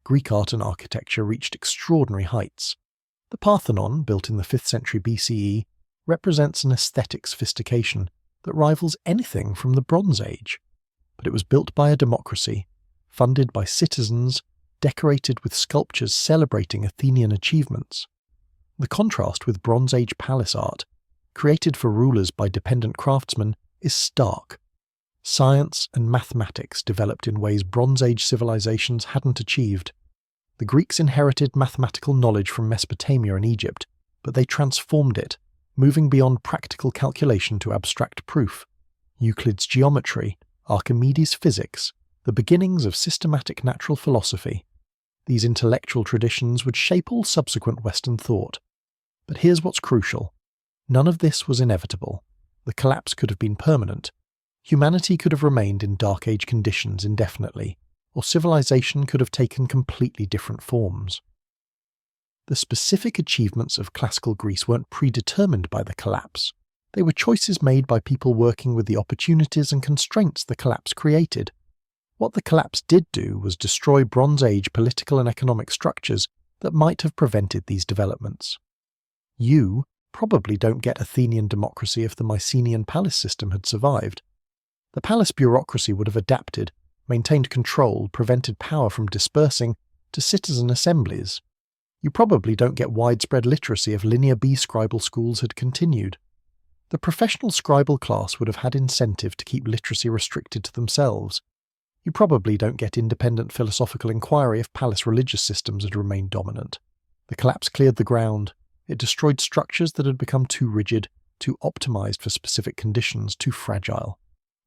Greek art and architecture reached extraordinary heights. The Parthenon, built in the 5th century BCE, represents an aesthetic sophistication that rivals anything from the Bronze Age. But it was built by a democracy, funded by citizens, decorated with sculptures celebrating Athenian achievements. The contrast with Bronze Age palace art, created for rulers by dependent craftsmen, is stark. Science and mathematics developed in ways Bronze Age civilizations hadn't achieved. The Greeks inherited mathematical knowledge from Mesopotamia and Egypt, but they transformed it, moving beyond practical calculation to abstract proof. Euclid's geometry, Archimedes' physics, the beginnings of systematic natural philosophy. These intellectual traditions would shape all subsequent Western thought. But here's what's crucial. None of this was inevitable. The collapse could have been permanent. Humanity could have remained in Dark Age conditions indefinitely, or civilization could have taken completely different forms. The specific achievements of classical Greece weren't predetermined by the collapse. They were choices made by people working with the opportunities and constraints the collapse created. What the collapse did do was destroy Bronze Age political and economic structures that might have prevented these developments. You probably don't get Athenian democracy if the Mycenaean palace system had survived. The palace bureaucracy would have adapted, maintained control, prevented power from dispersing to citizen assemblies. You probably don't get widespread literacy if linear B-scribal schools had continued. The professional scribal class would have had incentive to keep literacy restricted to themselves. You You probably don't get independent philosophical inquiry if palace religious systems had remained dominant. The collapse cleared the ground. It destroyed structures that had become too rigid, too optimized for specific conditions, too fragile.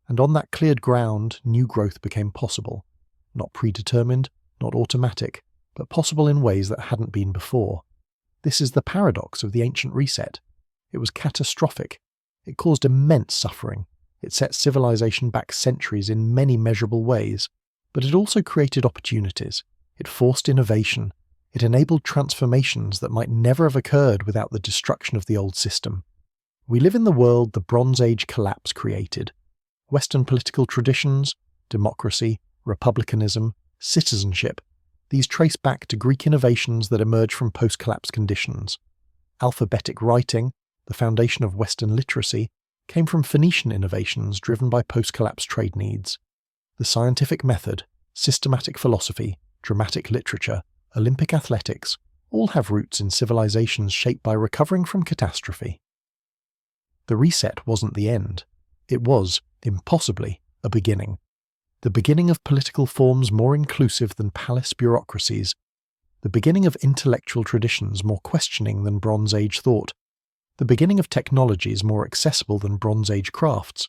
And on that cleared ground, new growth became possible. Not predetermined, not automatic, but possible in ways that hadn't been before. This is the paradox of the ancient reset. It was catastrophic. It caused immense suffering. It set civilization back centuries in many measurable ways. But it also created opportunities. It forced innovation. It enabled transformations that might never have occurred without the destruction of the old system. We live in the world the Bronze Age collapse created. Western political traditions, democracy, republicanism, citizenship, these trace back to Greek innovations that emerged from post-collapse conditions. Alphabetic writing, the foundation of Western literacy, came from Phoenician innovations driven by post-collapse trade needs. The scientific method, systematic philosophy, dramatic literature, Olympic athletics, all have roots in civilizations shaped by recovering from catastrophe. The reset wasn't the end. It was, impossibly, a beginning. The beginning of political forms more inclusive than palace bureaucracies. The beginning of intellectual traditions more questioning than Bronze Age thought. The beginning of technologies more accessible than Bronze Age crafts.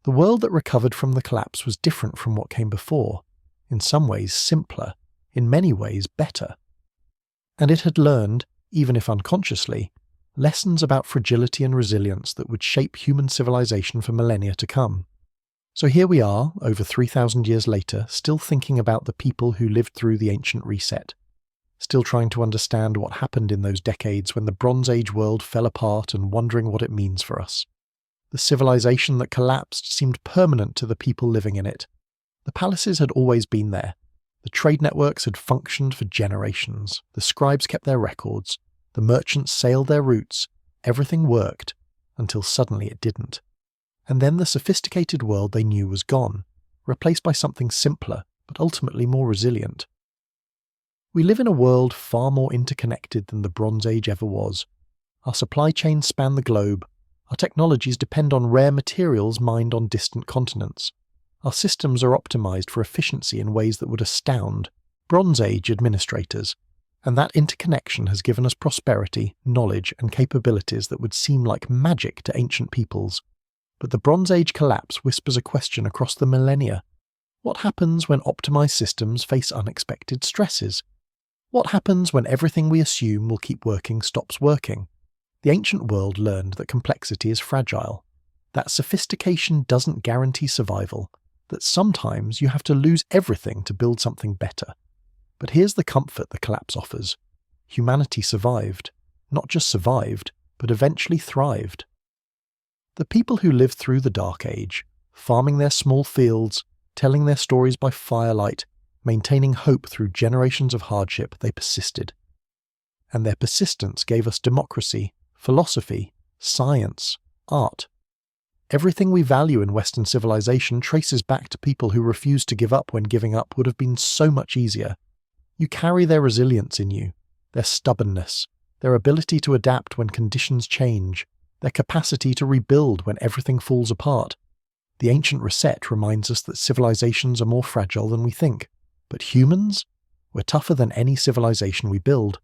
The world that recovered from the collapse was different from what came before, in some ways simpler, in many ways better. And it had learned, even if unconsciously, lessons about fragility and resilience that would shape human civilization for millennia to come. So here we are, over 3,000 years later, still thinking about the people who lived through the ancient reset. Still trying to understand what happened in those decades when the Bronze Age world fell apart and wondering what it means for us. The civilization that collapsed seemed permanent to the people living in it. The palaces had always been there. The trade networks had functioned for generations. The scribes kept their records. The merchants sailed their routes. Everything worked, until suddenly it didn't. And then the sophisticated world they knew was gone, replaced by something simpler, but ultimately more resilient. We live in a world far more interconnected than the Bronze Age ever was. Our supply chains span the globe. Our technologies depend on rare materials mined on distant continents. Our systems are optimized for efficiency in ways that would astound Bronze Age administrators. And that interconnection has given us prosperity, knowledge, and capabilities that would seem like magic to ancient peoples. But the Bronze Age collapse whispers a question across the millennia. What happens when optimized systems face unexpected stresses? What happens when everything we assume will keep working stops working? The ancient world learned that complexity is fragile, that sophistication doesn't guarantee survival, that sometimes you have to lose everything to build something better. But here's the comfort the collapse offers. Humanity survived. Not just survived, but eventually thrived. The people who lived through the Dark Age, farming their small fields, telling their stories by firelight, maintaining hope through generations of hardship, they persisted. And their persistence gave us democracy, philosophy, science, art. Everything we value in Western civilization traces back to people who refused to give up when giving up would have been so much easier. You carry their resilience in you, their stubbornness, their ability to adapt when conditions change, their capacity to rebuild when everything falls apart. The ancient reset reminds us that civilizations are more fragile than we think, but humans? We're tougher than any civilization we build.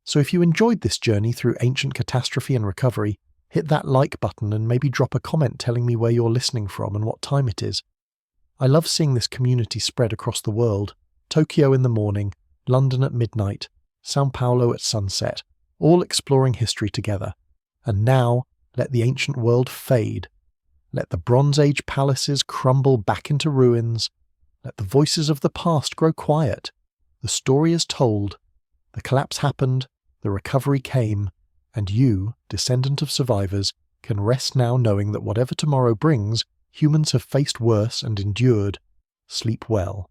So if you enjoyed this journey through ancient catastrophe and recovery, hit that like button and maybe drop a comment telling me where you're listening from and what time it is. I love seeing this community spread across the world. Tokyo in the morning, London at midnight, São Paulo at sunset, all exploring history together. And now, let the ancient world fade. Let the Bronze Age palaces crumble back into ruins. Let the voices of the past grow quiet. The story is told. The collapse happened, the recovery came, and you, descendant of survivors, can rest now knowing that whatever tomorrow brings, humans have faced worse and endured. Sleep well.